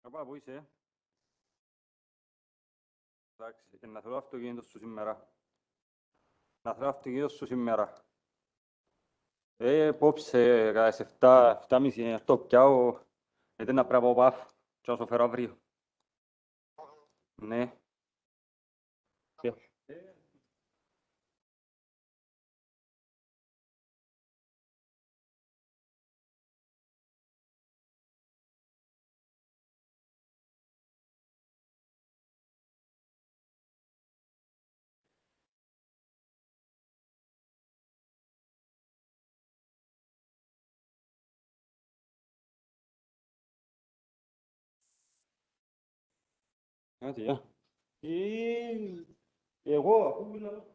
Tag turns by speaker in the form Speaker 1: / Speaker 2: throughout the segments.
Speaker 1: Papá, πού είσαι? Εντάξει, να θέλω αυτοκίνητο σου σήμερα. Να θέλω αυτοκίνητο σου σήμερα. Απόψε, κατά τις 7:30 αυτό πιάω, γιατί να πρέπει να πάω πάφ και να σου φέρω αύριο. Ναι. Ε, τι, εγώ, αφού μιλάω.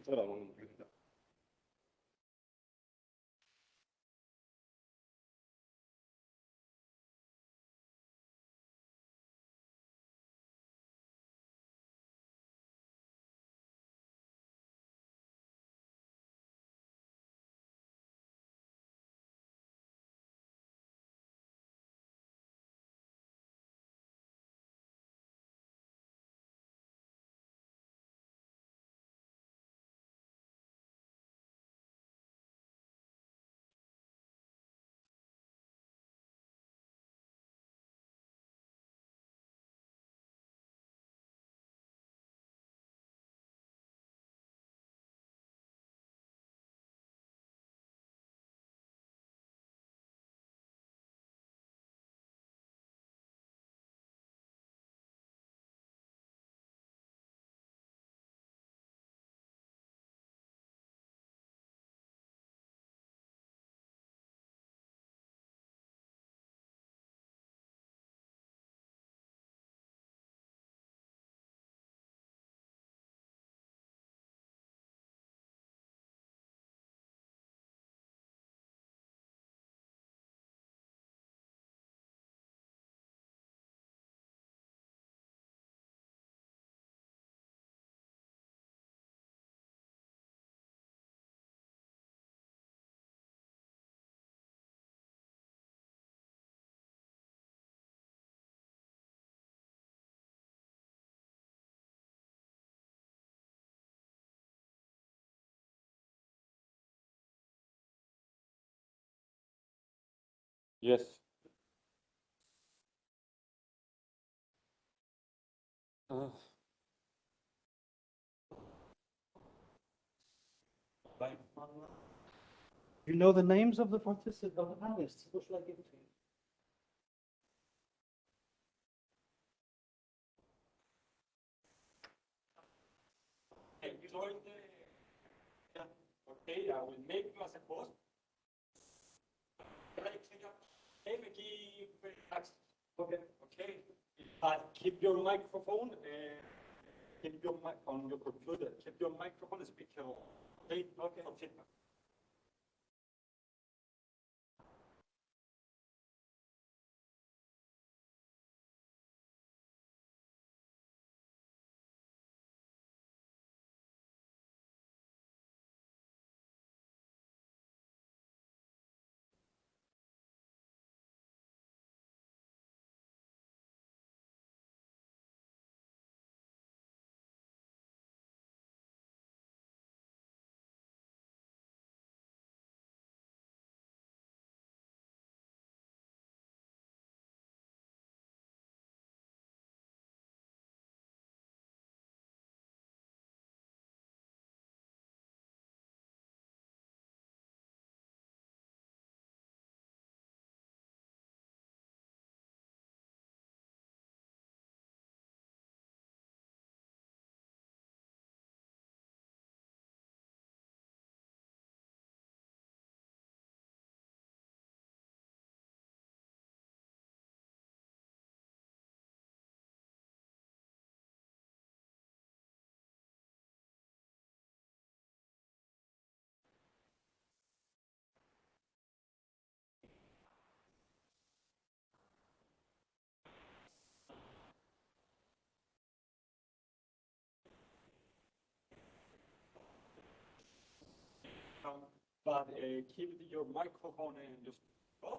Speaker 1: Τώρα μόνο μου πήρε. Yes. You know the names of the participants, of the panelists? What should I give it to you? Hey, you joined the... Yeah. Okay, I will make you as a host. Can I take up? Hey, okay. Okay. Keep your microphone. Keep your mic on your computer. Keep your microphone speaker on. Okay. Okay. but keep your microphone and just go.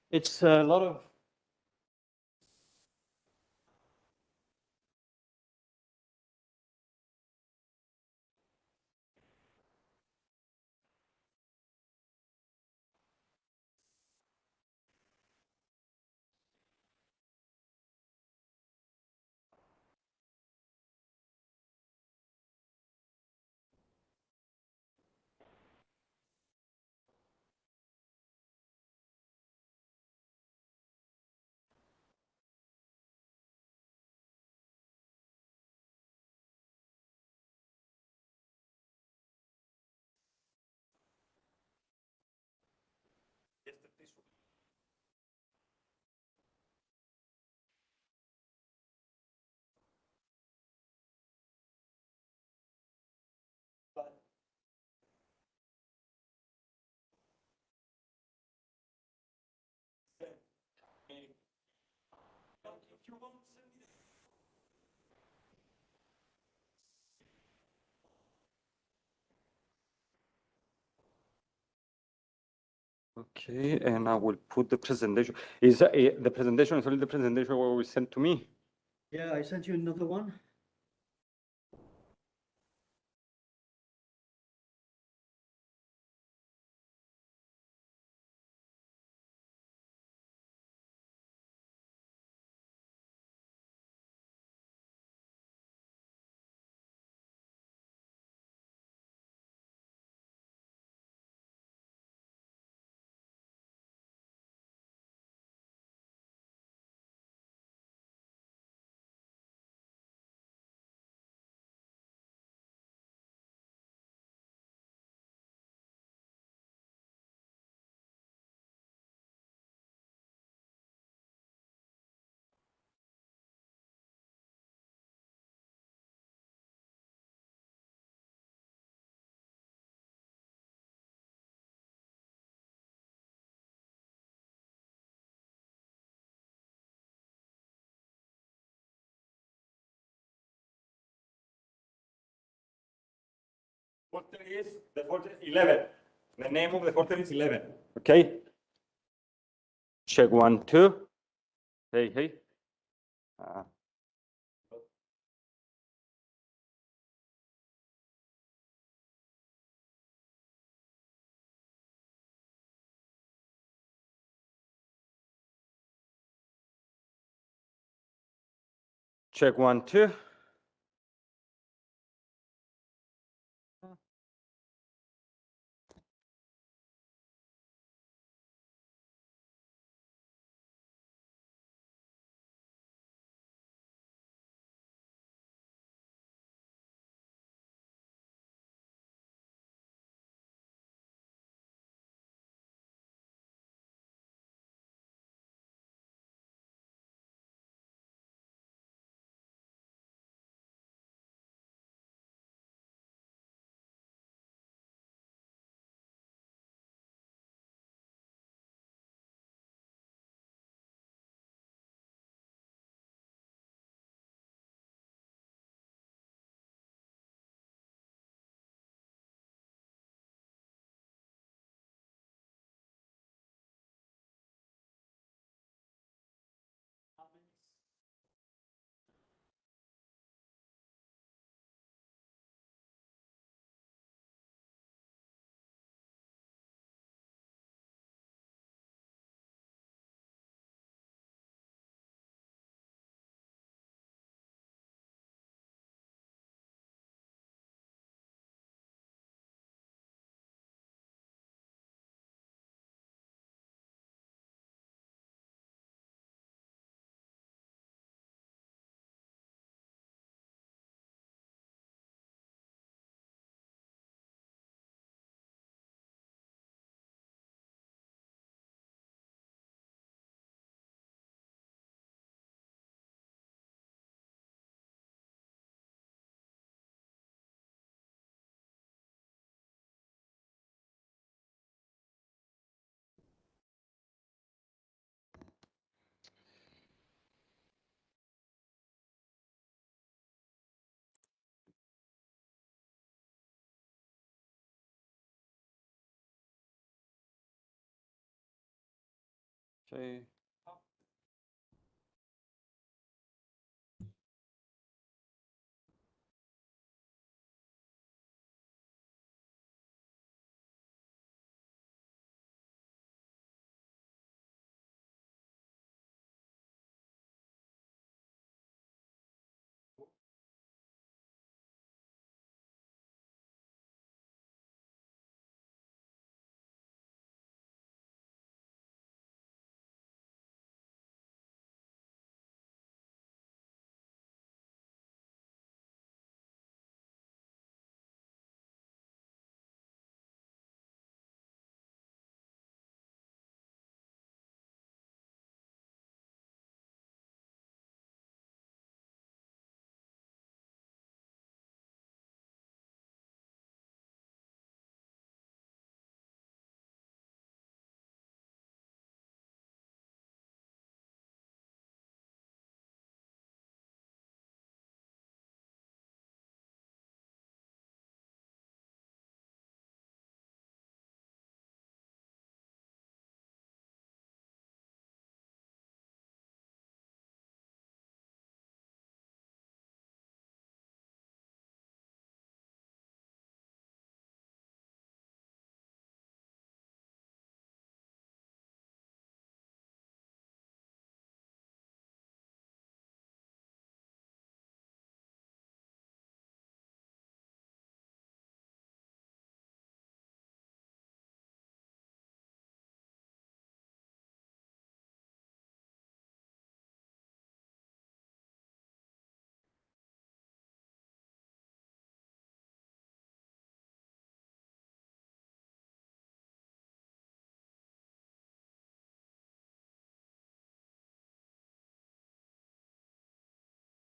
Speaker 1: It's a lot of if you want to send me okay, and I will put the presentation. Is the presentation is only the presentation what we sent to me?
Speaker 2: Yeah, I sent you another one.
Speaker 1: Folder is the folder 11. The name of the folder is 11. Okay. Check 1, 2. Hey, hey. Check 1, 2.
Speaker 3: Okay.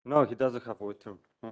Speaker 3: No, he doesn't have return. Huh.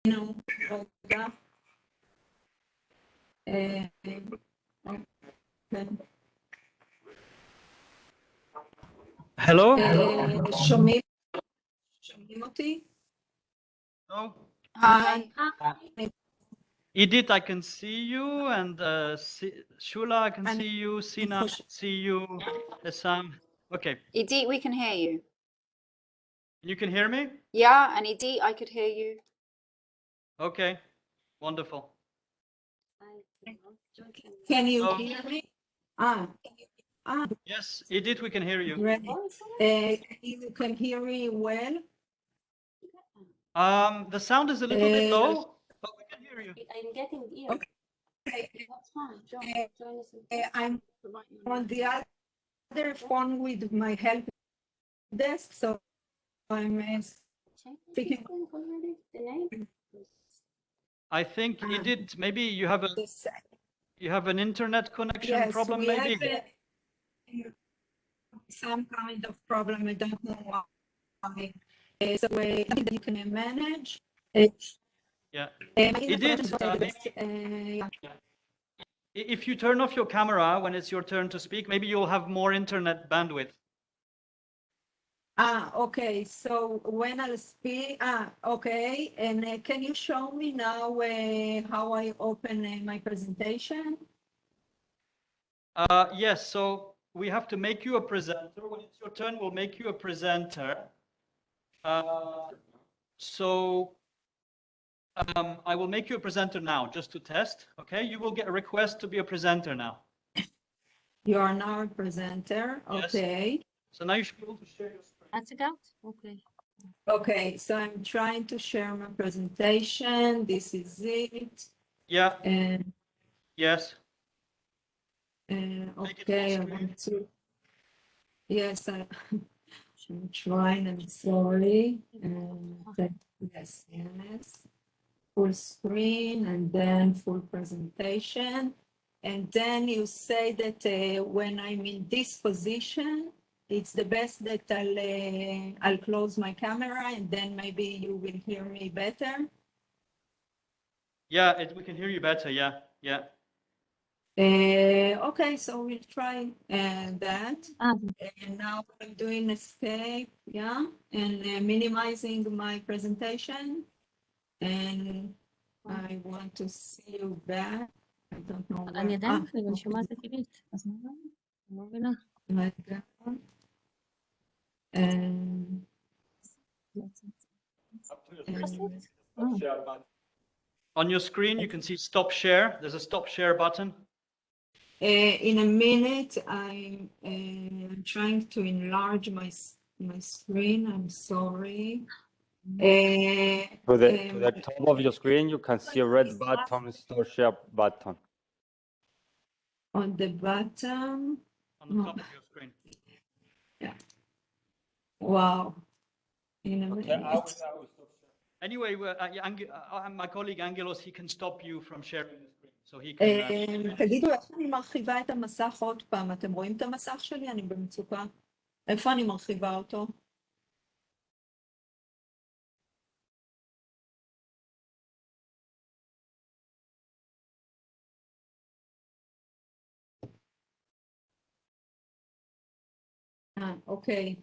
Speaker 3: הנה, רגע.
Speaker 2: Hello?
Speaker 3: שומעים אותי?
Speaker 2: Oh.
Speaker 3: היי.
Speaker 2: Edith, I can see you, and Shula, I can
Speaker 3: And-
Speaker 2: see you. Sina, I can see you. Essam. Okay.
Speaker 4: Edith, we can hear you.
Speaker 2: You can hear me?
Speaker 4: Yeah, and Edith, I could hear you.
Speaker 2: Okay. Wonderful.
Speaker 3: Can you
Speaker 2: Oh.
Speaker 3: hear me?
Speaker 2: Yes, Edith, we can hear you.
Speaker 3: Great. You can hear me well?
Speaker 2: The sound is a little bit low, but we can hear you.
Speaker 4: I'm getting ear.
Speaker 3: Okay.
Speaker 4: That's fine. Join us.
Speaker 3: I'm on the other phone with my help desk, so I'm speaking.
Speaker 4: The name?
Speaker 2: I think Edith, maybe you have an internet connection
Speaker 3: Yes,
Speaker 2: problem,
Speaker 3: we
Speaker 2: maybe.
Speaker 3: have some kind of problem. I don't know why. So I think that you can manage.
Speaker 2: Yeah.
Speaker 3: Edith,
Speaker 2: If you turn off your camera when it's your turn to speak, maybe you'll have more internet bandwidth.
Speaker 3: Okay. So when I'll speak, okay. And can you show me now how I open my presentation?
Speaker 2: Yes, so we have to make you a presenter. When it's your turn, we'll make you a presenter. I will make you a presenter now, just to test, okay? You will get a request to be a presenter now.
Speaker 3: You are now a presenter,
Speaker 2: Yes.
Speaker 3: okay.
Speaker 2: So now you should be able to share your screen.
Speaker 4: That's it out? Okay.
Speaker 3: Okay, so I'm trying to share my presentation. This is it.
Speaker 2: Yeah,
Speaker 3: And
Speaker 2: yes.
Speaker 3: okay, I want to. Yes, I'm trying. I'm sorry. Yes, yes. Full screen and then full presentation. And then you say that when I'm in this position, it's the best that I'll close my camera and then maybe you will hear me better.
Speaker 2: Yeah, we can hear you better. Yeah, yeah.
Speaker 3: Okay, so we'll try that. And now I'm doing escape, yeah, and minimizing my presentation. And I want to see you back. I don't know.
Speaker 4: אני עדיין לא שומעת את עירית. אז מה? אני לא מבינה.
Speaker 2: On your screen, you can see stop share. There's a stop share button.
Speaker 3: In a minute, I'm trying to enlarge my screen. I'm sorry.
Speaker 5: To the top of your screen, you can see a red button, stop share button.
Speaker 3: On the bottom.
Speaker 2: On the top of your screen.
Speaker 3: Yeah. Wow. In a
Speaker 5: Okay,
Speaker 3: minute.
Speaker 5: I will stop share.
Speaker 2: Anyway, my colleague Angelos, he can stop you from sharing the screen. So he can.
Speaker 3: תגידו, איך אני מרחיבה את המסך עוד פעם? אתם רואים את המסך שלי? אני במצוקה. איפה אני מרחיבה אותו? אוקיי.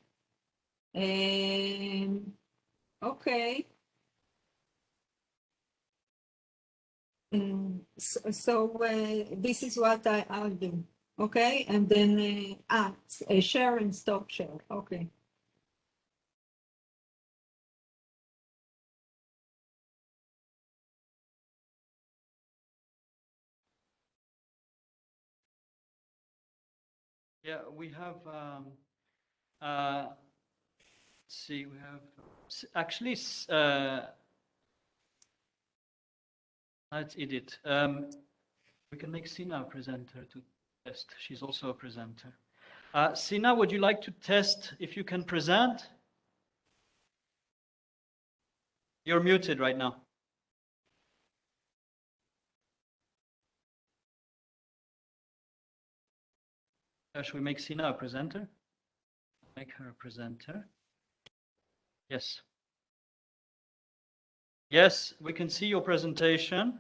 Speaker 3: אוקיי. So this is what I'll do, okay? And then share and stop share, okay.
Speaker 2: Yeah, we have. Let's see, we have actually. Let's edit. We can make Sina a presenter to test. She's also a presenter. Sina, would you like to test if you can present? You're muted right now. Should we make Sina a presenter? Make her a presenter. Yes. Yes, we can see your presentation.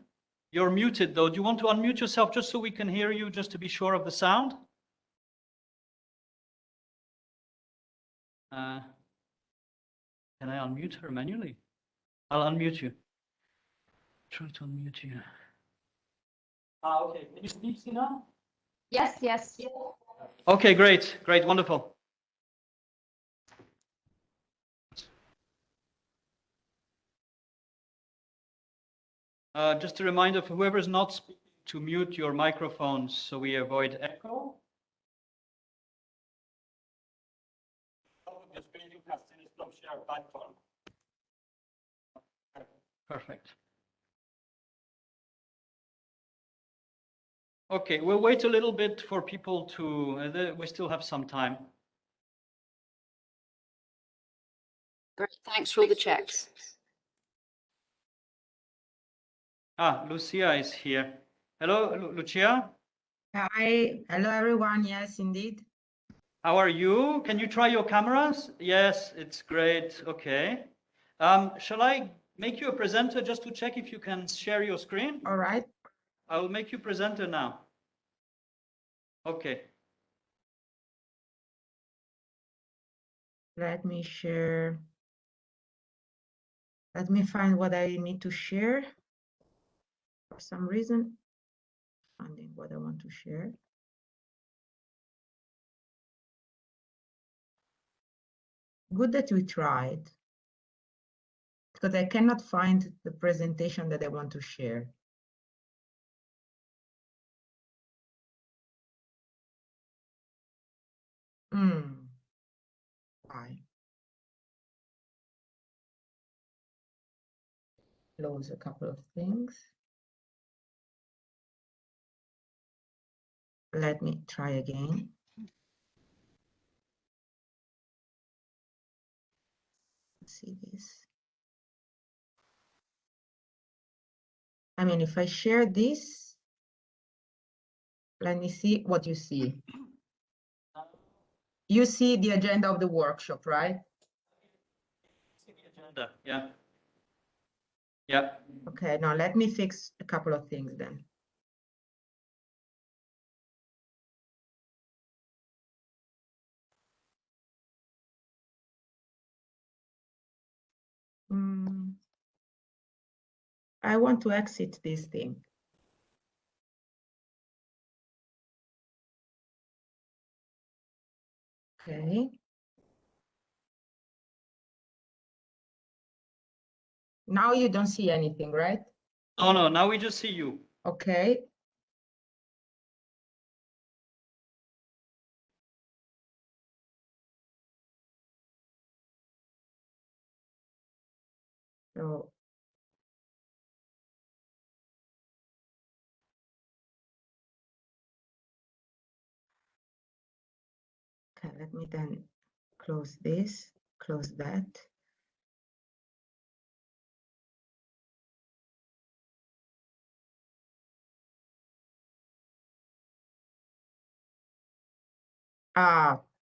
Speaker 2: You're muted though. Do you want to unmute yourself just so we can hear you, just to be sure of the sound? Can I unmute her manually? I'll unmute you. Try to unmute you. Okay. Can you speak, Sina?
Speaker 4: Yes, yes.
Speaker 2: Okay, great, great, wonderful. Just a reminder for whoever's not speaking to mute your microphones so we avoid echo.
Speaker 1: Top of your screen, you can see the stop share button.
Speaker 2: Perfect. Okay, we'll wait a little bit for people to, we still have some time.
Speaker 6: Great, thanks for all the checks.
Speaker 2: Lucia is here. Hello, Lucia.
Speaker 7: Hi, hello everyone. Yes, indeed.
Speaker 2: How are you? Can you try your cameras? Yes, it's great. Okay. Shall I make you a presenter just to check if you can share your screen?
Speaker 7: All right.
Speaker 2: I will make you presenter now. Okay.
Speaker 7: Let me share. Let me find what I need to share. For some reason, finding what I want to share. Good that we tried, because I cannot find the presentation that I want to share. Why? Close a couple of things. Let me try again. Let's see this. I mean, if I share this, let me see what you see. You see the agenda of the workshop, right?
Speaker 2: See the agenda. Yeah. Yeah.
Speaker 7: Okay, now let me fix a couple of things then. I want to exit this thing. Okay. Now you don't see anything, right?
Speaker 2: Oh, no, now we just see you.
Speaker 7: Okay. So okay, let me then close this, close that.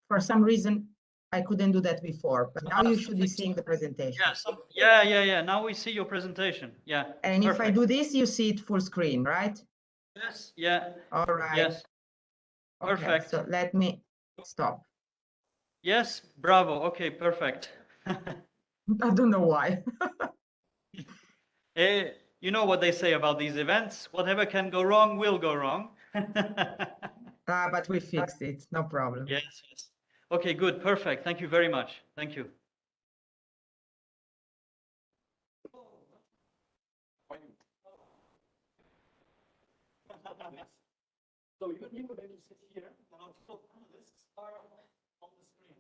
Speaker 7: For some reason, I couldn't do that before, but now you should be seeing the presentation.
Speaker 2: Yeah. Now we see your presentation. Yeah.
Speaker 7: And
Speaker 2: Perfect.
Speaker 7: if I do this, you see it full screen, right?
Speaker 2: Yes. Yeah.
Speaker 7: All right.
Speaker 2: Yes.
Speaker 7: Okay,
Speaker 2: Perfect.
Speaker 7: so let me stop.
Speaker 2: Yes. Bravo. Okay. Perfect.
Speaker 7: I don't know why.
Speaker 2: You know what they say about these events. Whatever can go wrong will go wrong.
Speaker 7: But we fixed it. No problem.
Speaker 2: Yes. Okay, good. Perfect. Thank you very much. Thank you.
Speaker 1: So you could maybe sit here, and also panelists are on the screen.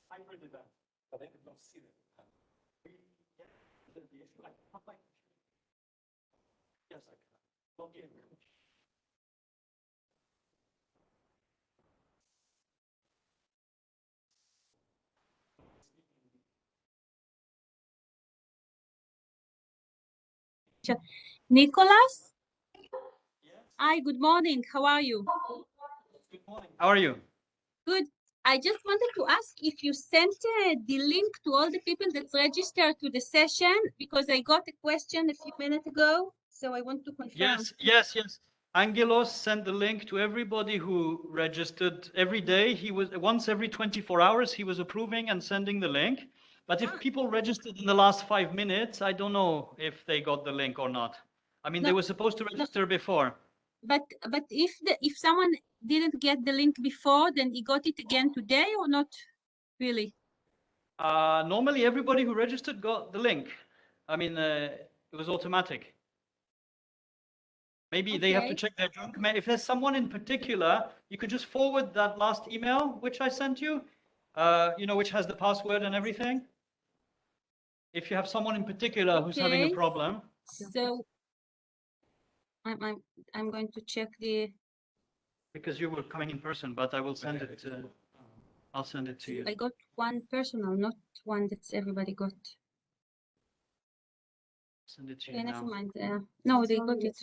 Speaker 1: Hybrid event, but I could not see them. The issue, I can't find. Yes, I can. Log in.
Speaker 4: Nicholas? Hi, good morning. How are you?
Speaker 2: Good morning. How are you?
Speaker 4: Good. I just wanted to ask if you sent the link to all the people that registered to the session, because I got a question a few minutes ago, so I want to confirm.
Speaker 2: Yes. Angelos sent the link to everybody who registered every day. He was once every 24 hours, he was approving and sending the link. But if people registered in the last 5 minutes, I don't know if they got the link or not. I mean, they
Speaker 4: No,
Speaker 2: were supposed to register before.
Speaker 4: But if someone didn't get the link before, then he got it again today or not really?
Speaker 2: Normally, everybody who registered got the link. I mean, it was automatic. Maybe they have to
Speaker 4: Okay.
Speaker 2: check their junk mail. If there's someone in particular, you could just forward that last email which I sent you, which has the password and everything. If you have someone in particular who's having a
Speaker 4: Okay.
Speaker 2: problem,
Speaker 4: So I'm going to check the.
Speaker 2: because you were coming in person, but I will send it. I'll send it to you.
Speaker 4: I got one personal, not one that everybody got.
Speaker 2: Send it to you
Speaker 4: Okay, never
Speaker 2: now.
Speaker 4: mind. No, they got it.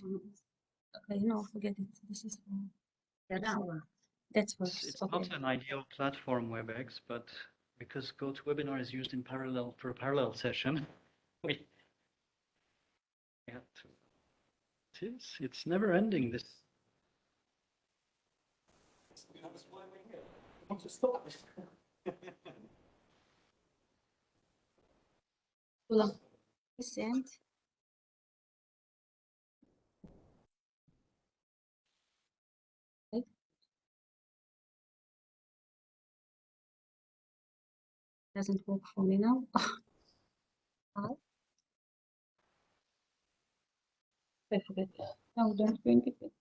Speaker 4: Okay, no, forget it. This is that's works.
Speaker 2: It's
Speaker 4: Okay.
Speaker 2: not an ideal platform, WebEx, but because GoToWebinar is used in parallel for a parallel session, we have to. It's never ending. This.
Speaker 4: Hold on. Send. Doesn't work for me now. How? I forget. No, don't bring it.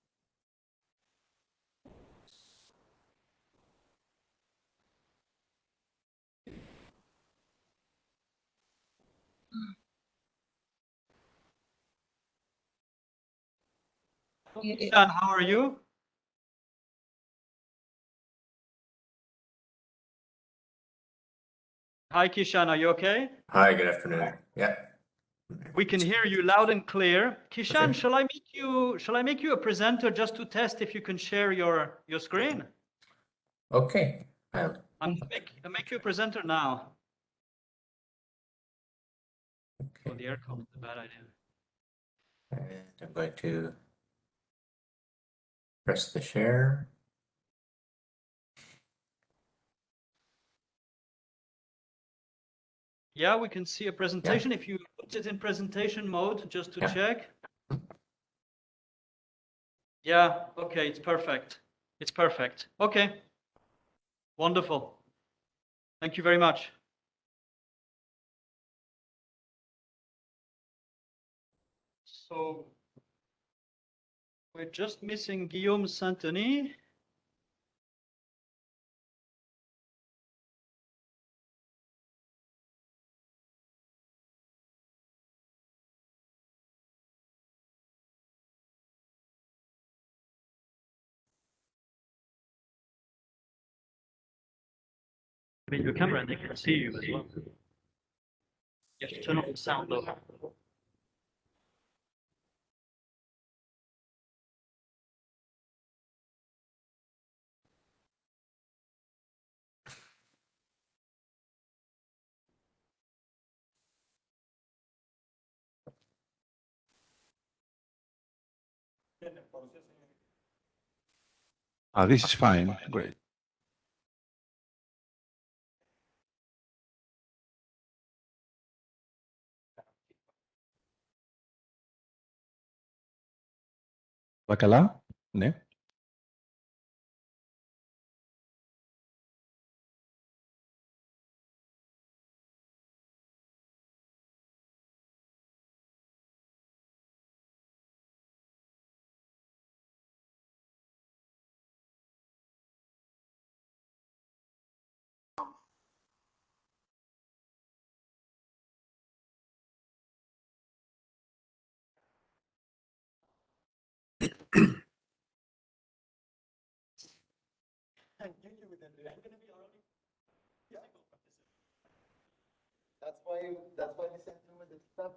Speaker 2: Kishan, how are you? Hi, Kishan, are you okay?
Speaker 8: Hi, good afternoon. Yeah.
Speaker 2: We can hear you loud and clear. Kishan,
Speaker 8: Okay.
Speaker 2: shall I make you a presenter just to test if you can share your screen?
Speaker 8: Okay.
Speaker 2: I'm I'll make you a presenter now. Oh, the aircon is a bad idea.
Speaker 8: And I'm going to press the share.
Speaker 2: Yeah, we can see a presentation. If you put it in presentation mode, just to
Speaker 8: Yeah.
Speaker 2: check. Yeah, okay, it's perfect. It's perfect. Okay. Wonderful. Thank you very much. So we're just missing Guillaume Saint-Denis. Your camera and they can see you as well. You have to turn off the sound though.
Speaker 9: This is fine. Great. Καλά, ναι.
Speaker 1: That's why they sent you the stuff.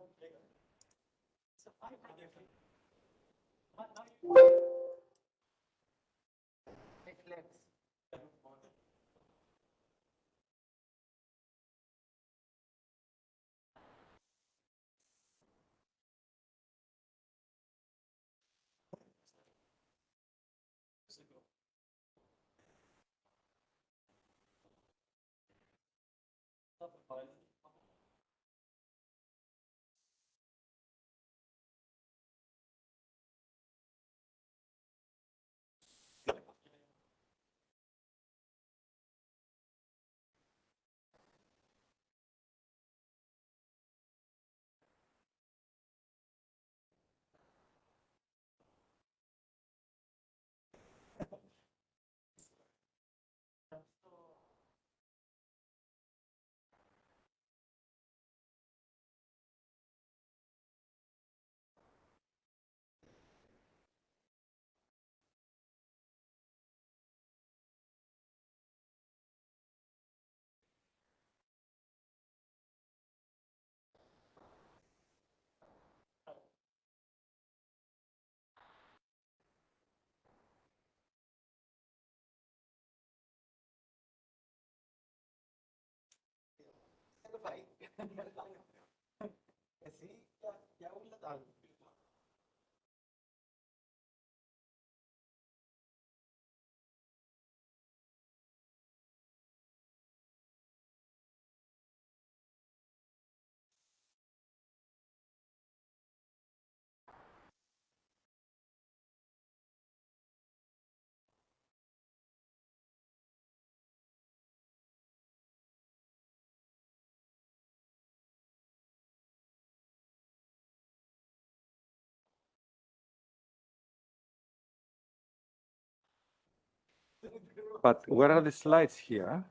Speaker 9: But where are the slides here?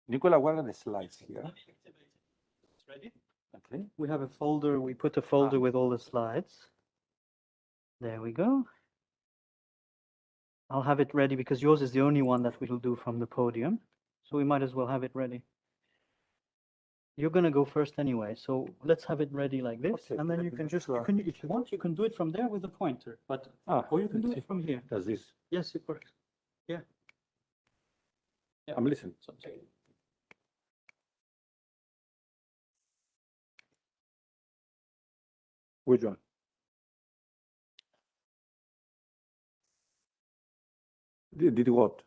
Speaker 9: Nicola, where are the slides here?
Speaker 2: It's ready.
Speaker 9: Okay.
Speaker 2: We have a folder, we put a folder with all the slides. There we go. I'll have it ready because yours is the only one that we'll do from the podium. So we might as well have it ready. You're going to go first anyway, so let's have it ready like this,
Speaker 9: Okay.
Speaker 2: and then you can just, if you want, you can do it from there with the pointer, but, or you can do it from here.
Speaker 9: Does this?
Speaker 2: Yes, it works. Yeah.
Speaker 9: I'm listening. Which one? Did what?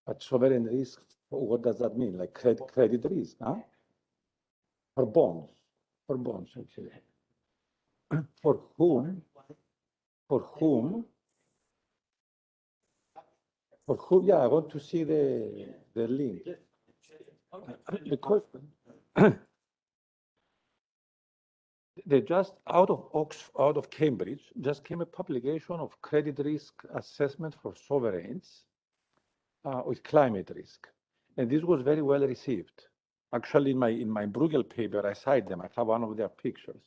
Speaker 9: But sovereign risk, what does that mean? Like credit risk, huh? For bonds. For bonds, actually. For whom? For whom? For whom? Yeah, I want to see the link. Because they just out of Cambridge just came a publication of credit risk assessment for sovereigns with climate risk, and this was very well received. Actually, in my Bruegel paper, I cite them. I have one of their pictures.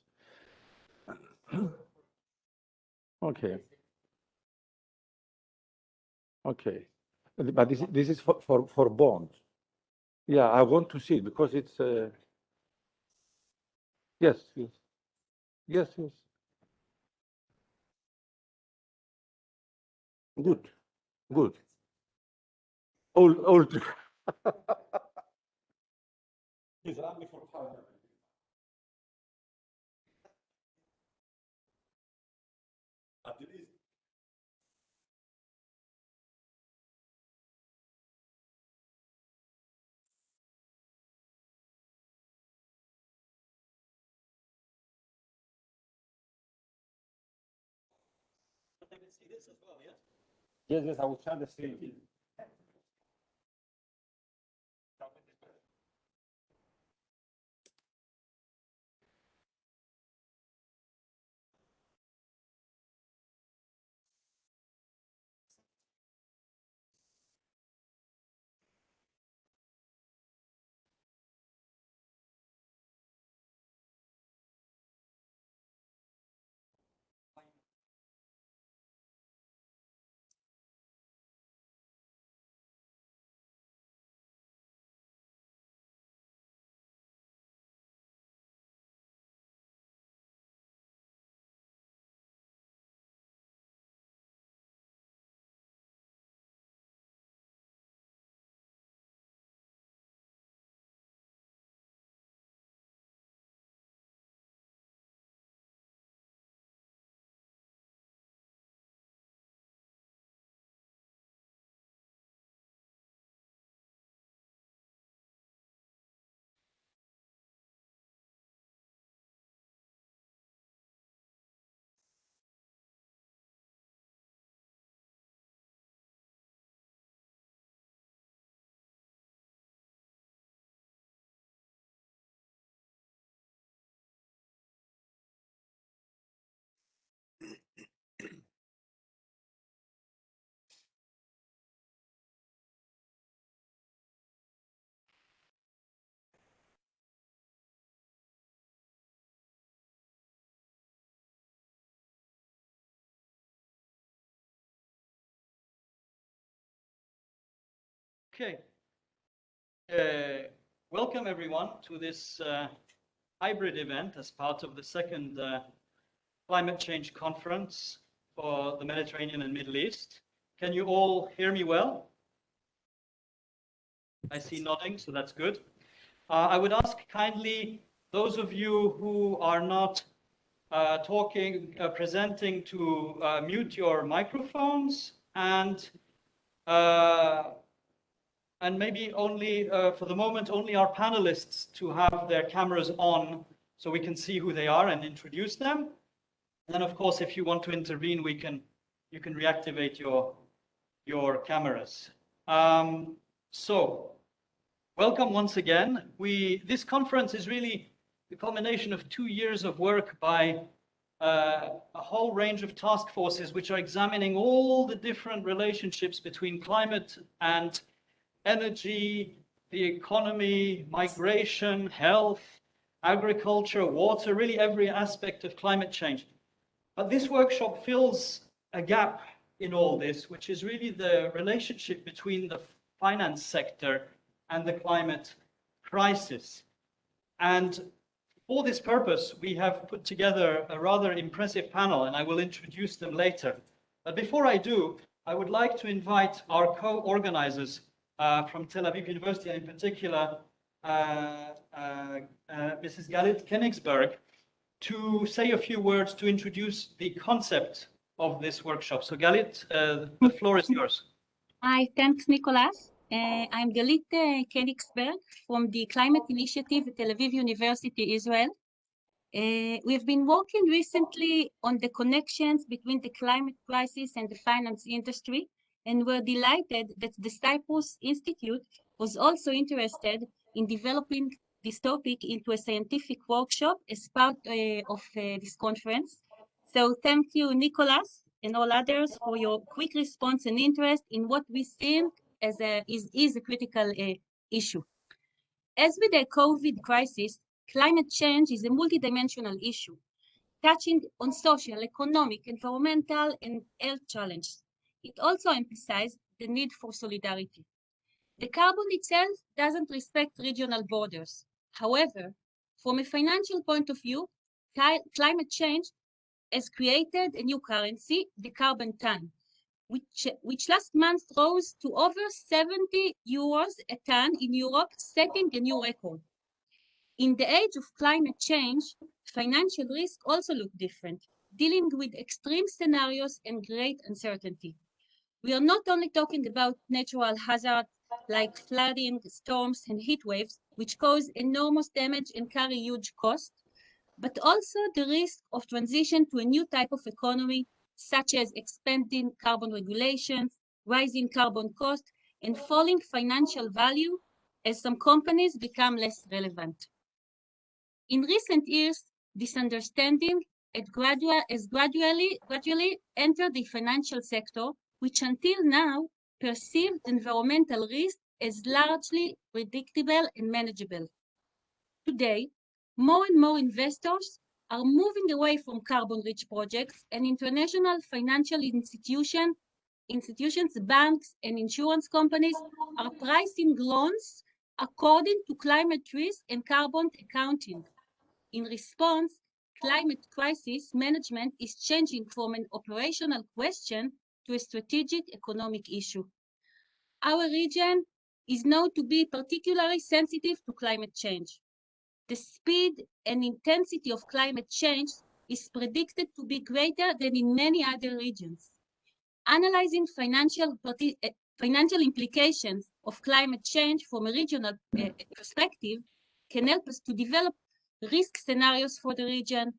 Speaker 9: Okay. Okay, but this is for bonds. Yeah, I want to see it because it's yes, yes, yes, yes. Good, good. Old. He's running for power. At least. Yes, yes, I will share the screen.
Speaker 2: Okay. Welcome everyone to this hybrid event as part of the second climate change conference for the Mediterranean and Middle East. Can you all hear me well? I see nodding, so that's good. I would ask kindly those of you who are not presenting to mute your microphones and maybe only, for the moment, only our panelists to have their cameras on so we can see who they are and introduce them. And then, of course, if you want to intervene, you can reactivate your cameras. So, welcome once again. This conference is really the culmination of 2 years of work by a whole range of task forces which are examining all the different relationships between climate and energy, the economy, migration, health, agriculture, water, really every aspect of climate change. But this workshop fills a gap in all this, which is really the relationship between the finance sector and the climate crisis. And for this purpose, we have put together a rather impressive panel, and I will introduce them later. But before I do, I would like to invite our co-organizers from Tel Aviv University, and in particular, Mrs. Galit Königsberg, to say a few words to introduce the concept of this workshop. So Galit, the floor is yours.
Speaker 4: Hi, thanks, Nicholas. I'm Galit Königsberg from the Climate Initiative at Tel Aviv University, Israel. We've been working recently on the connections between the climate crisis and the finance industry, and we're delighted that the Cyprus Institute was also interested in developing this topic into a scientific workshop as part of this conference. So thank you, Nicholas, and all others for your quick response and interest in what we think is a critical issue. As with the COVID crisis, climate change is a multidimensional issue, touching on social, economic, environmental, and health challenges. It also emphasizes the need for solidarity. The carbon itself doesn't respect regional borders. However, from a financial point of view, climate change has created a new currency, the carbon ton, which last month rose to over 70 euros a ton in Europe, setting a new record. In the age of climate change, financial risk also look different, dealing with extreme scenarios and great uncertainty. We are not only talking about natural hazards like flooding, storms, and heat waves, which cause enormous damage and carry huge costs, but also the risk of transition to a new type of economy, such as expanding carbon regulations, rising carbon costs, and falling financial value as some companies become less relevant. In recent years, this understanding has gradually entered the financial sector, which until now perceived environmental risk as largely predictable and manageable. Today, more and more investors are moving away from carbon-rich projects, and international financial institutions, banks, and insurance companies are pricing loans according to climate risk and carbon accounting. In response, climate crisis management is changing from an operational question to a strategic economic issue. Our region is known to be particularly sensitive to climate change. The speed and intensity of climate change is predicted to be greater than in many other regions. Analyzing financial implications of climate change from a regional perspective can help us to develop risk scenarios for the region,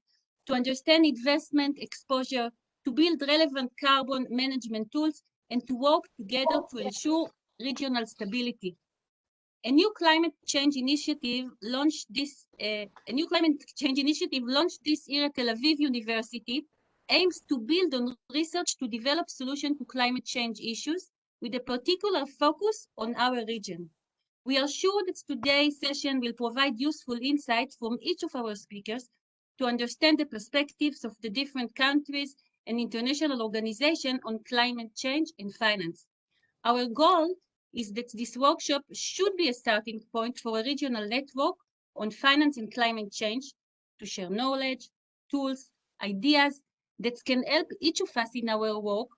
Speaker 4: to understand investment exposure, to build relevant carbon management tools, and to work together to ensure regional stability. A new climate change initiative launched this year at Tel Aviv University aims to build on research to develop solutions to climate change issues with a particular focus on our region. We are sure that today's session will provide useful insights from each of our speakers to understand the perspectives of the different countries and international organizations on climate change and finance. Our goal is that this workshop should be a starting point for a regional network on finance and climate change to share knowledge, tools, ideas that can help each of us in our work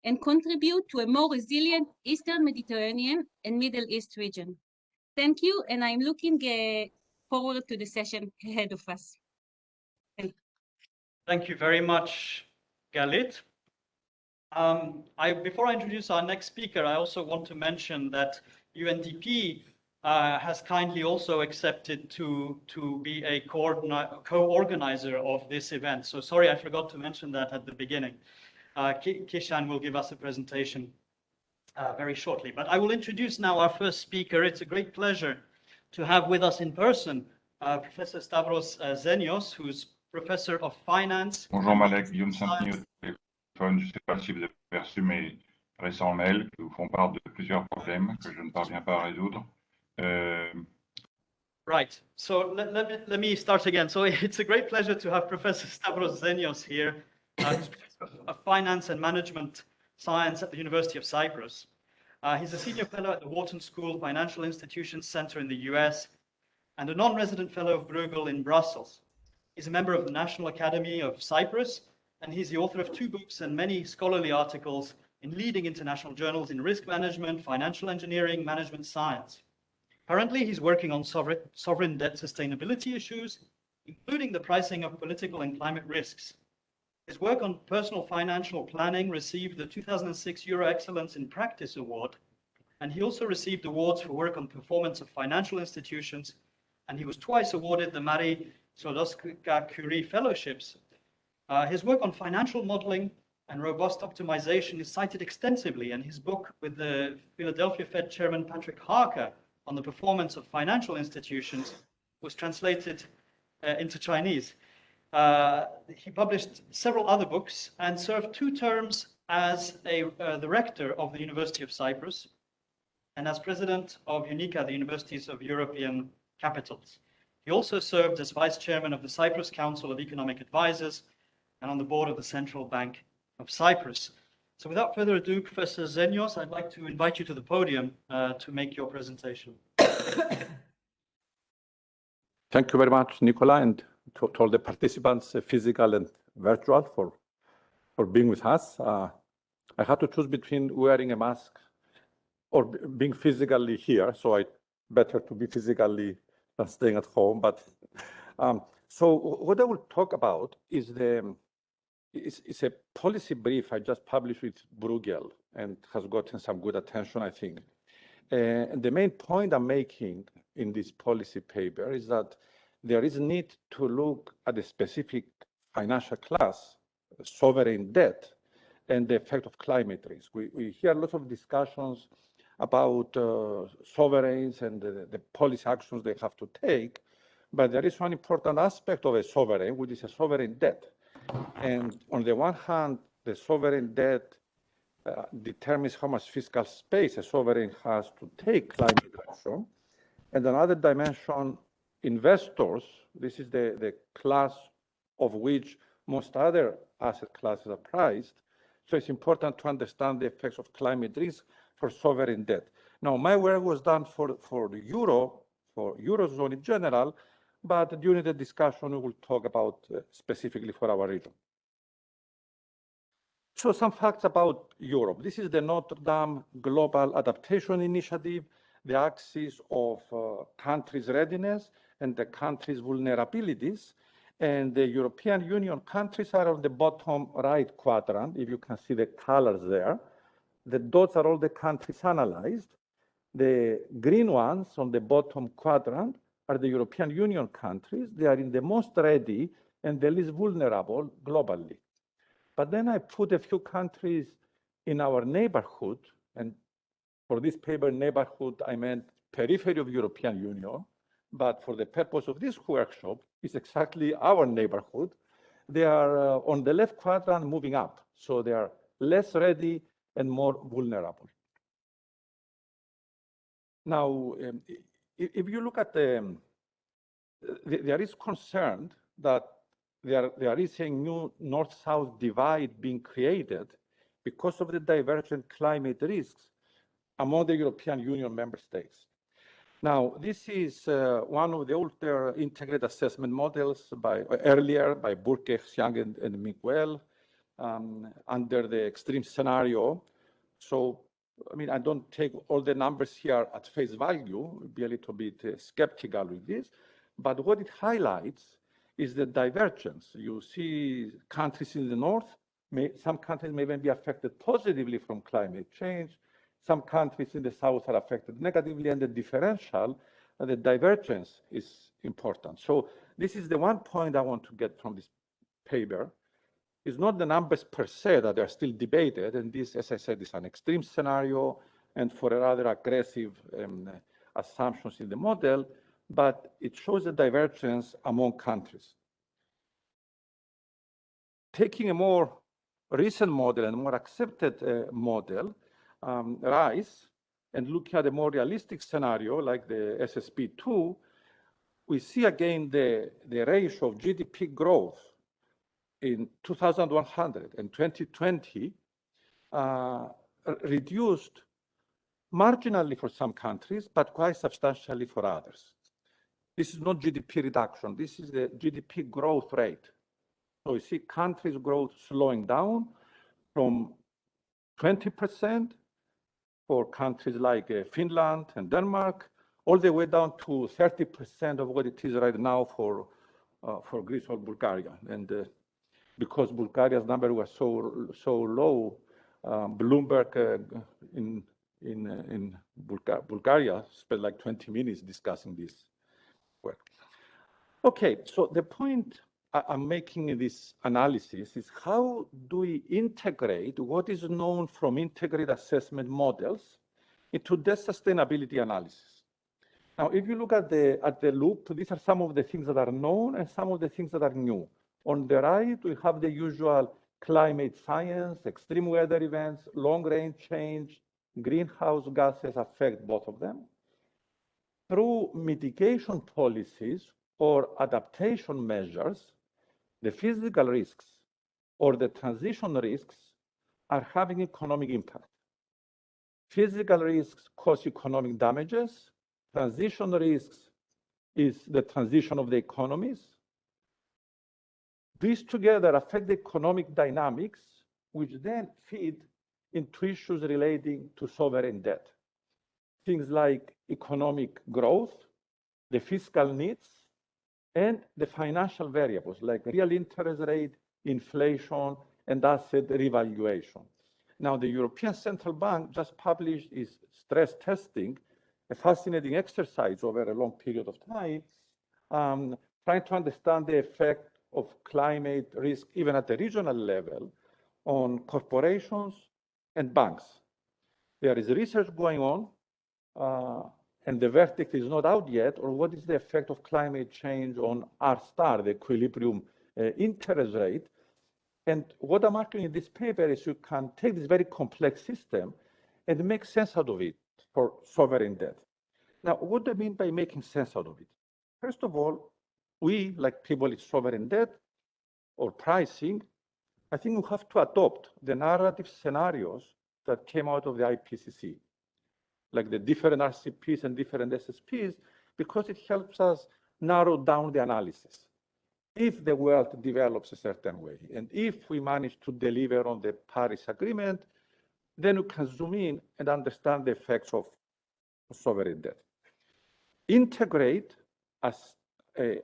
Speaker 4: and contribute to a more resilient Eastern Mediterranean and Middle East region. Thank you, and I'm looking forward to the session ahead of us.
Speaker 2: Thank you very much, Galit. Before I introduce our next speaker, I also want to mention that UNDP has kindly also accepted to be a co-organizer of this event. So sorry, I forgot to mention that at the beginning. Kishan will give us a presentation very shortly. But I will introduce now our first speaker. It's a great pleasure to have with us in person Professor Stavros Zenios, who's Professor of Finance.
Speaker 10: Bonjour Malek, Guillaume Saint-Denis au téléphone. Je ne sais pas si vous avez reçu mes récents mails qui vous font part de plusieurs problèmes que je ne parviens pas à résoudre.
Speaker 2: Right. So let me start again. So it's a great pleasure to have Professor Stavros Zenios here, who's Professor of Finance and Management Science at the University of Cyprus. He's a senior fellow at the Wharton School Financial Institutions Center in the US and a non-resident fellow of Bruegel in Brussels. He's a member of the National Academy of Cyprus, and he's the author of 2 books and many scholarly articles in leading international journals in risk management, financial engineering, management science. Currently, he's working on sovereign debt sustainability issues, including the pricing of political and climate risks. His work on personal financial planning received the 2006 Euro Excellence in Practice Award, and he also received awards for work on performance of financial institutions, and he was twice awarded the Marie Sklodowska-Curie Fellowships. His work on financial modeling and robust optimization is cited extensively, and his book with the Philadelphia Fed Chairman Patrick Harker on the performance of financial institutions was translated into Chinese. He published several other books and served 2 terms as the rector of the University of Cyprus and as president of UNICA, the Universities of European Capitals. He also served as vice chairman of the Cyprus Council of Economic Advisors and on the board of the Central Bank of Cyprus. So without further ado, Professor Zenios, I'd like to invite you to the podium to make your presentation.
Speaker 9: Thank you very much, Nicola, and to all the participants, physical and virtual, for being with us. I had to choose between wearing a mask or being physically here, so I better to be physically than staying at home. But so what I will talk about is it's a policy brief I just published with Bruegel and has gotten some good attention, I think. And the main point I'm making in this policy paper is that there is a need to look at a specific financial class, sovereign debt, and the effect of climate risk. We hear lots of discussions about sovereigns and the policy actions they have to take, but there is one important aspect of a sovereign, which is a sovereign debt. And on the one hand, the sovereign debt determines how much fiscal space a sovereign has to take climate action. And another dimension, investors, this is the class of which most other asset classes are priced. So it's important to understand the effects of climate risk for sovereign debt. Now, my work was done for the Eurozone in general, but during the discussion, we will talk about specifically for our region. So some facts about Europe. This is the Notre Dame Global Adaptation Initiative, the axis of countries' readiness and the countries' vulnerabilities. And the European Union countries are on the bottom right quadrant, if you can see the colors there. The dots are all the countries analyzed. The green ones on the bottom quadrant are the European Union countries. They are in the most ready and the least vulnerable globally. But then I put a few countries in our neighborhood, and for this paper, neighborhood, I meant periphery of European Union, but for the purpose of this workshop, it's exactly our neighborhood. They are on the left quadrant moving up, so they are less ready and more vulnerable. Now, if you look at there is concern that there is a new north-south divide being created because of the divergent climate risks among the European Union member states. Now, this is one of the older integrated assessment models earlier by Burke, Xiang, and Miguel under the extreme scenario. So, I mean, I don't take all the numbers here at face value, be a little bit skeptical with this, but what it highlights is the divergence. You see countries in the north, some countries may even be affected positively from climate change. Some countries in the south are affected negatively, and the differential, the divergence is important. So this is the one point I want to get from this paper. It's not the numbers per se that are still debated, and this, as I said, is an extreme scenario and for a rather aggressive assumptions in the model, but it shows a divergence among countries. Taking a more recent model and more accepted model, RISE, and looking at a more realistic scenario like the SSP2, we see again the ratio of GDP growth in 2100 and 2020 reduced marginally for some countries, but quite substantially for others. This is not GDP reduction, this is the GDP growth rate. So you see countries' growth slowing down from 20% for countries like Finland and Denmark, all the way down to 30% of what it is right now for Greece or Bulgaria. And because Bulgaria's number was so low, Bloomberg in Bulgaria spent like 20 minutes discussing this work. Okay, so the point I'm making in this analysis is how do we integrate what is known from integrated assessment models into the sustainability analysis? Now, if you look at the loop, these are some of the things that are known and some of the things that are new. On the right, we have the usual climate science, extreme weather events, long-range change, greenhouse gases affect both of them. Through mitigation policies or adaptation measures, the physical risks or the transition risks are having economic impact. Physical risks cause economic damages. Transition risks is the transition of the economies. These together affect the economic dynamics, which then feed into issues relating to sovereign debt. Things like economic growth, the fiscal needs, and the financial variables like real interest rate, inflation, and asset revaluation. Now, the European Central Bank just published its stress testing, a fascinating exercise over a long period of time, trying to understand the effect of climate risk, even at the regional level, on corporations and banks. There is research going on, and the verdict is not out yet, or what is the effect of climate change on R star, the equilibrium interest rate. And what I'm arguing in this paper is you can take this very complex system and make sense out of it for sovereign debt. Now, what do I mean by making sense out of it? First of all, we, like people with sovereign debt or pricing, I think we have to adopt the narrative scenarios that came out of the IPCC, like the different RCPs and different SSPs, because it helps us narrow down the analysis. If the world develops a certain way, and if we manage to deliver on the Paris Agreement, then we can zoom in and understand the effects of sovereign debt. Integrate as a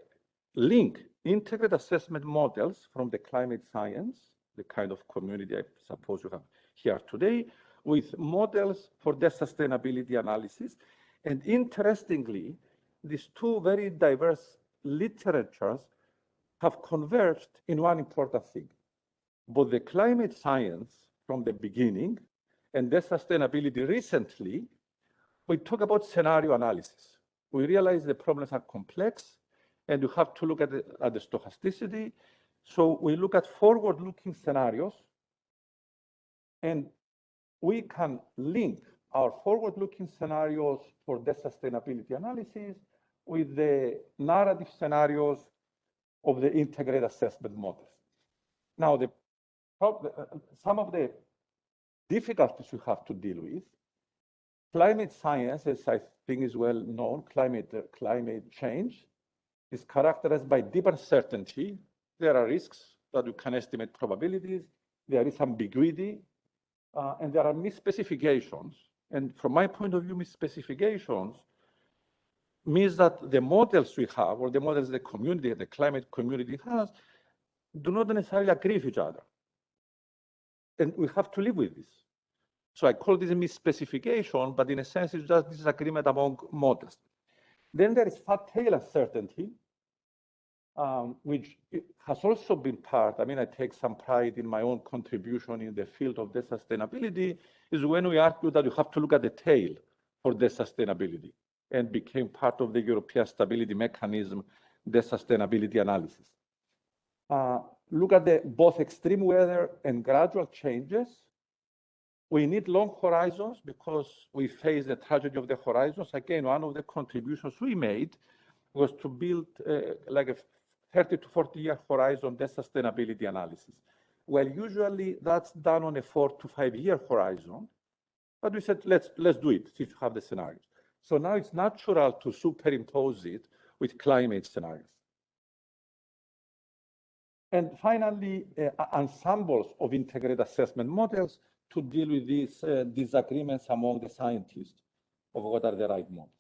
Speaker 9: link, integrate assessment models from the climate science, the kind of community I suppose you have here today, with models for the sustainability analysis. And interestingly, these two very diverse literatures have converged in one important thing. Both the climate science from the beginning and the sustainability recently, we talk about scenario analysis. We realize the problems are complex and you have to look at the stochasticity. So we look at forward-looking scenarios, and we can link our forward-looking scenarios for the sustainability analysis with the narrative scenarios of the integrated assessment models. Now, some of the difficulties we have to deal with climate science, as I think is well known, climate change is characterized by deep uncertainty. There are risks that you can estimate probabilities. There is ambiguity, and there are misspecifications. And from my point of view, misspecifications means that the models we have, or the models the community, the climate community has, do not necessarily agree with each other. And we have to live with this. So I call this a misspecification, but in a sense, it's just disagreement among models. Then there is fat tail uncertainty, which has also been part, I mean, I take some pride in my own contribution in the field of debt sustainability, is when we argue that you have to look at the tail for debt sustainability, and became part of the European Stability Mechanism, the sustainability analysis. Look at both extreme weather and gradual changes. We need long horizons because we face the tragedy of the horizons. Again, one of the contributions we made was to build like a 30 to 40-year horizon debt sustainability analysis. Well, usually that's done on a 4 to 5 year horizon, but we said, let's do it, if you have the scenarios. So now it's natural to superimpose it with climate scenarios. And finally, ensembles of integrated assessment models to deal with these disagreements among the scientists of what are the right models.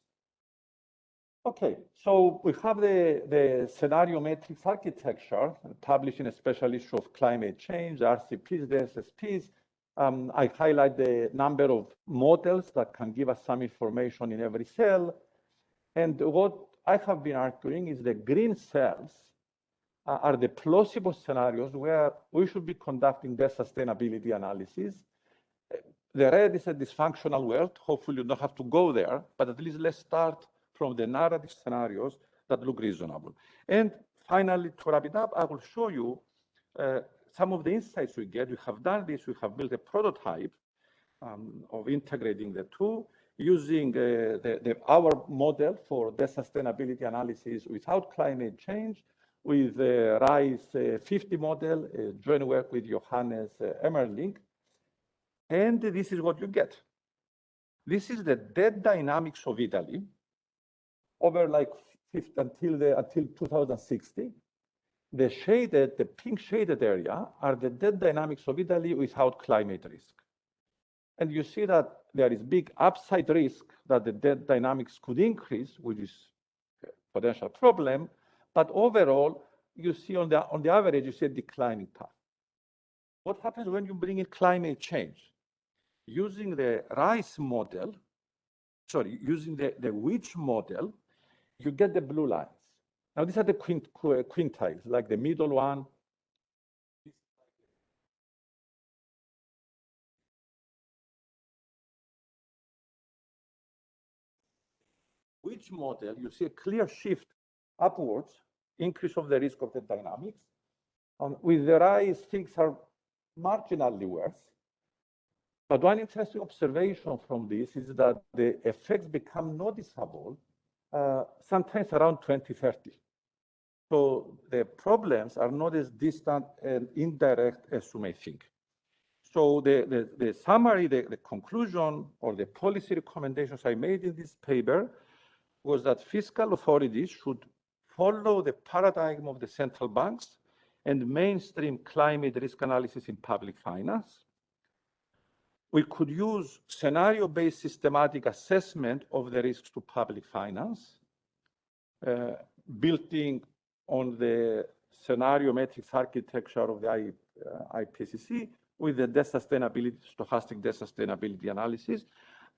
Speaker 9: Okay, so we have the scenario matrix architecture published in a special issue of climate change, RCPs, the SSPs. I highlight the number of models that can give us some information in every cell. And what I have been arguing is the green cells are the plausible scenarios where we should be conducting their sustainability analysis. The red is a dysfunctional world. Hopefully you don't have to go there, but at least let's start from the narrative scenarios that look reasonable. And finally, to wrap it up, I will show you some of the insights we get. We have done this, we have built a prototype of integrating the two using our model for the sustainability analysis without climate change, with the RISE 50 model, joint work with Johannes Emmerling. And this is what you get. This is the debt dynamics of Italy over like until 2060. The pink shaded area are the debt dynamics of Italy without climate risk. And you see that there is big upside risk that the debt dynamics could increase, which is a potential problem. But overall, you see on the average, you see a declining path. What happens when you bring in climate change? Using the RISE model, using the WITCH model, you get the blue lines. Now, these are the quintiles, like the middle one. WITCH model, you see a clear shift upwards, increase of the risk of the dynamics. With the RISE, things are marginally worse. But one interesting observation from this is that the effects become noticeable sometimes around 2030. So the problems are not as distant and indirect as you may think. So the summary, the conclusion, or the policy recommendations I made in this paper was that fiscal authorities should follow the paradigm of the central banks and mainstream climate risk analysis in public finance. We could use scenario-based systematic assessment of the risks to public finance, building on the scenario matrix architecture of the IPCC with the stochastic debt sustainability analysis.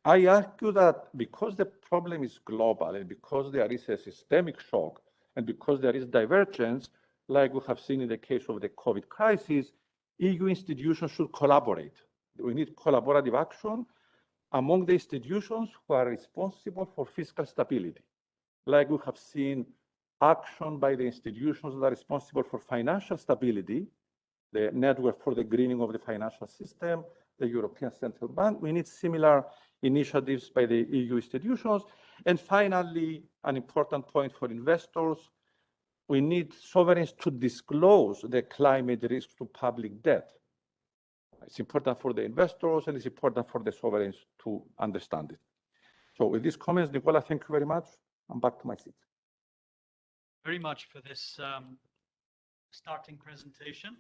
Speaker 9: I argue that because the problem is global and because there is a systemic shock and because there is divergence, like we have seen in the case of the COVID crisis, EU institutions should collaborate. We need collaborative action among the institutions who are responsible for fiscal stability. Like we have seen action by the institutions that are responsible for financial stability, the Network for the Greening of the Financial System, the European Central Bank. We need similar initiatives by the EU institutions. And finally, an important point for investors, we need sovereigns to disclose the climate risk to public debt. It's important for the investors and it's important for the sovereigns to understand it. So with these comments, Nicola, thank you very much. I'm back to my seat.
Speaker 2: Very much for this starting presentation.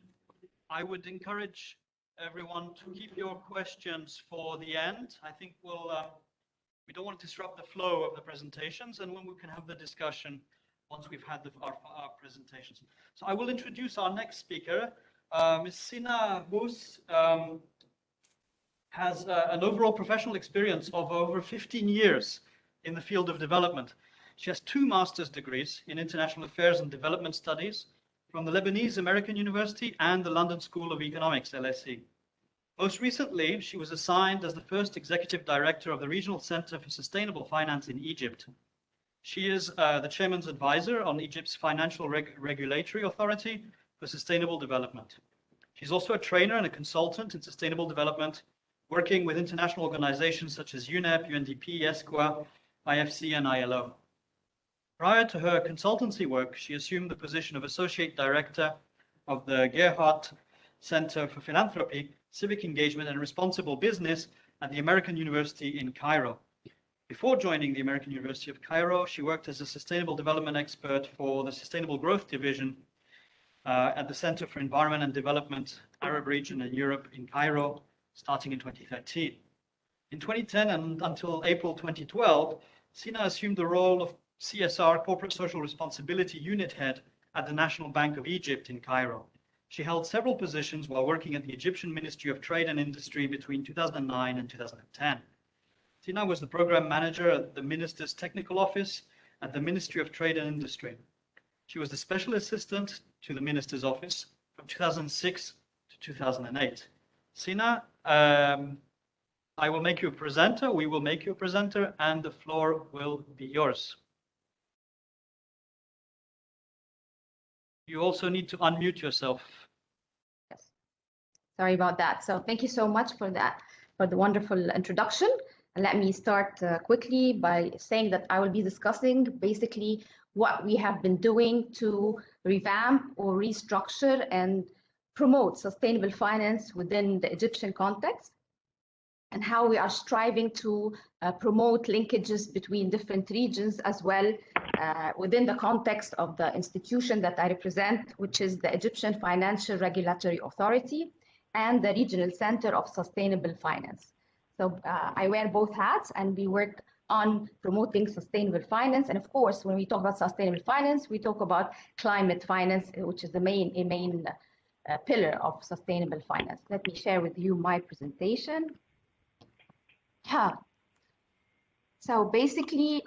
Speaker 2: I would encourage everyone to keep your questions for the end. I think we don't want to disrupt the flow of the presentations, and when we can have the discussion once we've had our presentations. So I will introduce our next speaker. Ms. Sina Bous has an overall professional experience of over 15 years in the field of development. She has 2 master's degrees in international affairs and development studies from the Lebanese American University and the London School of Economics, LSE. Most recently, she was assigned as the first executive director of the Regional Center for Sustainable Finance in Egypt. She is the chairman's advisor on Egypt's Financial Regulatory Authority for Sustainable Development. She's also a trainer and a consultant in sustainable development, working with international organizations such as UNEP, Undp, ESCWA, IFC, and ILO. Prior to her consultancy work, she assumed the position of associate director of the Gerhardt Center for Philanthropy, Civic Engagement, and Responsible Business at the American University in Cairo. Before joining the American University of Cairo, she worked as a sustainable development expert for the Sustainable Growth Division at the Center for Environment and Development, Arab Region and Europe in Cairo, starting in 2013. In 2010 and until April 2012, Sina assumed the role of CSR, Corporate Social Responsibility Unit Head at the National Bank of Egypt in Cairo. She held several positions while working at the Egyptian Ministry of Trade and Industry between 2009 and 2010. Sina was the program manager at the Minister's Technical Office at the Ministry of Trade and Industry. She was the special assistant to the Minister's Office from 2006 to 2008. Sina, I will make you a presenter, we will make you a presenter, and the floor will be yours. You also need to unmute yourself.
Speaker 11: Yes. Sorry about that. So thank you so much for that, for the wonderful introduction. And let me start quickly by saying that I will be discussing basically what we have been doing to revamp or restructure and promote sustainable finance within the Egyptian context, and how we are striving to promote linkages between different regions as well within the context of the institution that I represent, which is the Egyptian Financial Regulatory Authority and the Regional Center of Sustainable Finance. So I wear both hats, and we work on promoting sustainable finance. And of course, when we talk about sustainable finance, we talk about climate finance, which is the main pillar of sustainable finance. Let me share with you my presentation. So basically,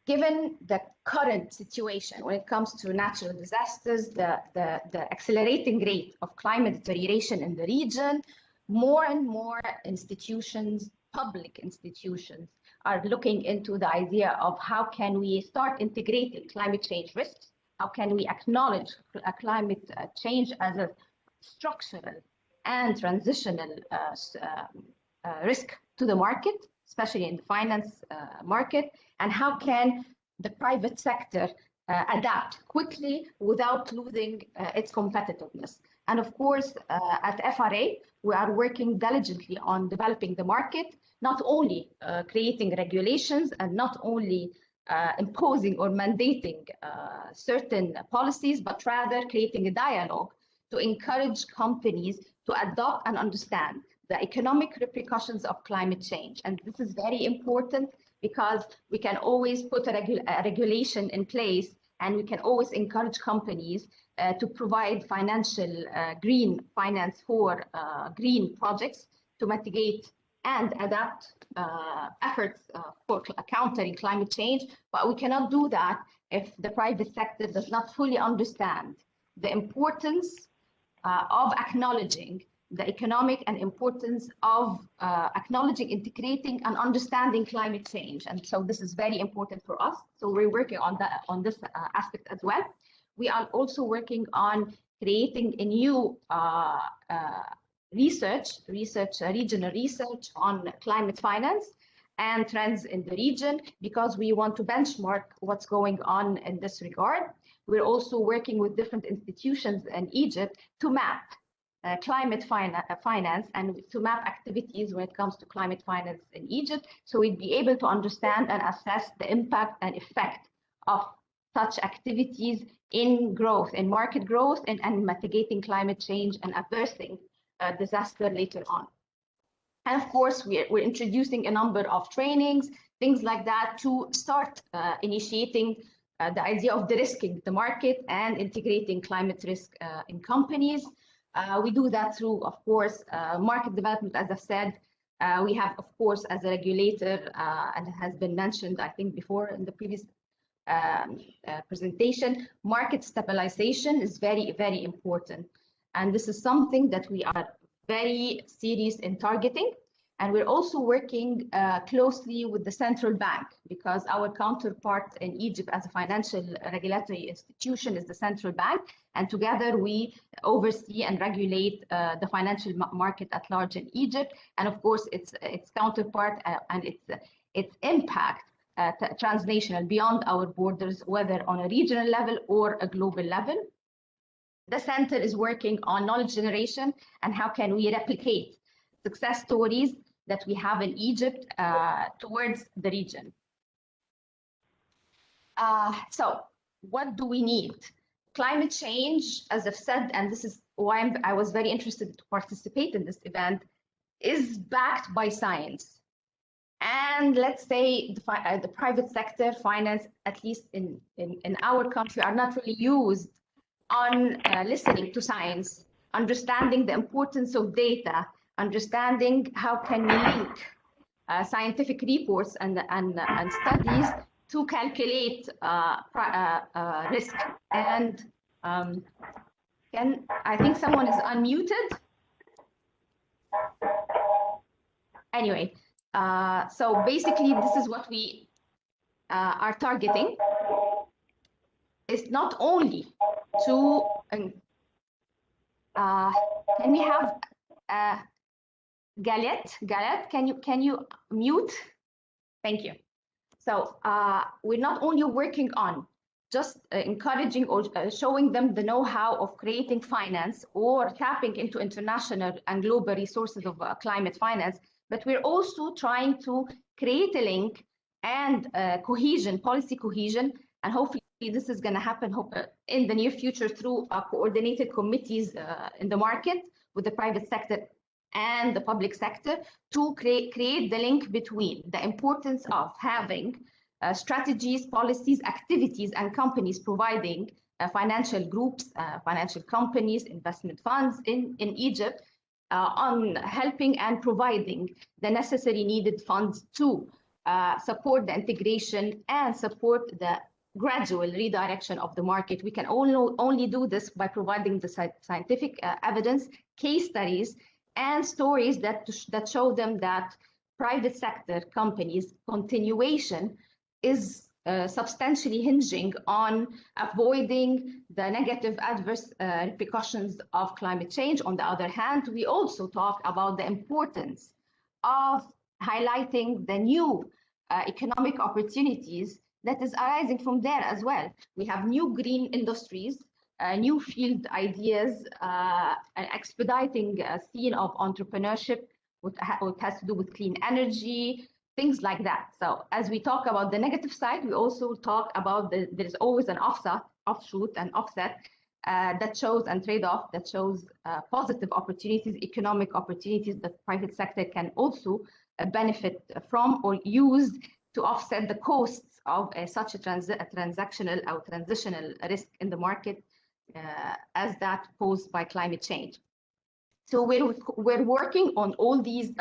Speaker 11: given the current situation when it comes to natural disasters, the accelerating rate of climate deterioration in the region, more and more institutions, public institutions, are looking into the idea of how can we start integrating climate change risks, how can we acknowledge climate change as a structural and transitional risk to the market, especially in the finance market, and how can the private sector adapt quickly without losing its competitiveness. And of course, at FRA, we are working diligently on developing the market, not only creating regulations and not only imposing or mandating certain policies, but rather creating a dialogue to encourage companies to adopt and understand the economic repercussions of climate change. And this is very important because we can always put a regulation in place, and we can always encourage companies to provide financial green finance for green projects to mitigate and adapt efforts for countering climate change. But we cannot do that if the private sector does not fully understand the importance of acknowledging the economic and importance of acknowledging, integrating, and understanding climate change. And so this is very important for us. So we're working on that, on this aspect as well. We are also working on creating a new regional research on climate finance and trends in the region, because we want to benchmark what's going on in this regard. We're also working with different institutions in Egypt to map climate finance and to map activities when it comes to climate finance in Egypt, so we'd be able to understand and assess the impact and effect of such activities in growth, in market growth, and mitigating climate change and aversing disaster later on. And of course, we're introducing a number of trainings, things like that, to start initiating the idea of de-risking the market and integrating climate risk in companies. We do that through, of course, market development, as I've said. We have, of course, as a regulator, and it has been mentioned, I think, before in the previous presentation, market stabilization is very, very important. And this is something that we are very serious in targeting. And we're also working closely with the central bank, because our counterpart in Egypt as a financial regulatory institution is the central bank. And together we oversee and regulate the financial market at large in Egypt. And of course, its counterpart and its impact transnational beyond our borders, whether on a regional level or a global level. The center is working on knowledge generation and how can we replicate success stories that we have in Egypt towards the region. So what do we need? Climate change, as I've said, and this is why I was very interested to participate in this event, is backed by science. And let's say the private sector finance, at least in our country, are not really used on listening to science, understanding the importance of data, understanding how can we link scientific reports and studies to calculate risk. And I think someone is unmuted. Anyway, so basically this is what we are targeting. It's not only to, can we have Galet, can you mute? Thank you. So we're not only working on just encouraging or showing them the know-how of creating finance or tapping into international and global resources of climate finance, but we're also trying to create a link and cohesion, policy cohesion, and hopefully this is going to happen in the near future through coordinated committees in the market with the private sector and the public sector to create the link between the importance of having strategies, policies, activities, and companies providing financial groups, financial companies, investment funds in Egypt on helping and providing the necessary needed funds to support the integration and support the gradual redirection of the market. We can only do this by providing the scientific evidence, case studies, and stories that show them that private sector companies' continuation is substantially hinging on avoiding the negative adverse repercussions of climate change. On the other hand, we also talk about the importance of highlighting the new economic opportunities that is arising from there as well. We have new green industries, new field ideas, expediting a scene of entrepreneurship, what has to do with clean energy, things like that. So as we talk about the negative side, we also talk about there's always an offshoot and offset that shows, and trade-off that shows positive opportunities, economic opportunities that private sector can also benefit from or use to offset the costs of such a transactional or transitional risk in the market as that posed by climate change. So we're working on all these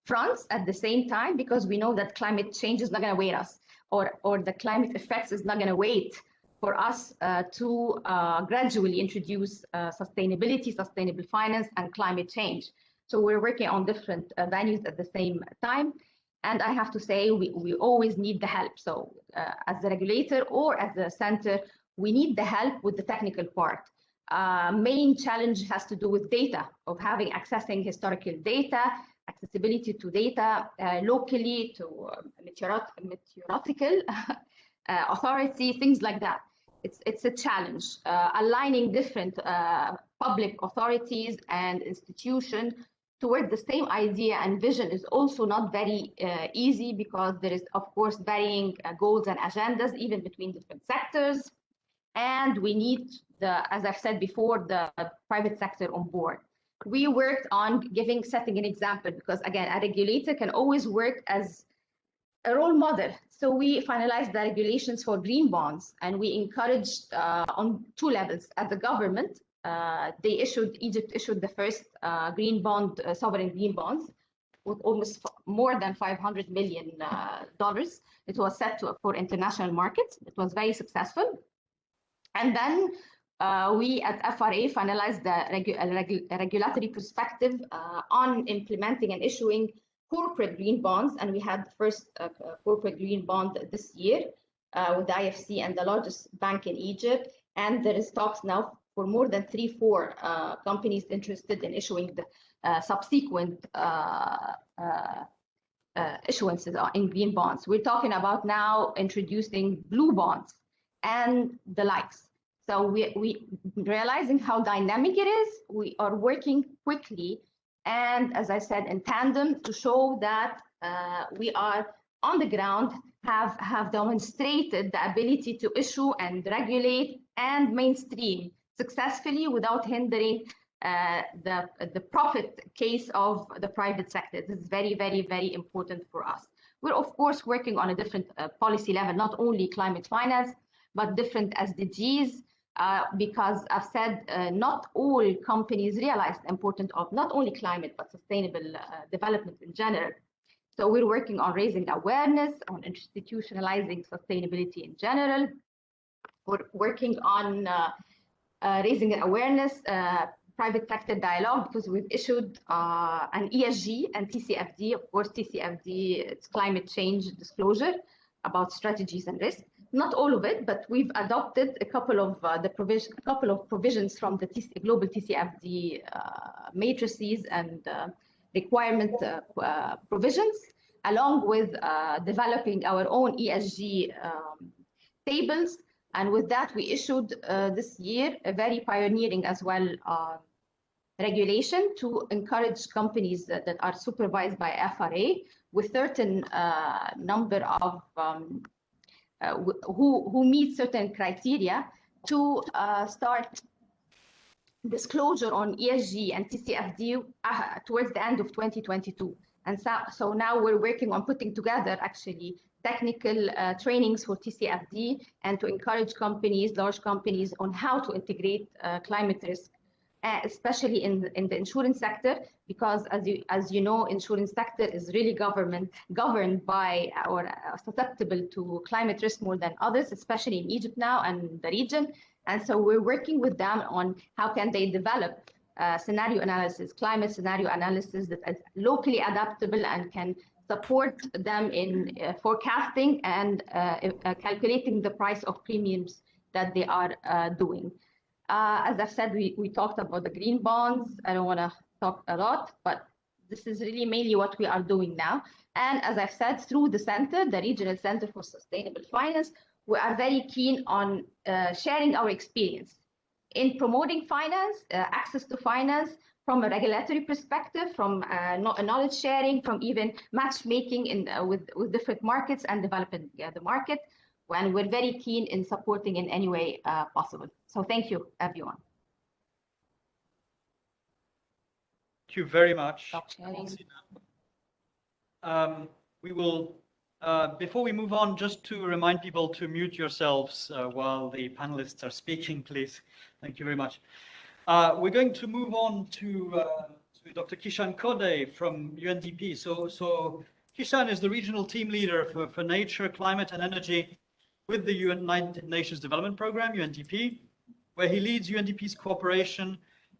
Speaker 11: fronts at the same time, because we know that climate change is not going to wait us, or the climate effects is not going to wait for us to gradually introduce sustainability, sustainable finance, and climate change. So we're working on different venues at the same time. And I have to say, we always need the help. So as the regulator or as the center, we need the help with the technical part. Main challenge has to do with data, of accessing historical data, accessibility to data locally, to meteorological authority, things like that. it's a challenge. Aligning different public authorities and institutions toward the same idea and vision is also not very easy, because there is, of course, varying goals and agendas even between different sectors. And we need, as I've said before, the private sector on board. We worked on setting an example, because again, a regulator can always work as a role model. So we finalized the regulations for green bonds, and we encouraged on 2 levels. At the government, Egypt issued the first green bond, sovereign green bonds, with almost more than $500 million. It was set for international markets. It was very successful. And then we at FRA finalized the regulatory perspective on implementing and issuing corporate green bonds. And we had the first corporate green bond this year with the IFC and the largest bank in Egypt. And there is talks now for more than 3-4 companies interested in issuing the subsequent issuances in green bonds. We're talking about now introducing blue bonds and the likes. So we realizing how dynamic it is, we are working quickly, and as I said, in tandem, to show that we are on the ground, have demonstrated the ability to issue and regulate and mainstream successfully without hindering the profit case of the private sector. This is very, very, very important for us. We're of course working on a different policy level, not only climate finance, but different SDGs, because I've said not all companies realize the importance of not only climate, but sustainable development in general. So we're working on raising awareness, on institutionalizing sustainability in general. We're working on raising awareness, private sector dialogue, because we've issued an ESG and TCFD. Of course, TCFD, it's climate change disclosure about strategies and risks. Not all of it, but we've adopted a couple of provisions from the global TCFD matrices and requirement provisions, along with developing our own ESG tables. And with that, we issued this year a very pioneering as well regulation to encourage companies that are supervised by FRA with certain number of who meet certain criteria to start disclosure on ESG and TCFD towards the end of 2022. And so now we're working on putting together actually technical trainings for TCFD and to encourage companies, large companies, on how to integrate climate risk, especially in the insurance sector, because as you know, insurance sector is really governed by or susceptible to climate risk more than others, especially in Egypt now and the region. And so we're working with them on how can they develop scenario analysis, climate scenario analysis that is locally adaptable and can support them in forecasting and calculating the price of premiums that they are doing. As I've said, we talked about the green bonds. I don't want to talk a lot, but this is really mainly what we are doing now. And as I've said, through the center, the Regional Center for Sustainable Finance, we are very keen on sharing our experience in promoting finance, access to finance from a regulatory perspective, from knowledge sharing, from even matchmaking with different markets and developing the market. And we're very keen in supporting in any way possible. So thank you, everyone.
Speaker 2: Thank you very much. We will, before we move on, just to remind people to mute yourselves while the panelists are speaking, please. Thank you very much. We're going to move on to Dr. Kishan Corday from UNDP. So Kishan is the regional team leader for nature, climate and energy with the United Nations Development Programme, UNDP, where he leads UNDP's cooperation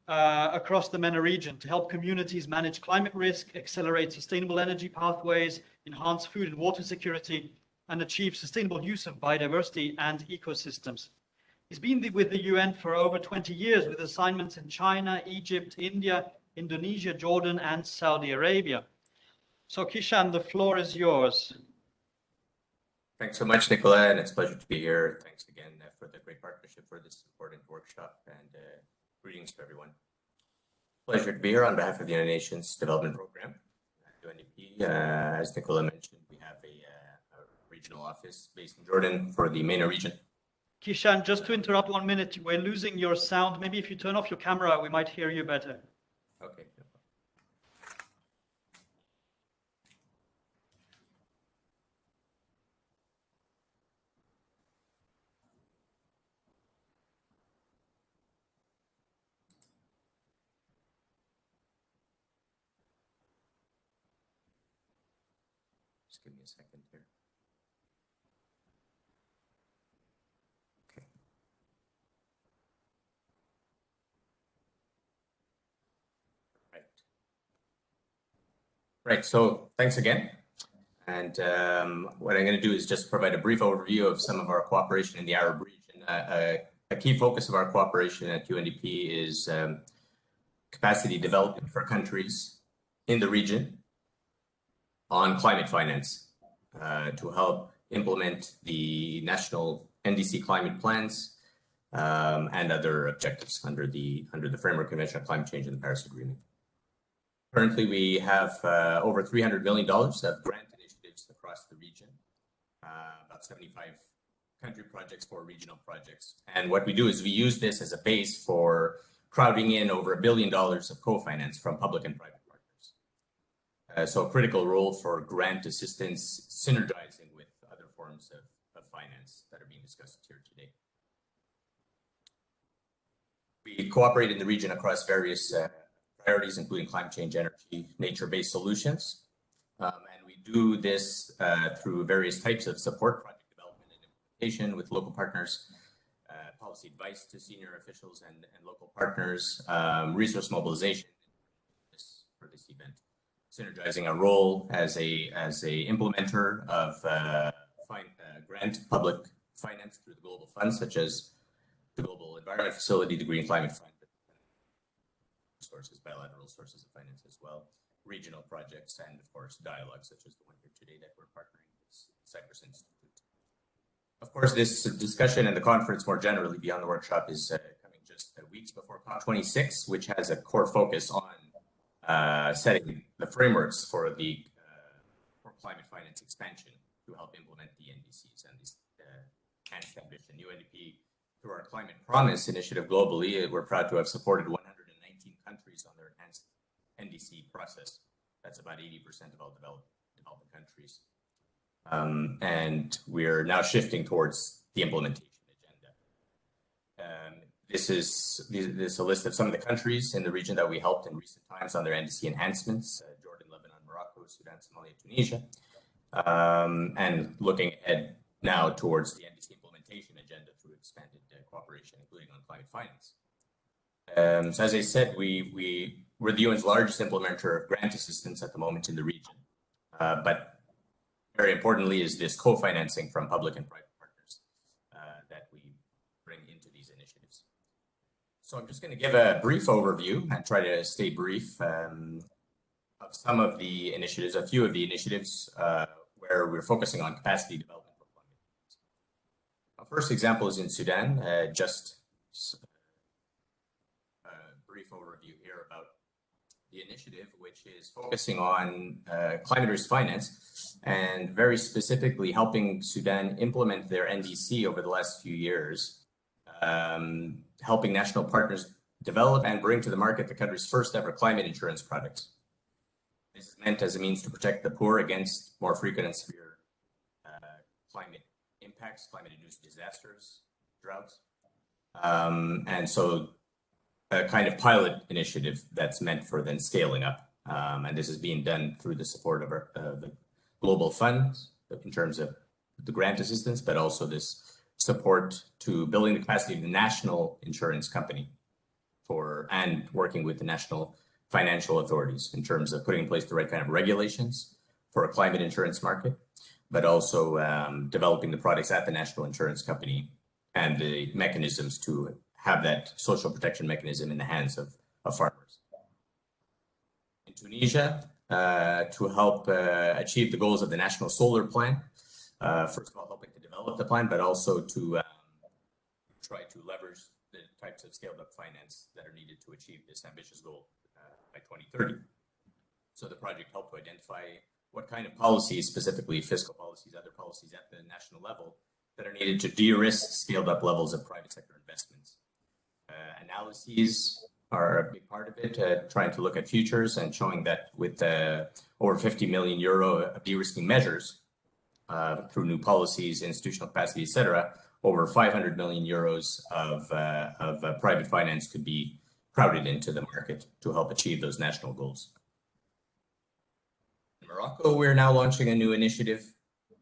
Speaker 2: across the MENA region to help communities manage climate risk, accelerate sustainable energy pathways, enhance food and water security, and achieve sustainable use of biodiversity and ecosystems. He's been with the UN for over 20 years with assignments in China, Egypt, India, Indonesia, Jordan, and Saudi Arabia. So Kishan, the floor is yours.
Speaker 8: Thanks so much, Nicola, and it's a pleasure to be here. Thanks again for the great partnership for this important workshop, and greetings to everyone. Pleasure to be here on behalf of the United Nations Development Program at UNDP. As Nicola mentioned, we have a regional office based in Jordan for the MENA region.
Speaker 2: Kishan, just to interrupt 1 minute, we're losing your sound. Maybe if you turn off your camera, we might hear you better.
Speaker 8: Okay. Just give me a second here. Okay. Right. So thanks again. And what I'm going to do is just provide a brief overview of some of our cooperation in the Arab region. A key focus of our cooperation at UNDP is capacity development for countries in the region on climate finance to help implement the national NDC climate plans and other objectives under the Framework Convention on Climate Change and the Paris Agreement. Currently, we have over $300 million of grant initiatives across the region, about 75 country projects for regional projects. And what we do is we use this as a base for crowding in over $1 billion of co-finance from public and private partners. So a critical role for grant assistance, synergizing with other forms of finance that are being discussed here today. We cooperate in the region across various priorities, including climate change, energy, nature-based solutions. And we do this through various types of support, project development and implementation with local partners, policy advice to senior officials and local partners, resource mobilization for this event, synergizing our role as a implementer of grant public finance through the global funds, such as the Global Environment Facility, the Green Climate Fund, sources, bilateral sources of finance as well, regional projects, and of course, dialogues such as the one here today that we're partnering with Cyprus Institute. Of course, this discussion and the conference more generally beyond the workshop is coming just weeks before COP26, which has a core focus on setting the frameworks for the for climate finance expansion to help implement the NDCs and this enhanced ambition. UNDP, through our Climate Promise initiative globally, we're proud to have supported 119 countries on their enhanced NDC process. That's about 80% of all developing countries. And we're now shifting towards the implementation agenda. This is a list of some of the countries in the region that we helped in recent times on their NDC enhancements: Jordan, Lebanon, Morocco, Sudan, Somalia, Tunisia. And looking ahead now towards the NDC implementation agenda through expanded cooperation, including on climate finance. So as I said, we're the UN's largest implementer of grant assistance at the moment in the region. But very importantly is this co-financing from public and private partners that we bring into these initiatives. So I'm just going to give a brief overview and try to stay brief of some of the initiatives, a few of the initiatives where we're focusing on capacity development for climate. Our first example is in Sudan. Just a brief overview here about the initiative, which is focusing on climate risk finance and very specifically helping Sudan implement their NDC over the last few years, helping national partners develop and bring to the market the country's first ever climate insurance products. This is meant as a means to protect the poor against more frequent and severe climate impacts, climate-induced disasters, droughts. And so a kind of pilot initiative that's meant for then scaling up. And this is being done through the support of the global funds in terms of the grant assistance, but also this support to building the capacity of the national insurance company and working with the national financial authorities in terms of putting in place the right kind of regulations for a climate insurance market, but also developing the products at the national insurance company and the mechanisms to have that social protection mechanism in the hands of farmers. In Tunisia, to help achieve the goals of the National Solar Plan, first of all, helping to develop the plan, but also to try to leverage the types of scaled up finance that are needed to achieve this ambitious goal by 2030. So the project helped to identify what kind of policies, specifically fiscal policies, other policies at the national level, that are needed to de-risk scaled up levels of private sector investments. Analyses are a big part of it, trying to look at futures and showing that with over 50 million euro of de-risking measures through new policies, institutional capacity, etc., over 500 million euros of private finance could be crowded into the market to help achieve those national goals. In Morocco, we're now launching a new initiative,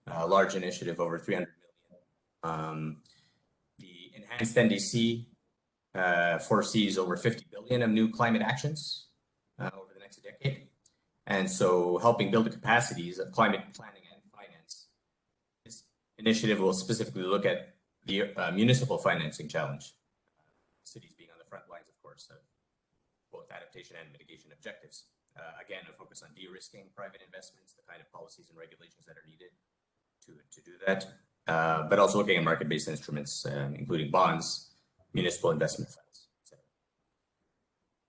Speaker 8: a large initiative over 300 million. The enhanced NDC foresees over 50 billion of new climate actions over the next decade. And so helping build the capacities of climate planning and finance. This initiative will specifically look at the municipal financing challenge. Cities being on the front lines, of course, of both adaptation and mitigation objectives. Again, a focus on de-risking private investments, the kind of policies and regulations that are needed to do that, but also looking at market-based instruments, including bonds, municipal investment funds, etc.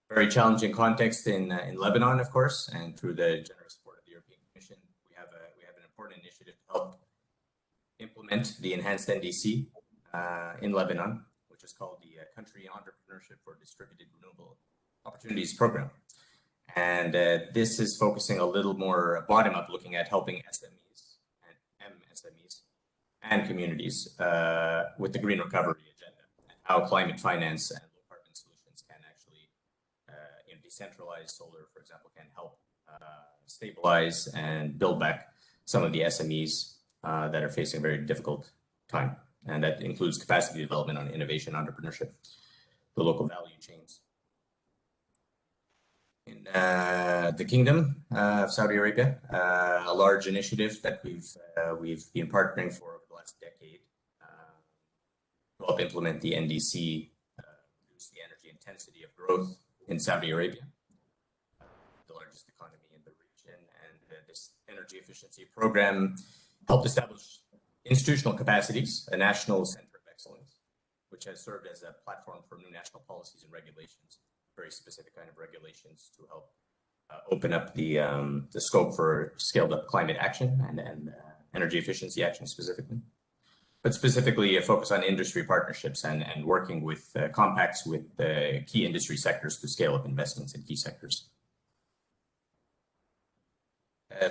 Speaker 8: Very challenging context in Lebanon, of course, and through the generous support of the European Commission, we have an important initiative to help implement the enhanced NDC in Lebanon, which is called the Country Entrepreneurship for Distributed Renewable Opportunities Program. And this is focusing a little more bottom-up, looking at helping SMEs and MSMEs and communities with the green recovery agenda, and how climate finance and low carbon solutions can actually, decentralized solar, for example, can help stabilize and build back some of the SMEs that are facing a very difficult time. And that includes capacity development on innovation, entrepreneurship, the local value chains. In the Kingdom of Saudi Arabia, a large initiative that we've been partnering for over the last decade to help implement the NDC, reduce the energy intensity of growth in Saudi Arabia, the largest economy in the region. And this energy efficiency program helped establish institutional capacities, a national center of excellence, which has served as a platform for new national policies and regulations, very specific kind of regulations to help open up the scope for scaled up climate action and energy efficiency action specifically. But specifically a focus on industry partnerships and working with compacts with key industry sectors to scale up investments in key sectors.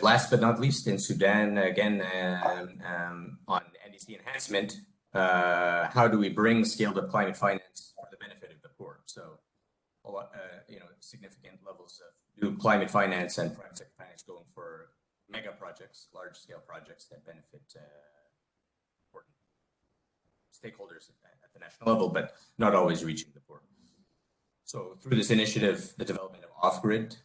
Speaker 8: Last but not least, in Sudan, again, on NDC enhancement, how do we bring scaled up climate finance for the benefit of the poor? So, significant levels of new climate finance and private sector finance going for mega projects, large scale projects that benefit important stakeholders at the national level, but not always reaching the poor. So through this initiative, the development of off-grid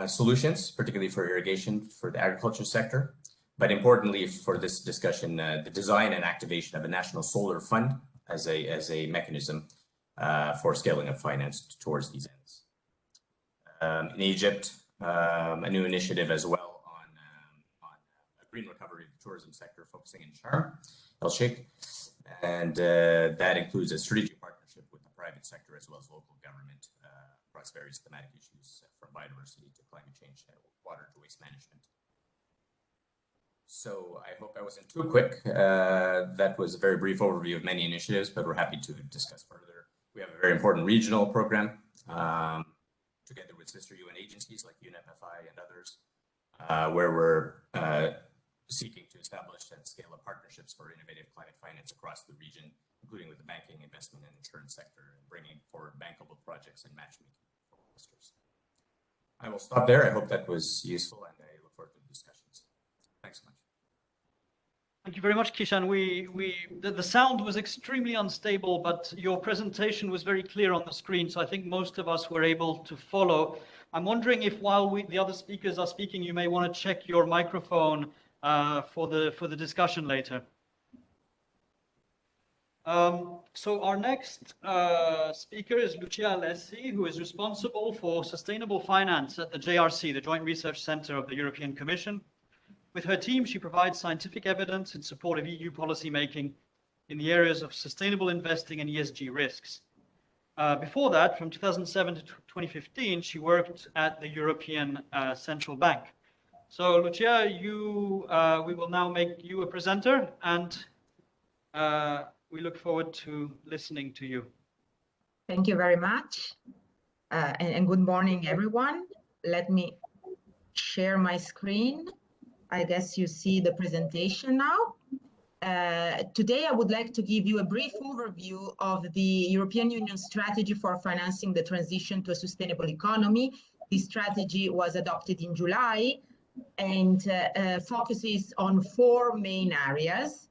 Speaker 8: solutions, particularly for irrigation for the agriculture sector, but importantly for this discussion, the design and activation of a national solar fund as a mechanism for scaling up finance towards these ends. In Egypt, a new initiative as well on a green recovery of the tourism sector, focusing in Sharm El Sheikh, and that includes a strategic partnership with the private sector as well as local government across various thematic issues from biodiversity to climate change, water to waste management. So I hope I wasn't too quick. That was a very brief overview of many initiatives, but we're happy to discuss further. We have a very important regional program together with sister UN agencies like Undp and others, where we're seeking to establish and scale up partnerships for innovative climate finance across the region, including with the banking, investment, and insurance sector, and bringing forward bankable projects and matchmaking for investors. I will stop there. I hope that was useful, and I look forward to the discussions. Thanks so much.
Speaker 2: Thank you very much, Kishan. The sound was extremely unstable, but your presentation was very clear on the screen, so I think most of us were able to follow. I'm wondering if while the other speakers are speaking, you may want to check your microphone for the discussion later. So our next speaker is Lucia Alessi, who is responsible for sustainable finance at the JRC, the Joint Research Center of the European Commission. With her team, she provides scientific evidence in support of EU policymaking in the areas of sustainable investing and ESG risks. Before that, from 2007 to 2015, she worked at the European Central Bank. So, Lucia, we will now make you a presenter, and we look forward to listening to you.
Speaker 7: Thank you very much, and good morning, everyone. Let me share my screen. I guess you see the presentation now. Today, I would like to give you a brief overview of the European Union strategy for financing the transition to a sustainable economy. This strategy was adopted in July and focuses on 4 main areas.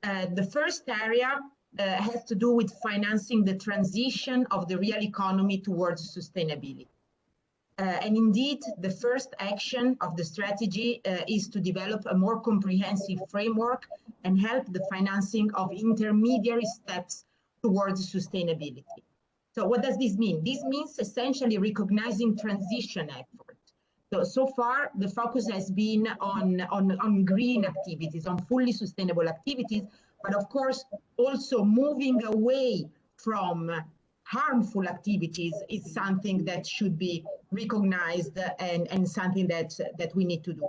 Speaker 7: The first area has to do with financing the transition of the real economy towards sustainability. And indeed, the first action of the strategy is to develop a more comprehensive framework and help the financing of intermediary steps towards sustainability. So what does this mean? This means essentially recognizing transition efforts. So far, the focus has been on green activities, on fully sustainable activities, but of course, also moving away from harmful activities is something that should be recognized and something that we need to do.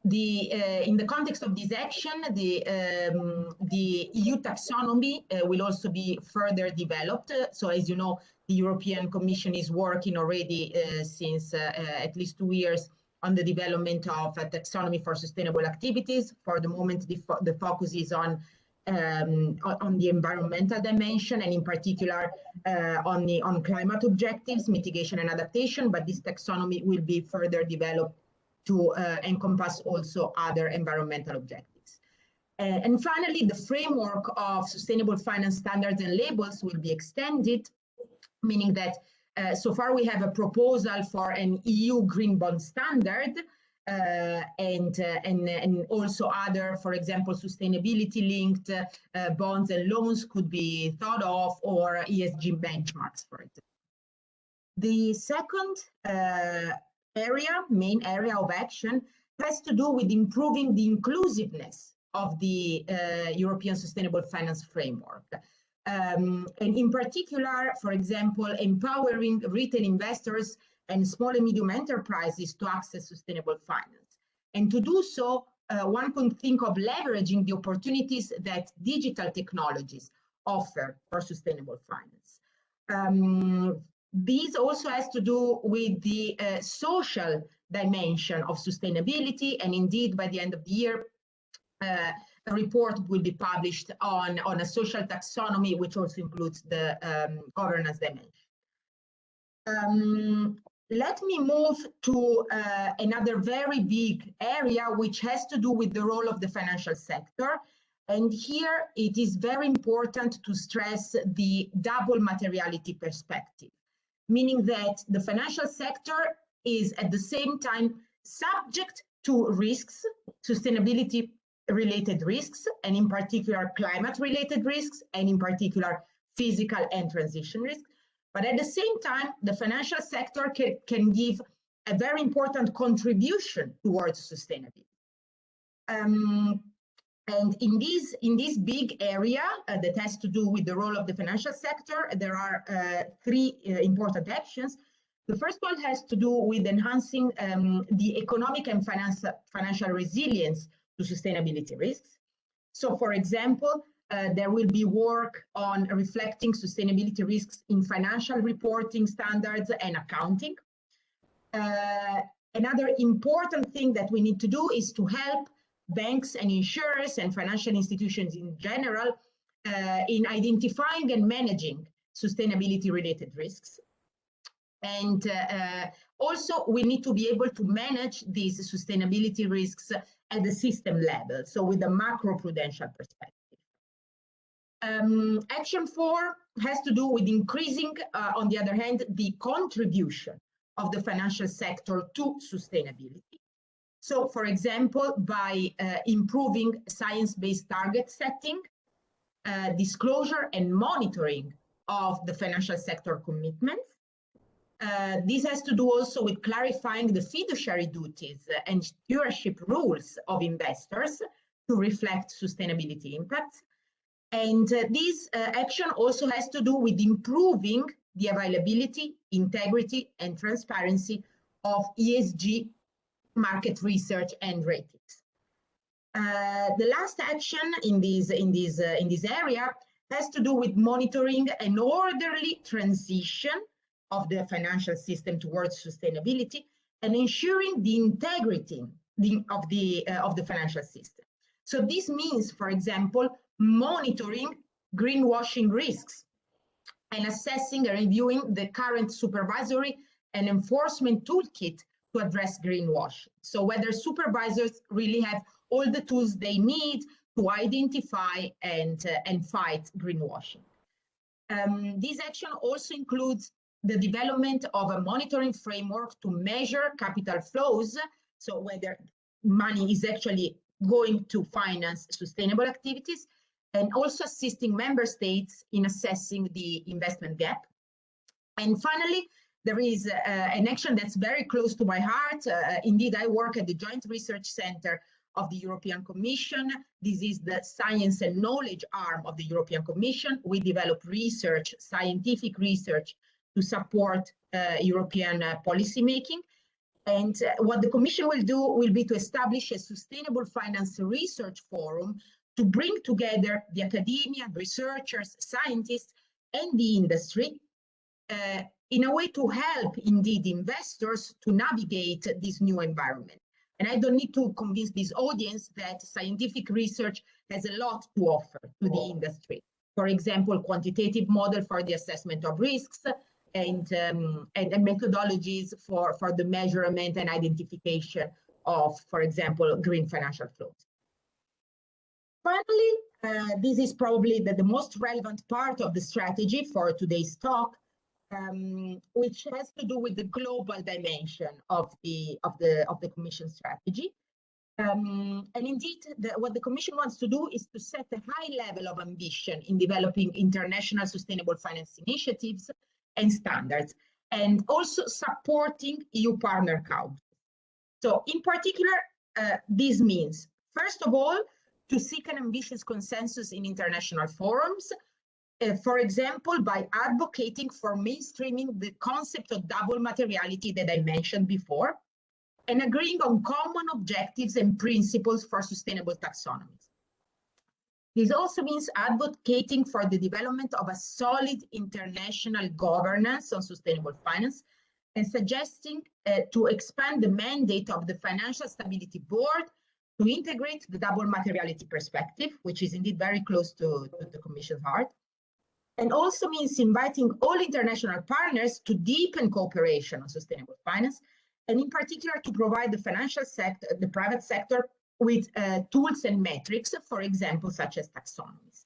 Speaker 7: In the context of this action, the EU taxonomy will also be further developed. So as you know, the European Commission is working already since at least 2 years on the development of a taxonomy for sustainable activities. For the moment, the focus is on the environmental dimension, and in particular on climate objectives, mitigation and adaptation, but this taxonomy will be further developed to encompass also other environmental objectives. And finally, the framework of sustainable finance standards and labels will be extended, meaning that so far we have a proposal for an EU green bond standard, and also other, for example, sustainability-linked bonds and loans could be thought of, or ESG benchmarks, for example. The second main area of action has to do with improving the inclusiveness of the European Sustainable Finance Framework. And in particular, for example, empowering retail investors and small and medium enterprises to access sustainable finance. And to do so, one can think of leveraging the opportunities that digital technologies offer for sustainable finance. This also has to do with the social dimension of sustainability, and indeed, by the end of the year, a report will be published on a social taxonomy, which also includes the governance dimension. Let me move to another very big area, which has to do with the role of the financial sector. And here it is very important to stress the double materiality perspective, meaning that the financial sector is at the same time subject to risks, sustainability-related risks, and in particular climate-related risks, and in particular physical and transition risks. But at the same time, the financial sector can give a very important contribution towards sustainability. And in this big area that has to do with the role of the financial sector, there are 3 important actions. The first one has to do with enhancing the economic and financial resilience to sustainability risks. So, for example, there will be work on reflecting sustainability risks in financial reporting standards and accounting. Another important thing that we need to do is to help banks and insurers and financial institutions in general in identifying and managing sustainability-related risks. And also, we need to be able to manage these sustainability risks at the system level, so with a macro-prudential perspective. Action 4 has to do with increasing, on the other hand, the contribution of the financial sector to sustainability. So, for example, by improving science-based target setting, disclosure and monitoring of the financial sector commitments, this has to do also with clarifying the fiduciary duties and stewardship rules of investors to reflect sustainability impacts. And this action also has to do with improving the availability, integrity, and transparency of ESG market research and ratings. The last action in this area has to do with monitoring an orderly transition of the financial system towards sustainability and ensuring the integrity of the financial system. So this means, for example, monitoring greenwashing risks and assessing and reviewing the current supervisory and enforcement toolkit to address greenwashing. So whether supervisors really have all the tools they need to identify and fight greenwashing. This action also includes the development of a monitoring framework to measure capital flows, so whether money is actually going to finance sustainable activities, and also assisting member states in assessing the investment gap. And finally, there is an action that's very close to my heart. Indeed, I work at the Joint Research Center of the European Commission. This is the science and knowledge arm of the European Commission. We develop research, scientific research, to support European policy making. And what the Commission will do will be to establish a sustainable finance research forum to bring together the academia, researchers, scientists, and the industry in a way to help, indeed, investors to navigate this new environment. And I don't need to convince this audience that scientific research has a lot to offer to the industry. For example, quantitative model for the assessment of risks and methodologies for the measurement and identification of, for example, green financial flows. Finally, this is probably the most relevant part of the strategy for today's talk, which has to do with the global dimension of the Commission strategy. And indeed, what the Commission wants to do is to set a high level of ambition in developing international sustainable finance initiatives and standards, and also supporting EU partner countries. So in particular, this means, first of all, to seek an ambitious consensus in international forums, for example, by advocating for mainstreaming the concept of double materiality that I mentioned before, and agreeing on common objectives and principles for sustainable taxonomies. This also means advocating for the development of a solid international governance on sustainable finance and suggesting to expand the mandate of the Financial Stability Board to integrate the double materiality perspective, which is indeed very close to the Commission's heart, and also means inviting all international partners to deepen cooperation on sustainable finance, and in particular to provide the financial sector, the private sector, with tools and metrics, for example, such as taxonomies.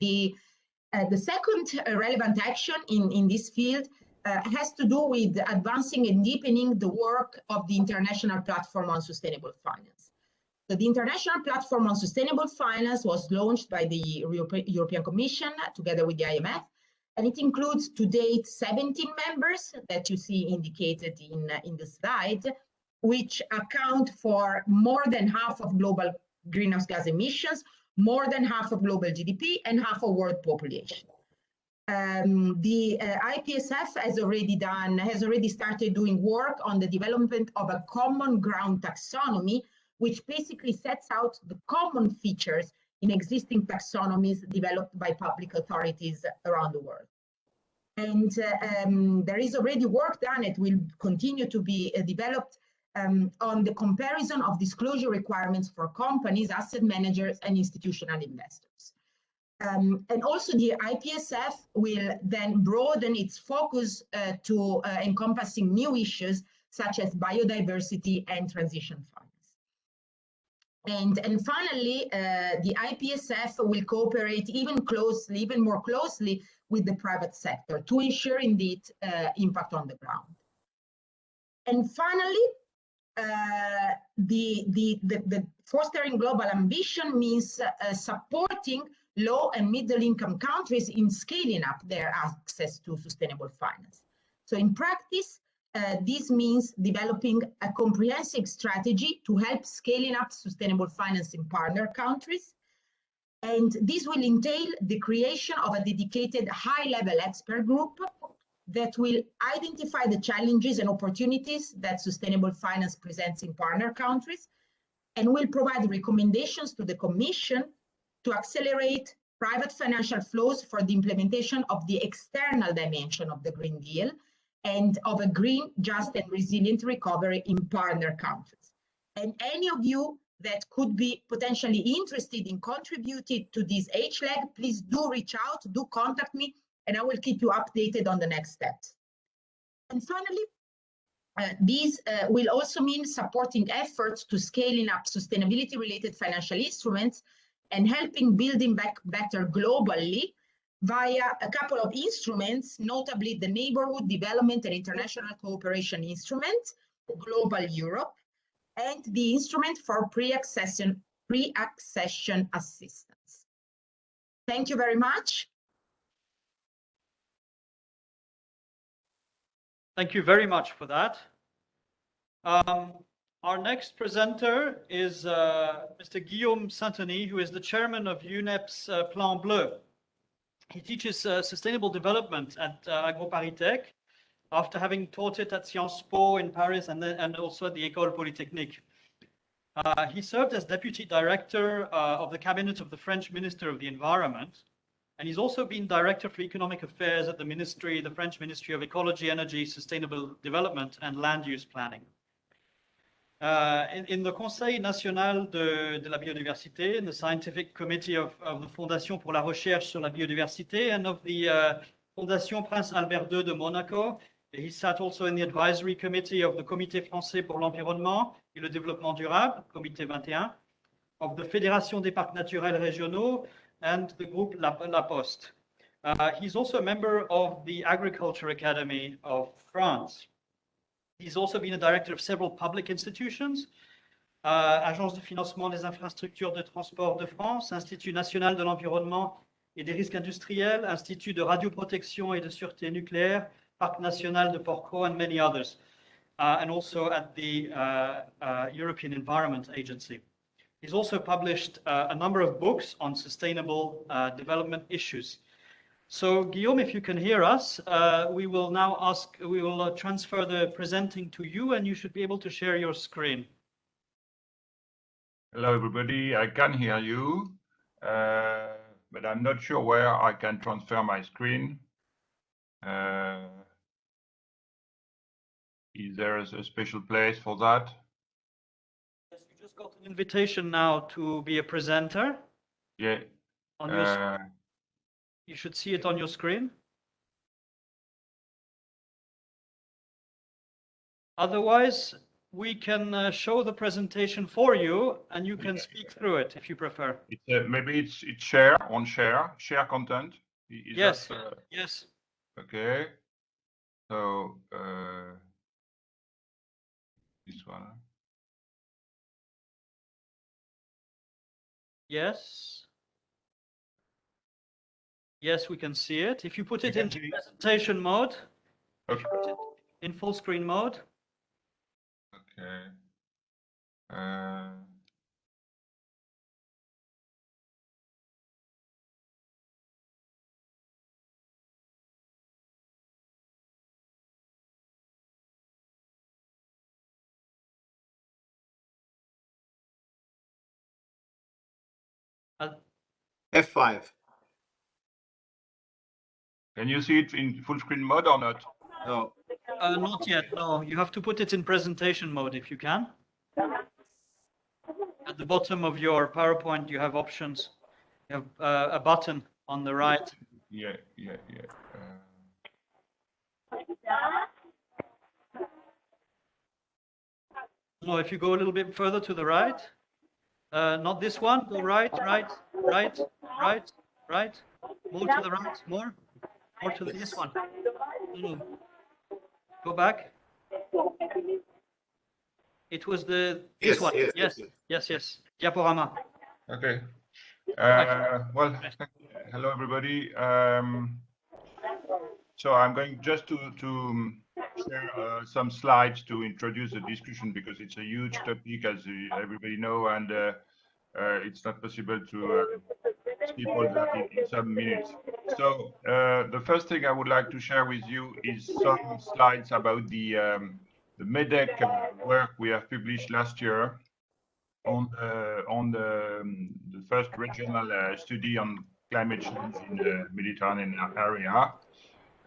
Speaker 7: The second relevant action in this field has to do with advancing and deepening the work of the International Platform on Sustainable Finance. So the International Platform on Sustainable Finance was launched by the European Commission together with the IMF, and it includes to date 17 members that you see indicated in the slide, which account for more than half of global greenhouse gas emissions, more than half of global GDP, and half of world population. The IPSF has already started doing work on the development of a common ground taxonomy, which basically sets out the common features in existing taxonomies developed by public authorities around the world. And there is already work done, it will continue to be developed on the comparison of disclosure requirements for companies, asset managers, and institutional investors. And also the IPSF will then broaden its focus to encompassing new issues such as biodiversity and transition finance. And finally, the IPSF will cooperate even more closely with the private sector to ensure indeed impact on the ground. And finally, the fostering global ambition means supporting low and middle income countries in scaling up their access to sustainable finance. So in practice, this means developing a comprehensive strategy to help scaling up sustainable finance in partner countries. And this will entail the creation of a dedicated high-level expert group that will identify the challenges and opportunities that sustainable finance presents in partner countries, and will provide recommendations to the Commission to accelerate private financial flows for the implementation of the external dimension of the Green Deal and of a green, just and resilient recovery in partner countries. And any of you that could be potentially interested in contributing to this HLEG, please do reach out, do contact me, and I will keep you updated on the next steps. And finally, these will also mean supporting efforts to scaling up sustainability-related financial instruments and helping building back better globally via a couple of instruments, notably the Neighborhood Development and International Cooperation Instrument, Global Europe, and the Instrument for Pre-Accession Assistance. Thank you very much.
Speaker 2: Thank you very much for that. Our next presenter is Mr. Guillaume Saint-Denis, who is the chairman of UNEP's Plan Bleu. He teaches sustainable development at AgroParisTech after having taught it at Sciences Po in Paris and also at the École Polytechnique. He served as deputy director of the cabinet of the French Minister of the Environment, and he's also been director for economic affairs at the French Ministry of Ecology, Energy, Sustainable Development and Land Use Planning. In the Conseil National de la Biodiversité, in the Scientific Committee of the Fondation pour la Recherche sur la Biodiversité and of the Fondation Prince Albert II de Monaco. He sat also in the advisory committee of the Comité Français pour l'Environnement et le Développement Durable, Comité 21, of the Fédération des Parcs Naturels Régionaux and the group La Poste. He's also a member of the Agriculture Academy of France. He's also been a director of several public institutions, Agence de financement des infrastructures de transport de France, Institut national de l'environnement et des risques industriels, Institut de radioprotection et de sûreté nucléaire, Parc national de Porquerolles, and many others, and also at the European Environment Agency. He's also published a number of books on sustainable development issues. So, Guillaume, if you can hear us, we will now transfer the presenting to you, and you should be able to share your screen.
Speaker 10: Hello, everybody. I can hear you, but I'm not sure where I can transfer my screen. Is there a special place for that?
Speaker 2: Yes, you just got an invitation now to be a presenter.
Speaker 10: Yeah.
Speaker 2: On your you should see it on your screen. Otherwise, we can show the presentation for you, and you can speak through it if you prefer.
Speaker 10: Maybe it's share content.
Speaker 2: Yes. Yes.
Speaker 10: Okay. So this one.
Speaker 2: Yes. Yes, we can see it. If you put it into presentation mode, if you put it in full screen mode.
Speaker 10: Okay.
Speaker 12: F5.
Speaker 10: Can you see it in full screen mode or not?
Speaker 12: No.
Speaker 2: Not yet. No, you have to put it in presentation mode if you can. At the bottom of your PowerPoint, you have options. You have a button on the right.
Speaker 10: Yeah.
Speaker 2: No, if you go a little bit further to the right, not this one. Go right. More to the right. More to this one. No. Go back. It was this one. Yes. Diaporama.
Speaker 10: Okay. Well, hello everybody. So I'm going just to share some slides to introduce the discussion, because it's a huge topic, as everybody know, and it's not possible to skip all that in some minutes. So the first thing I would like to share with you is some slides about the MEDEC work we have published last year on the first regional study on climate change in the Mediterranean area.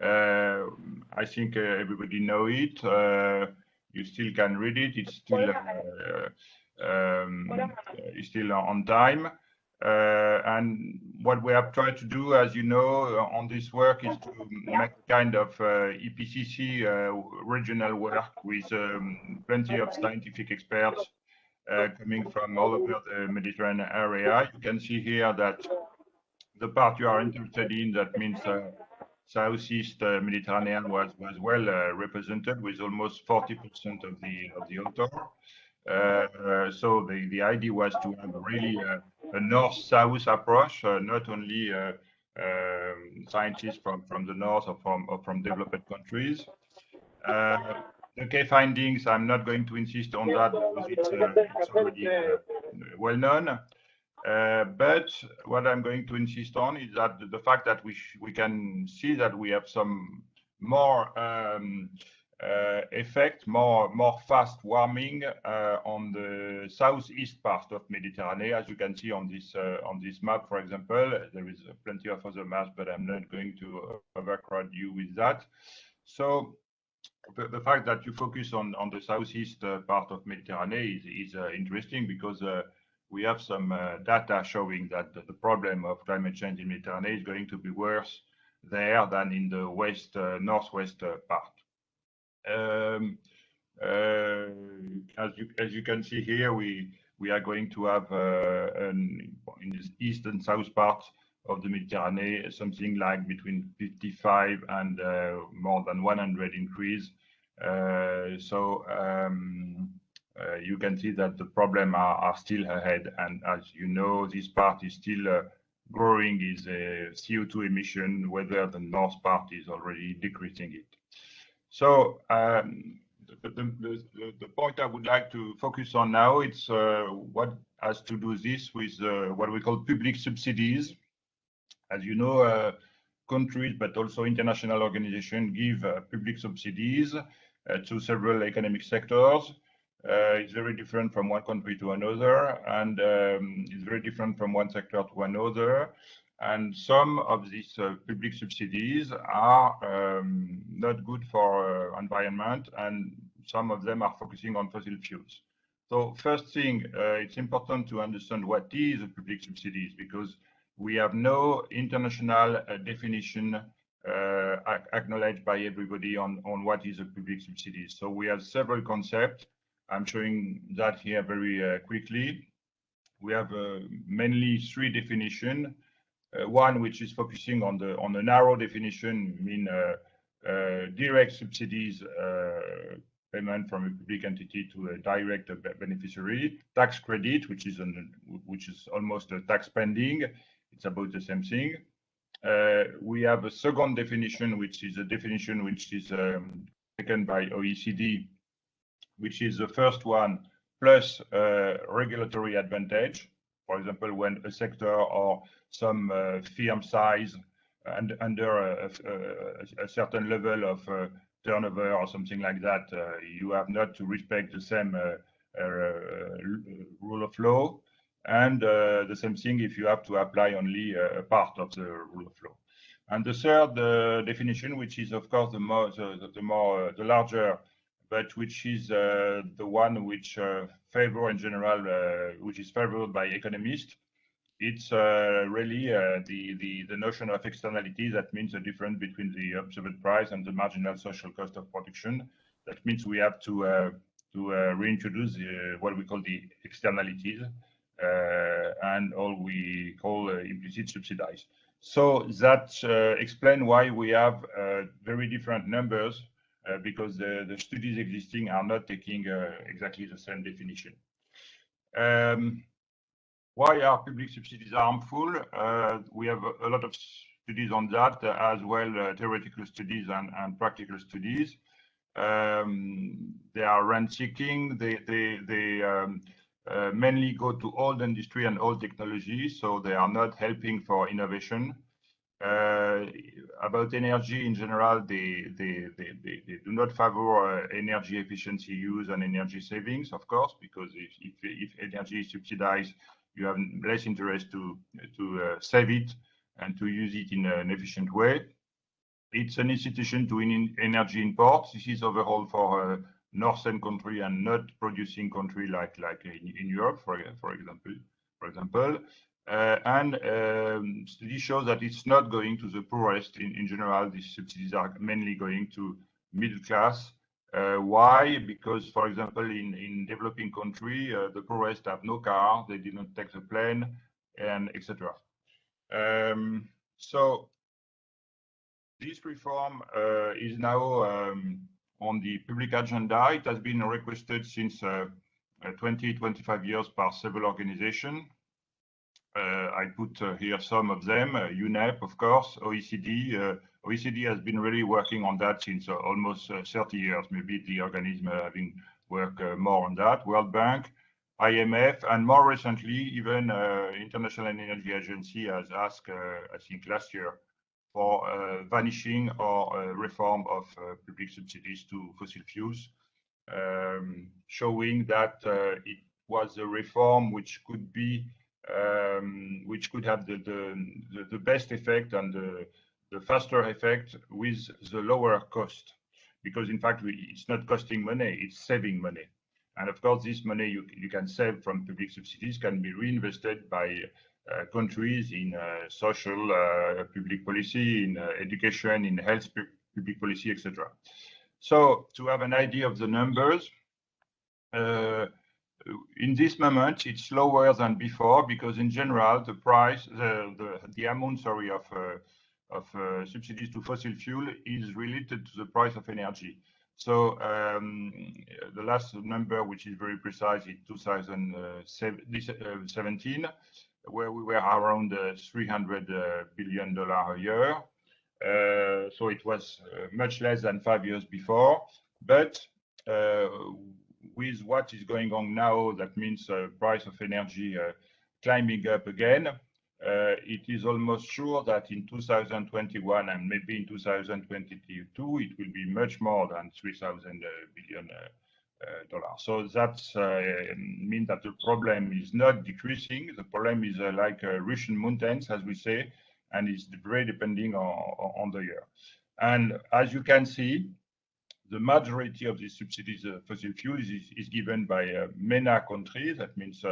Speaker 10: I think everybody know it. You still can read it. It's still on time. And what we have tried to do, as you know, on this work is to make kind of EPCC regional work with plenty of scientific experts coming from all over the Mediterranean area. You can see here that the part you are interested in, that means Southeast Mediterranean, was well represented, with almost 40% of the author. So the idea was to have really a north-south approach, not only scientists from the north or from developed countries. The key findings, I'm not going to insist on that because it's already well known. But what I'm going to insist on is that the fact that we can see that we have some more effect, more fast warming on the southeast part of Mediterranean. As you can see on this map, for example, there is plenty of other maps, but I'm not going to overcrowd you with that. So the fact that you focus on the southeast part of Mediterranean is interesting, because we have some data showing that the problem of climate change in Mediterranean is going to be worse there than in the west, northwest part. As you can see here, we are going to have in the east and south part of the Mediterranean something like between 55 and more than 100 increase. You can see that the problem are still ahead, and as you know, this part is still growing is a CO2 emission, whether the north part is already decreasing it. So the point I would like to focus on now, it's what has to do this with what we call public subsidies. As you know, countries, but also international organizations give public subsidies to several economic sectors. It's very different from one country to another, and it's very different from one sector to another. And some of these public subsidies are not good for environment, and some of them are focusing on fossil fuels. So first thing, it's important to understand what is a public subsidies, because we have no international definition acknowledged by everybody on what is a public subsidy. So we have several concepts. I'm showing that here very quickly. We have mainly three definitions. One which is focusing on the narrow definition, mean direct subsidies, payment from a public entity to a direct beneficiary. Tax credit, which is almost a tax spending. It's about the same thing. We have a second definition, which is a definition which is taken by OECD, which is the first one, plus regulatory advantage. For example, when a sector or some firm size and under a certain level of turnover or something like that, you have not to respect the same rule of law. And the same thing if you have to apply only a part of the rule of law. And the third definition, which is of course the larger, but which is the one which favor in general, which is favored by economists. It's really the notion of externality. That means the difference between the observed price and the marginal social cost of production. That means we have to reintroduce what we call the externalities and all we call implicit subsidies. So that explains why we have very different numbers, because the studies existing are not taking exactly the same definition. Why are public subsidies harmful? We have a lot of studies on that, as well theoretical studies and practical studies. They are rent-seeking. They mainly go to old industry and old technology, so they are not helping for innovation. About energy in general, they do not favor energy efficiency use and energy savings, of course, because if energy is subsidized, you have less interest to save it and to use it in an efficient way. It's an institution to energy imports. This is overall for northern country and not producing country like in Europe, for example. Study shows that it's not going to the poorest in general. These subsidies are mainly going to middle class. Why? Because, for example, in developing country, the poorest have no car, they did not take the plane, and etc. So this reform is now on the public agenda. It has been requested since 20-25 years by several organizations. I put here some of them, UNEP, of course, OECD. OECD has been really working on that since almost 30 years, maybe the organism having worked more on that, World Bank, IMF, and more recently, even International Energy Agency has asked, I think last year, for vanishing or reform of public subsidies to fossil fuels, showing that it was a reform which could be which could have the best effect and the faster effect with the lower cost, because in fact it's not costing money, it's saving money. And of course, this money you can save from public subsidies can be reinvested by countries in social public policy, in education, in health public policy, etc. So to have an idea of the numbers, in this moment it's lower than before, because in general the price, the amount, sorry, of subsidies to fossil fuel is related to the price of energy. So the last number, which is very precise, is 2017, where we were around $300 billion a year. So it was much less than 5 years before. But with what is going on now, that means price of energy climbing up again, it is almost sure that in 2021 and maybe in 2022, it will be much more than $3,000 billion. So that means that the problem is not decreasing. The problem is like Russian mountains, as we say, and it's very depending on the year. And as you can see, the majority of these subsidies, fossil fuels, is given by MENA countries. That means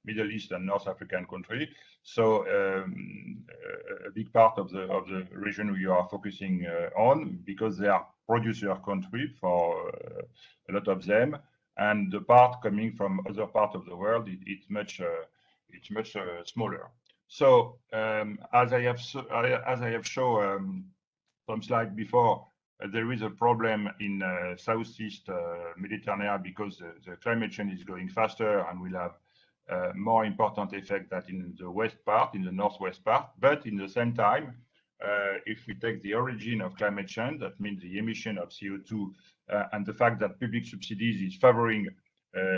Speaker 10: Middle East and North African countries. So a big part of the region we are focusing on, because they are producer country for a lot of them, and the part coming from other part of the world, it's much smaller. So as I have shown some slide before, there is a problem in Southeast Mediterranean, because the climate change is going faster and will have more important effect than in the west part, in the northwest part. But in the same time, if we take the origin of climate change, that means the emission of CO2 and the fact that public subsidies is favoring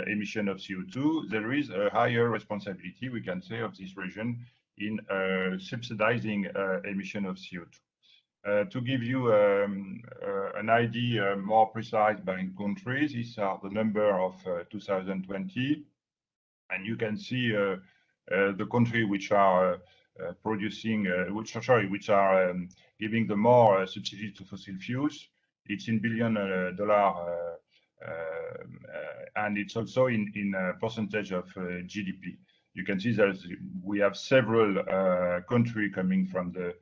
Speaker 10: emission of CO2, there is a higher responsibility, we can say, of this region in subsidizing emission of CO2. To give you an idea more precise by countries, these are the number of 2020, and you can see the country which are producing, which are giving the more subsidies to fossil fuels. It's in $1 billion, and it's also in percentage of GDP. You can see that we have several countries coming from the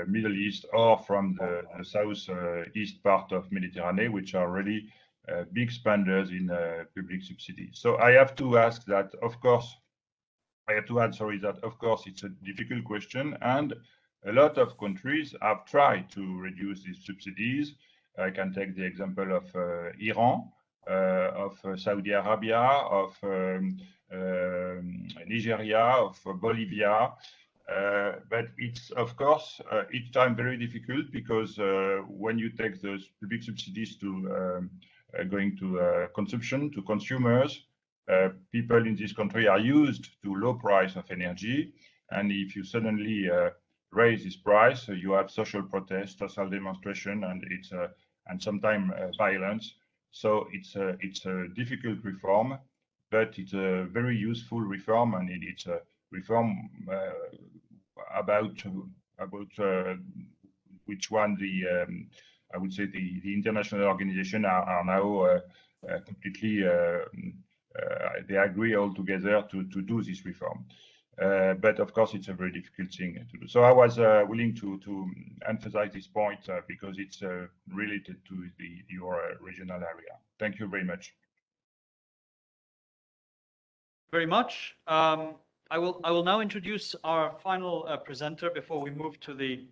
Speaker 10: Middle East or from the southeast part of Mediterranean, which are really big spenders in public subsidies. So I have to ask that, of course, that of course it's a difficult question, and a lot of countries have tried to reduce these subsidies. I can take the example of Iran, of Saudi Arabia, of Nigeria, of Bolivia. But it's, of course, each time very difficult because when you take the public subsidies to going to consumption, to consumers, people in this country are used to low price of energy. And if you suddenly raise this price, you have social protest, social demonstration, and it's and sometimes violence. So it's a difficult reform, but it's a very useful reform, and it's a reform about which one the I would say the international organization are now completely they agree all together to do this reform. But of course, it's a very difficult thing to do. So I was willing to emphasize this point because it's related to your regional area. Thank you very much.
Speaker 2: Very much. I will now introduce our final presenter before we move to the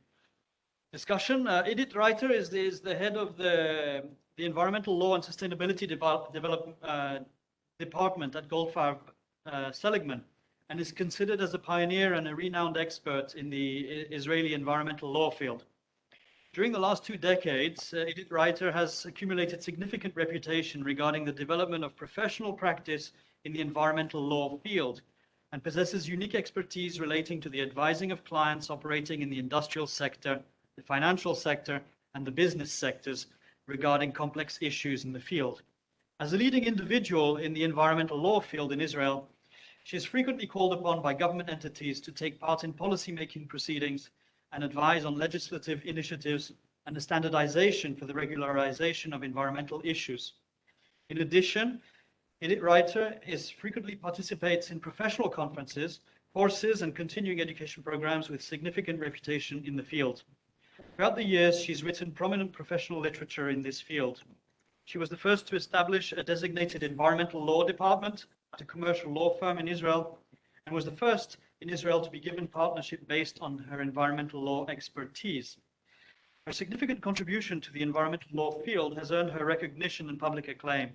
Speaker 2: discussion. Edith Reiter is the head of the Environmental Law and Sustainability Department at Goldfarb Seligman, and is considered as a pioneer and a renowned expert in the Israeli environmental law field. During the last 2 decades, Edith Reiter has accumulated significant reputation regarding the development of professional practice in the environmental law field, and possesses unique expertise relating to the advising of clients operating in the industrial sector, the financial sector, and the business sectors regarding complex issues in the field. As a leading individual in the environmental law field in Israel, she is frequently called upon by government entities to take part in policy-making proceedings and advise on legislative initiatives and the standardization for the regularization of environmental issues. In addition, Edith Reiter frequently participates in professional conferences, courses, and continuing education programs with significant reputation in the field. Throughout the years, she's written prominent professional literature in this field. She was the first to establish a designated environmental law department at a commercial law firm in Israel, and was the first in Israel to be given partnership based on her environmental law expertise. Her significant contribution to the environmental law field has earned her recognition and public acclaim.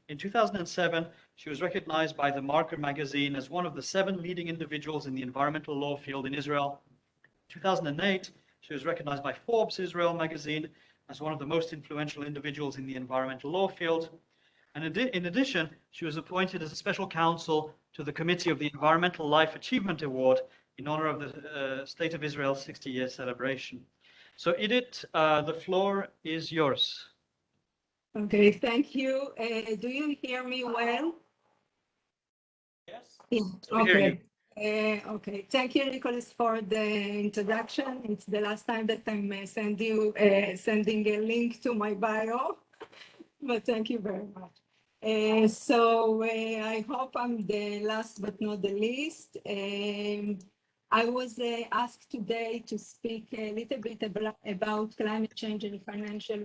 Speaker 2: In 2007, she was recognized by the Marker magazine as one of the 7 leading individuals in the environmental law field in Israel. In 2008, she was recognized by Forbes Israel magazine as one of the most influential individuals in the environmental law field. And in addition, she was appointed as a special counsel to the Committee of the Environmental Life Achievement Award in honor of the State of Israel's 60-year celebration. So Edith, the floor is yours.
Speaker 3: Okay, thank you. Do you hear me well?
Speaker 1: Yes.
Speaker 3: Okay. Okay. Thank you, Nicholas, for the introduction. It's the last time that I'm sending a link to my bio, but thank you very much. I hope I'm the last but not the least. I was asked today to speak a little bit about climate change and financial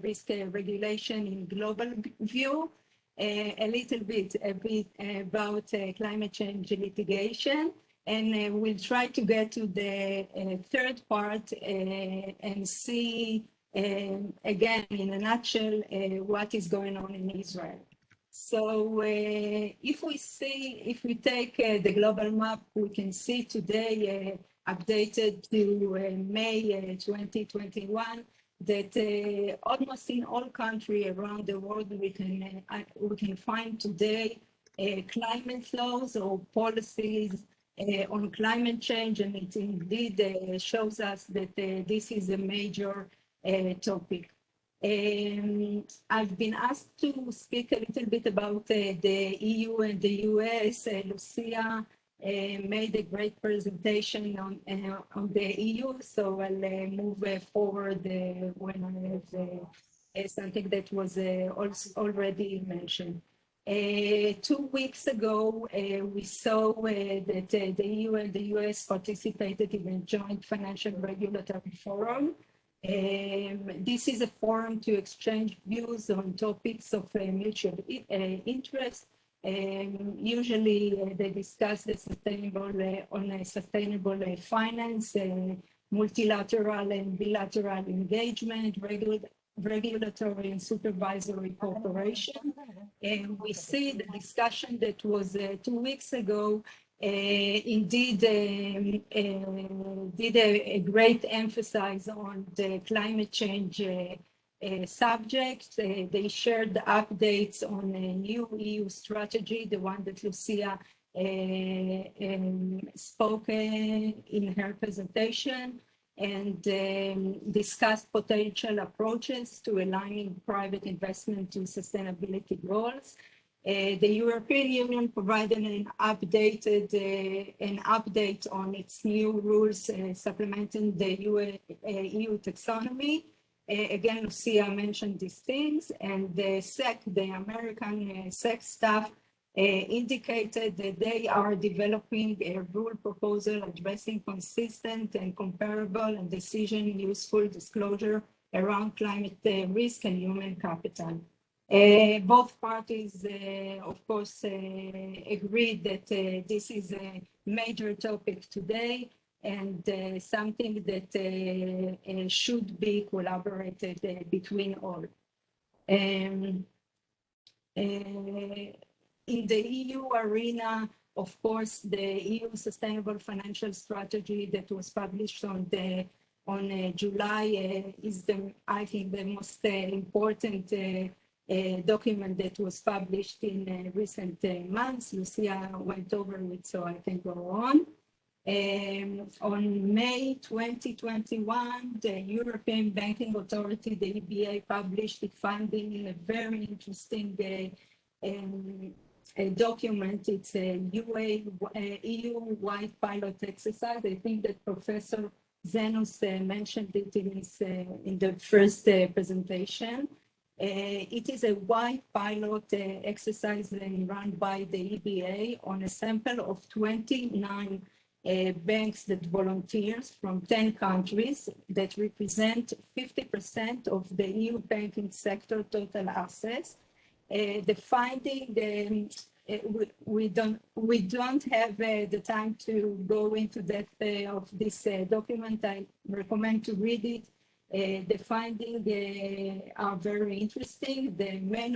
Speaker 3: risk regulation in global view, a little bit about climate change litigation, and we'll try to get to the third part and see again in a nutshell what is going on in Israel. So if we take the global map, we can see today updated to May 2021 that almost in all countries around the world we can find today climate laws or policies on climate change, and it indeed shows us that this is a major topic. I've been asked to speak a little bit about the EU and the US. Lucia made a great presentation on the EU, so I'll move forward when I have something that was also already mentioned. 2 weeks ago, we saw that the EU and the US participated in a joint financial regulatory forum. This is a forum to exchange views on topics of mutual interest. Usually they discuss the sustainable finance, multilateral and bilateral engagement, regulatory and supervisory cooperation. And we see the discussion that was 2 weeks ago indeed did a great emphasis on the climate change subject. They shared updates on a new EU strategy, the one that Lucia spoke in her presentation, and discussed potential approaches to aligning private investment to sustainability goals. The European Union provided an update on its new rules supplementing the EU taxonomy. Again, Lucia mentioned these things, and the SEC, the American SEC staff, indicated that they are developing a rule proposal addressing consistent and comparable and decision-useful disclosure around climate risk and human capital. Both parties, of course, agreed that this is a major topic today and something that should be collaborated between all. In the EU arena, of course, the EU Sustainable Financial Strategy that was published on July is, I think, the most important document that was published in recent months. Lucia went over it, so I can go on. On May 2021, the European Banking Authority, the EBA, published its finding in a very interesting document. It's a EU-wide pilot exercise. I think that Professor Zenos mentioned it in the first presentation. It is a wide pilot exercise run by the EBA on a sample of 29 banks that volunteers from 10 countries that represent 50% of the EU banking sector total assets. The finding, we don't have the time to go into depth of this document. I recommend to read it. The findings are very interesting. The main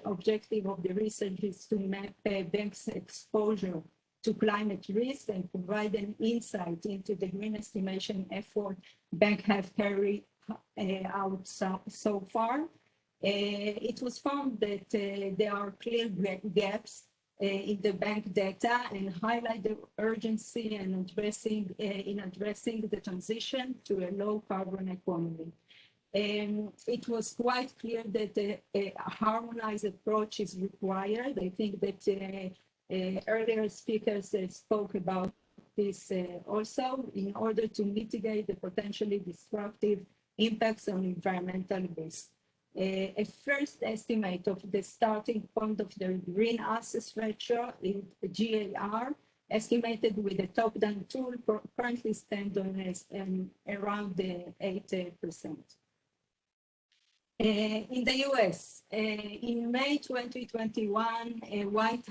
Speaker 3: objective of the research is to map banks' exposure to climate risk and provide an insight into the green estimation effort banks have carried out so far. It was found that there are clear gaps in the bank data and highlight the urgency in addressing the transition to a low carbon economy. It was quite clear that a harmonized approach is required. I think that earlier speakers spoke about this also, in order to mitigate the potentially disruptive impacts on environmental risk. A first estimate of the starting point of the green assets ratio in GAR, estimated with a top-down tool, currently stands on around 8%. In the US, in May 2021, the White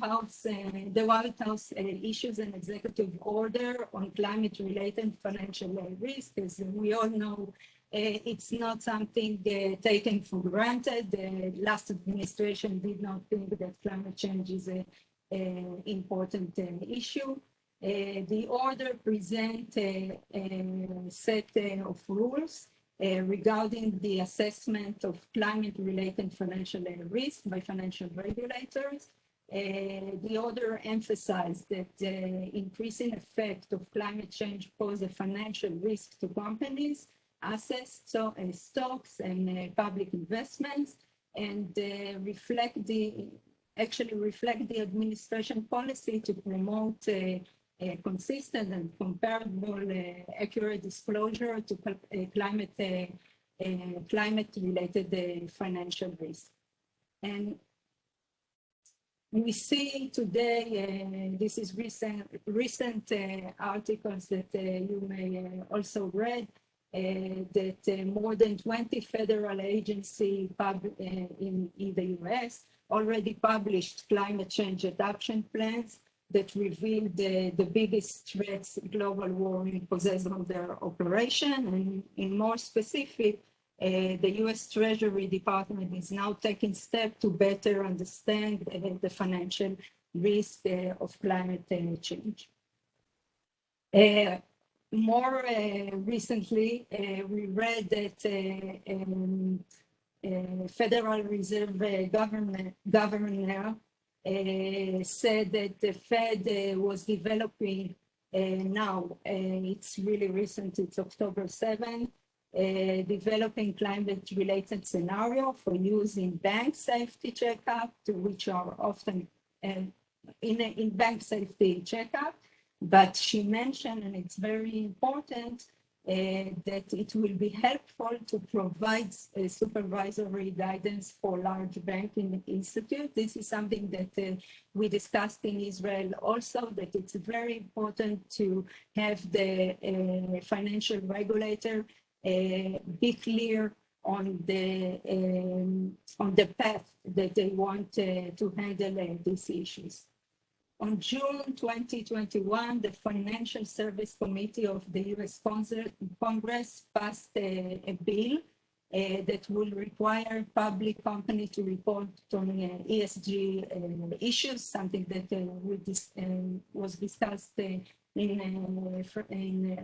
Speaker 3: House issues an executive order on climate-related financial risk. As we all know, it's not something taken for granted. The last administration did not think that climate change is an important issue. The order presents a set of rules regarding the assessment of climate-related financial risk by financial regulators. The order emphasized that the increasing effect of climate change poses a financial risk to companies, assets, stocks, and public investments, and reflect the administration policy to promote a consistent and comparable, accurate disclosure to climate-related financial risk. And we see today, this is recent articles that you may also read, that more than 20 federal agencies in the US already published climate change adaptation plans that reveal the biggest threats global warming poses on their operation. And in more specific, the US Treasury Department is now taking steps to better understand the financial risk of climate change. More recently, we read that Federal Reserve governor said that the Fed was developing now, it's really recent, it's October 7, developing climate-related scenario for use in bank safety checkup, which are often in bank safety checkup. But she mentioned, and it's very important, that it will be helpful to provide supervisory guidance for large banking institutes. This is something that we discussed in Israel also, that it's very important to have the financial regulator be clear on the path that they want to handle these issues. On June 2021, the Financial Service Committee of the U.S. Congress passed a bill that will require public companies to report on ESG issues, something that was discussed in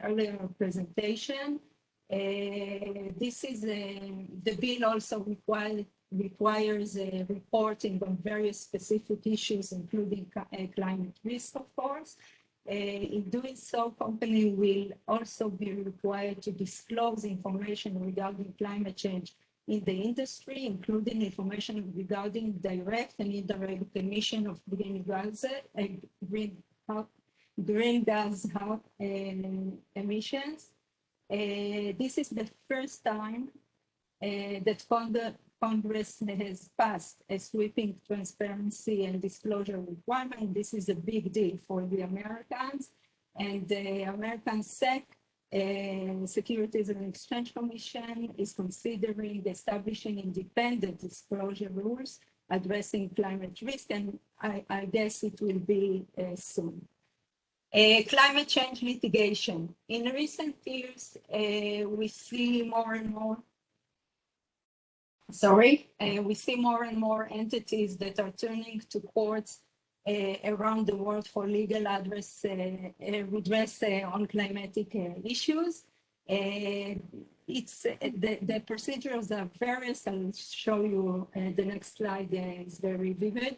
Speaker 3: earlier presentation. This is the bill also requires reporting on various specific issues, including climate risk, of course. In doing so, company will also be required to disclose information regarding climate change in the industry, including information regarding direct and indirect emission of green gas emissions. This is the first time that Congress has passed a sweeping transparency and disclosure requirement. This is a big deal for the Americans, and the American SEC, Securities and Exchange Commission, is considering establishing independent disclosure rules addressing climate risk, and I guess it will be soon. Climate change litigation. In recent years, we see more and more entities that are turning to courts around the world for legal redress on climatic issues. The procedures are various. I'll show you the next slide is very vivid.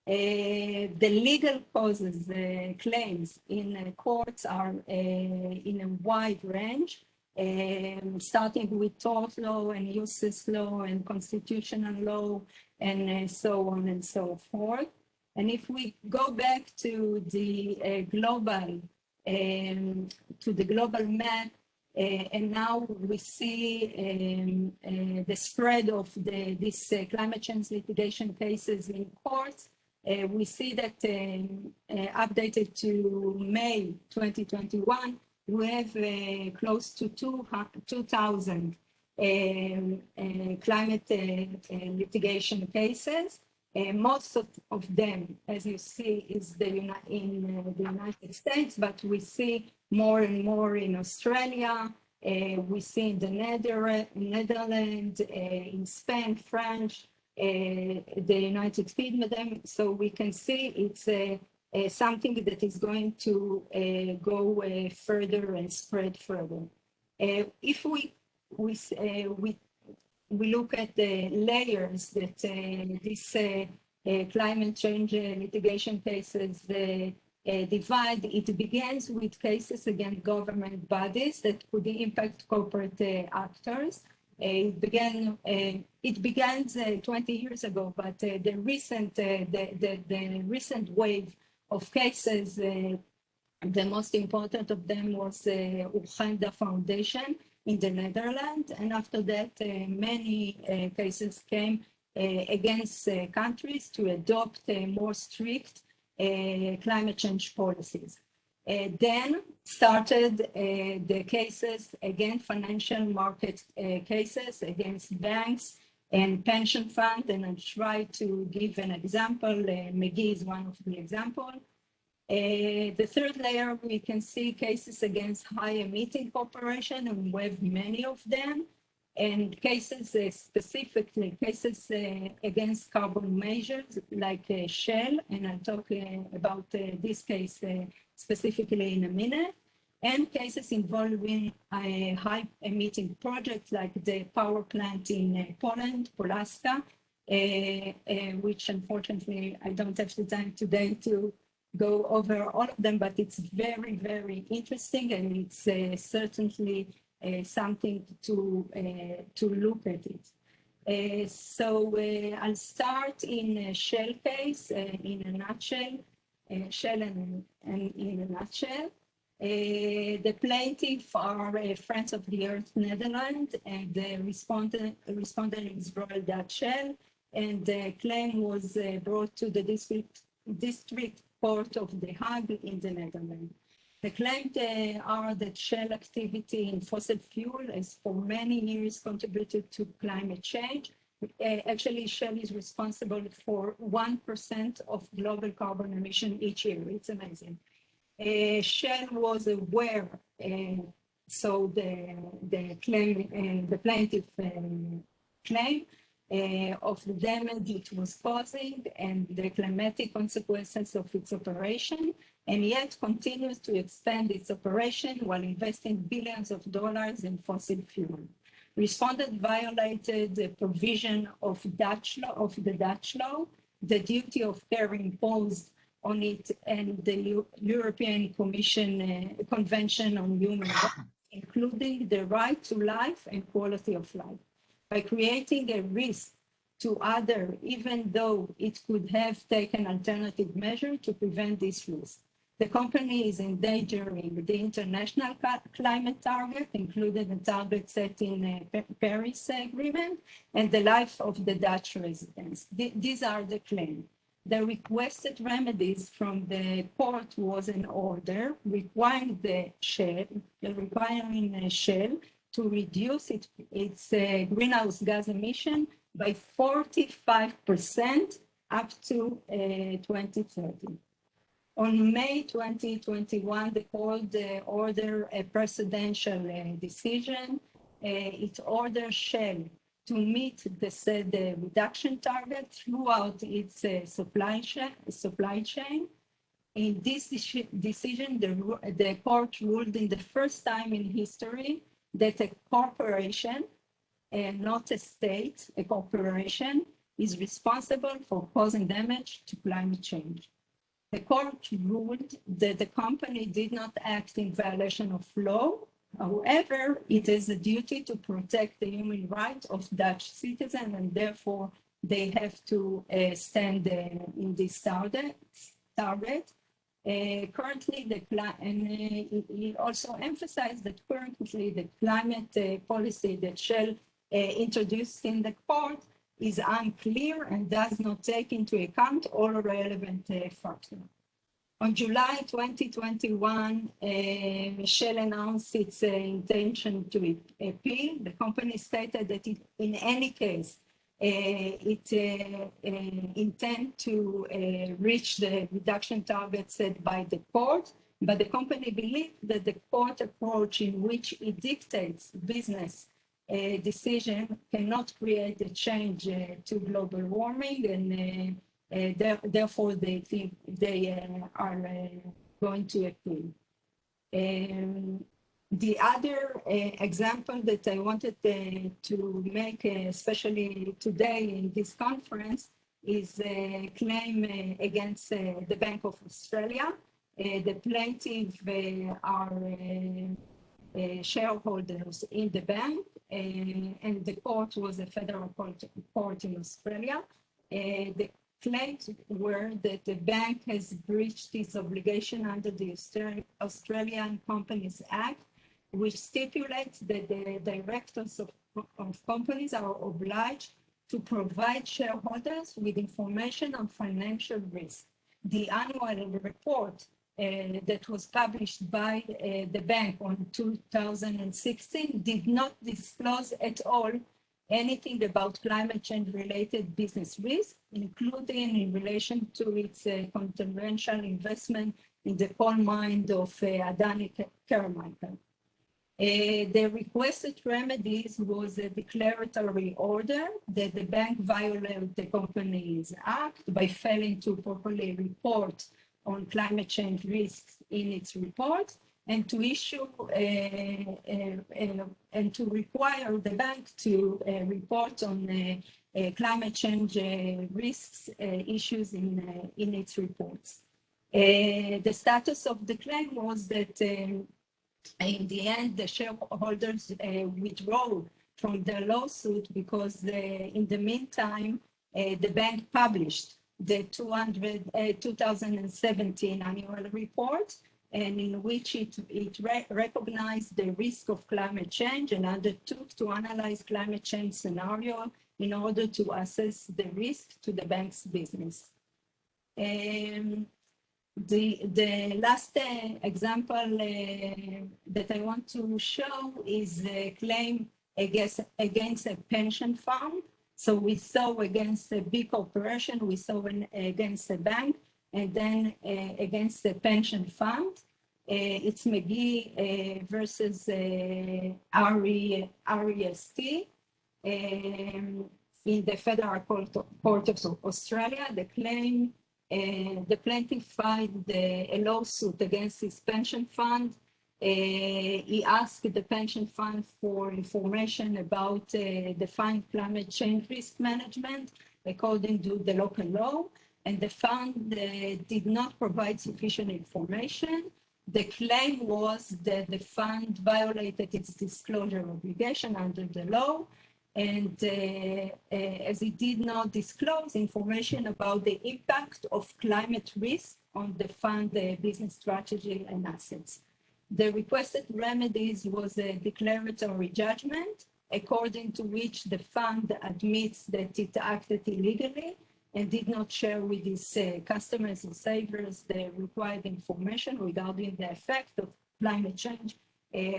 Speaker 3: The legal causes, claims in courts are in a wide range, starting with tort law and uses law and constitutional law and so on and so forth. And if we go back to the global map, and now we see the spread of these climate change litigation cases in courts. We see that updated to May 2021, we have close to 2,000 climate litigation cases. Most of them, as you see, is in the United States, but we see more and more in Australia. We see in the Netherlands, in Spain, France, the United Kingdom. So we can see it's something that is going to go further and spread further. If we look at the layers that these climate change litigation cases divide, it begins with cases against government bodies that could impact corporate actors. It began 20 years ago, but the recent wave of cases, the most important of them was Urgenda Foundation in the Netherlands, and after that, many cases came against countries to adopt more strict climate change policies. Then started the cases against financial market cases, against banks and pension funds, and I'll try to give an example. McGee is one of the examples. The third layer, we can see cases against high-emitting corporations, and we have many of them, and cases specifically, cases against carbon measures like Shell, and I'll talk about this case specifically in a minute. and cases involving high emitting projects like the power plant in Poland, Polaska, which unfortunately I don't have the time today to go over all of them, but it's very, very interesting, and it's certainly something to look at it. So I'll start in a Shell case in a nutshell, Shell and in a nutshell. The plaintiff are Friends of the Earth Netherlands, and the respondent is Royal Dutch Shell, and the claim was brought to the district court of The Hague in the Netherlands. The claims are that Shell activity in fossil fuel has for many years contributed to climate change. Actually, Shell is responsible for 1% of global carbon emission each year. It's amazing. Shell was aware, so the claim, the plaintiff claim of the damage it was causing and the climatic consequences of its operation, and yet continues to expand its operation while investing billions of dollars in fossil fuel. Respondent violated the provision of the Dutch law, the duty of care imposed on it, and the European Commission Convention on Human Rights, including the right to life and quality of life. By creating a risk to others, even though it could have taken alternative measures to prevent this risk. The company is endangering the international climate target, including the target set in the Paris Agreement, and the life of the Dutch residents. These are the claims. The requested remedies from the court was an order requiring Shell to reduce its greenhouse gas emission by 45% up to 2030. On May 2021, the court ordered a presidential decision. It ordered Shell to meet the said reduction target throughout its supply chain. In this decision, the court ruled in the first time in history that a corporation, not a state, a corporation, is responsible for causing damage to climate change. The court ruled that the company did not act in violation of law. However, it is a duty to protect the human rights of Dutch citizens, and therefore they have to stand in this target. Currently, he also emphasized that currently the climate policy that Shell introduced in the court is unclear and does not take into account all relevant factors. On July 2021, Shell announced its intention to appeal. The company stated that in any case, it intends to reach the reduction target set by the court, but the company believes that the court approach in which it dictates business decision cannot create a change to global warming, and therefore they think they are going to appeal. The other example that I wanted to make, especially today in this conference, is a claim against the Bank of Australia. The plaintiffs are shareholders in the bank, and the court was a federal court in Australia. The claims were that the bank has breached its obligation under the Australian Companies Act, which stipulates that the directors of companies are obliged to provide shareholders with information on financial risk. The annual report that was published by the bank on 2016 did not disclose at all anything about climate change related business risk, including in relation to its confidential investment in the coal mine of Adani Carmichael. The requested remedies was a declaratory order that the bank violated the Companies Act by failing to properly report on climate change risks in its report, and to issue and to require the bank to report on climate change risks issues in its reports. The status of the claim was that in the end, the shareholders withdrew from the lawsuit because in the meantime, the bank published the 2017 annual report, and in which it recognized the risk of climate change and undertook to analyze climate change scenario in order to assess the risk to the bank's business. The last example that I want to show is a claim against a pension fund. So we saw against a big corporation, we saw against a bank, and then against the pension fund. It's McGee versus REST in the Federal Court of Australia. The claim, the plaintiff filed a lawsuit against his pension fund. He asked the pension fund for information about defined climate change risk management according to the local law, and the fund did not provide sufficient information. The claim was that the fund violated its disclosure obligation under the law, and as it did not disclose information about the impact of climate risk on the fund business strategy and assets. The requested remedies was a declaratory judgment, according to which the fund admits that it acted illegally and did not share with its customers and savers the required information regarding the effect of climate change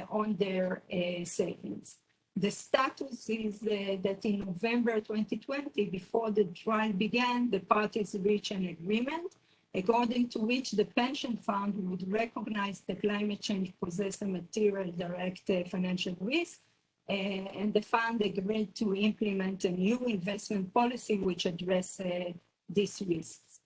Speaker 3: on their savings. The status is that in November 2020, before the trial began, the parties reached an agreement according to which the pension fund would recognize the climate change poses a material direct financial risk, and the fund agreed to implement a new investment policy which addresses these risks.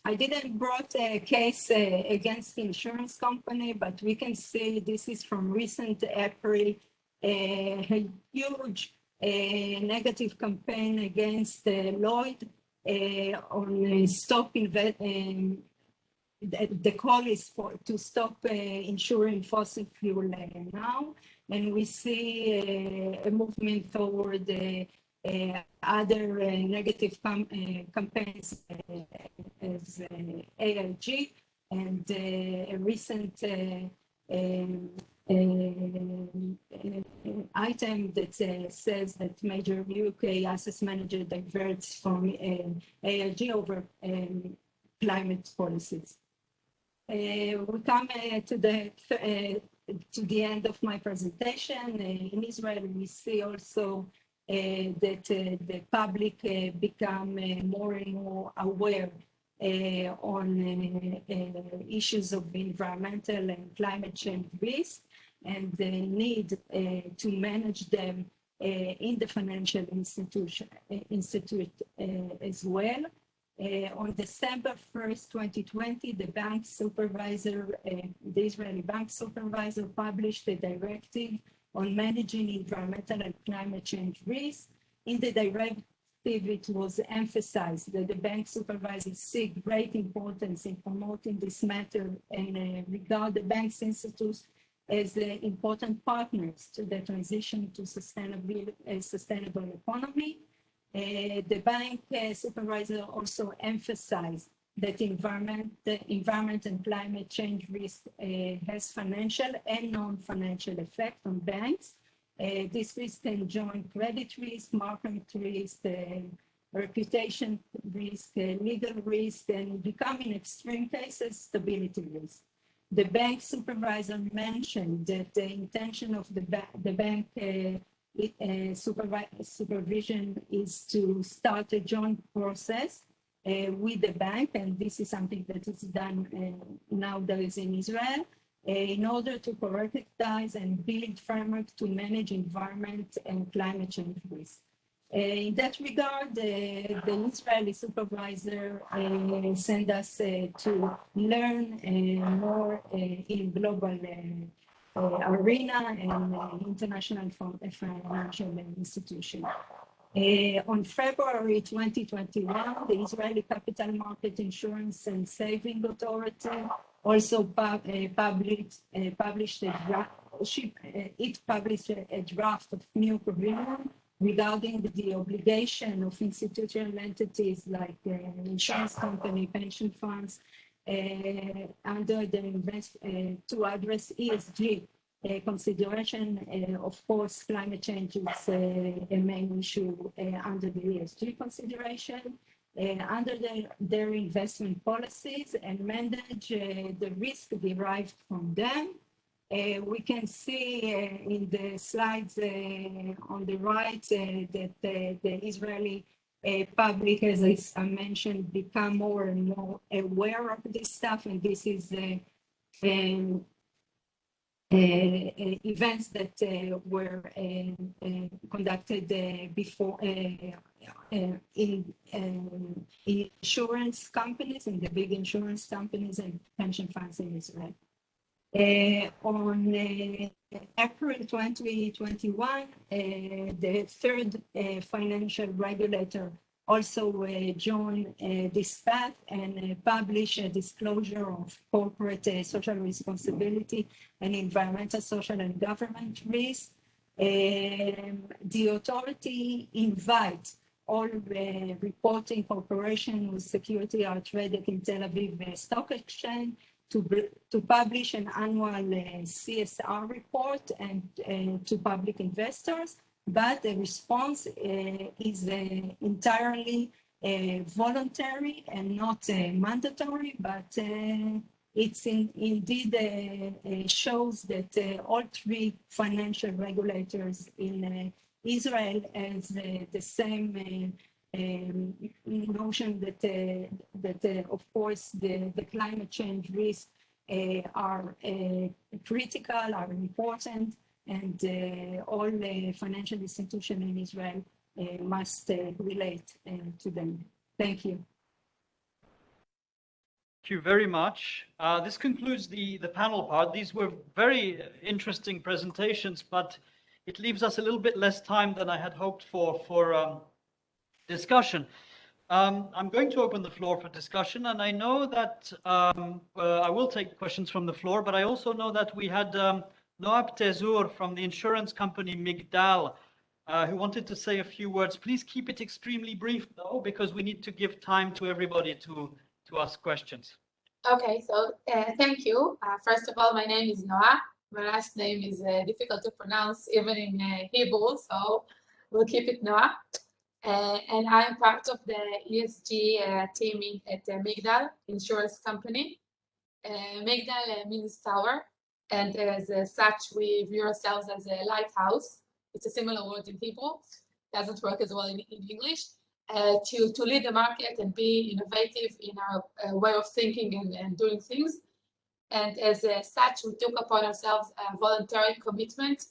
Speaker 3: I didn't brought a case against the insurance company, but we can see this is from recent April, a huge negative campaign against Lloyd on stop the call is to stop insuring fossil fuel now, and we see a movement toward other negative campaigns as AIG, and a recent item that says that major UK asset manager diverts from AIG over climate policies. We come to the end of my presentation. In Israel, we see also that the public become more and more aware on issues of environmental and climate change risk, and the need to manage them in the financial institute as well. On December 1st, 2020, the bank supervisor, the Israeli bank supervisor, published a directive on managing environmental and climate change risk. In the directive, it was emphasized that the bank supervisors see great importance in promoting this matter and regard the bank's institutes as important partners to the transition to sustainable economy. The bank supervisor also emphasized that the environment and climate change risk has financial and non-financial effect on banks. This risk can join credit risk, market risk, reputation risk, legal risk, and become in extreme cases stability risk. The bank supervisor mentioned that the intention of the bank supervision is to start a joint process with the bank, and this is something that is done nowadays in Israel, in order to prioritize and build framework to manage environment and climate change risk. In that regard, the Israeli supervisor sent us to learn more in global arena and international financial institution. On February 2021, the Israeli Capital Market Insurance and Saving Authority also published a draft of new curriculum regarding the obligation of institutional entities like insurance company, pension funds, under the to address ESG consideration. Of course, climate change is a main issue under the ESG consideration, under their investment policies, and manage the risk derived from them. We can see in the slides on the right that the Israeli public, as I mentioned, become more and more aware of this stuff, and this is events that were conducted before in insurance companies, in the big insurance companies and pension funds in Israel. On April 2021, the third financial regulator also joined this path and published a disclosure of corporate social responsibility and environmental, social, and government risk. The authority invites all reporting corporations with security are traded in Tel Aviv Stock Exchange to publish an annual CSR report and to public investors, but the response is entirely voluntary and not mandatory, but it's indeed shows that all three financial regulators in Israel has the same notion that of course the climate change risks are critical, are important, and all financial institutions in Israel must relate to them. Thank you.
Speaker 2: Thank you very much. This concludes the panel part. These were very interesting presentations, but it leaves us a little bit less time than I had hoped for discussion. I'm going to open the floor for discussion, and I know that I will take questions from the floor, but I also know that we had Noab Tezur from the insurance company Migdal, who wanted to say a few words. Please keep it extremely brief, though, because we need to give time to everybody to ask questions.
Speaker 12: Okay, so thank you. First of all, my name is Noah. My last name is difficult to pronounce even in Hebrew, so we'll keep it Noah. And I'm part of the ESG team at Migdal Insurance Company. Migdal means tower, and as such, we view ourselves as a lighthouse. It's a similar word in Hebrew, doesn't work as well in English. To lead the market and be innovative in our way of thinking and doing things. And as such, we took upon ourselves a voluntary commitment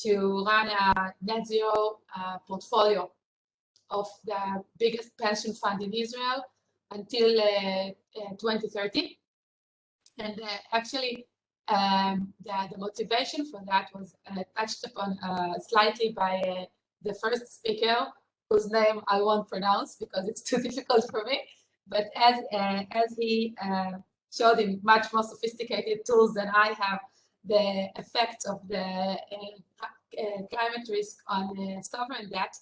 Speaker 12: to run a net zero portfolio of the biggest pension fund in Israel until 2030. And actually, the motivation for that was touched upon slightly by the first speaker, whose name I won't pronounce because it's too difficult for me. But as he showed in much more sophisticated tools than I have, the effects of the climate risk on sovereign debt,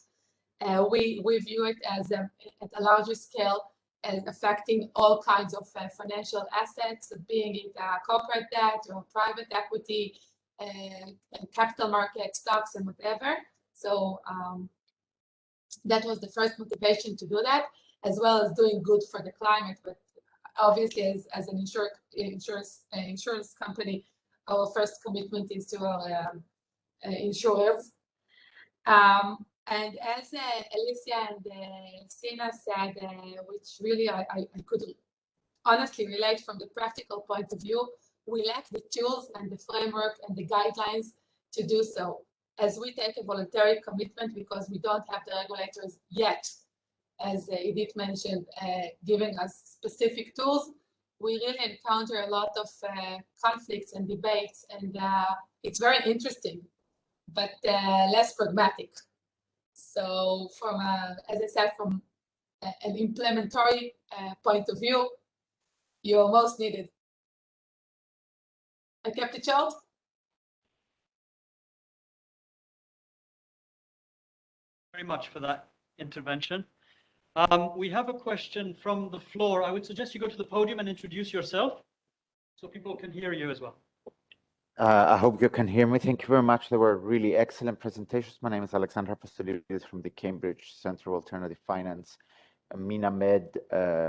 Speaker 12: we view it as at a larger scale as affecting all kinds of financial assets, being it corporate debt or private equity, capital market, stocks, and whatever. So that was the first motivation to do that, as well as doing good for the climate. But obviously, as an insurance company, our first commitment is to our insurers. And as Alicia and Sina said, which really I could honestly relate from the practical point of view, we lack the tools and the framework and the guidelines to do so. as we take a voluntary commitment because we don't have the regulators yet, as Edith mentioned, giving us specific tools, we really encounter a lot of conflicts and debates, and it's very interesting, but less pragmatic. So from, as I said, from an implementary point of view, you're most needed. I kept it short.
Speaker 2: Very much for that intervention. We have a question from the floor. I would suggest you go to the podium and introduce yourself so people can hear you as well.
Speaker 13: I hope you can hear me. Thank you very much. They were really excellent presentations. My name is Alexandra Apostolidis from the Cambridge Center of Alternative Finance, MENA-MED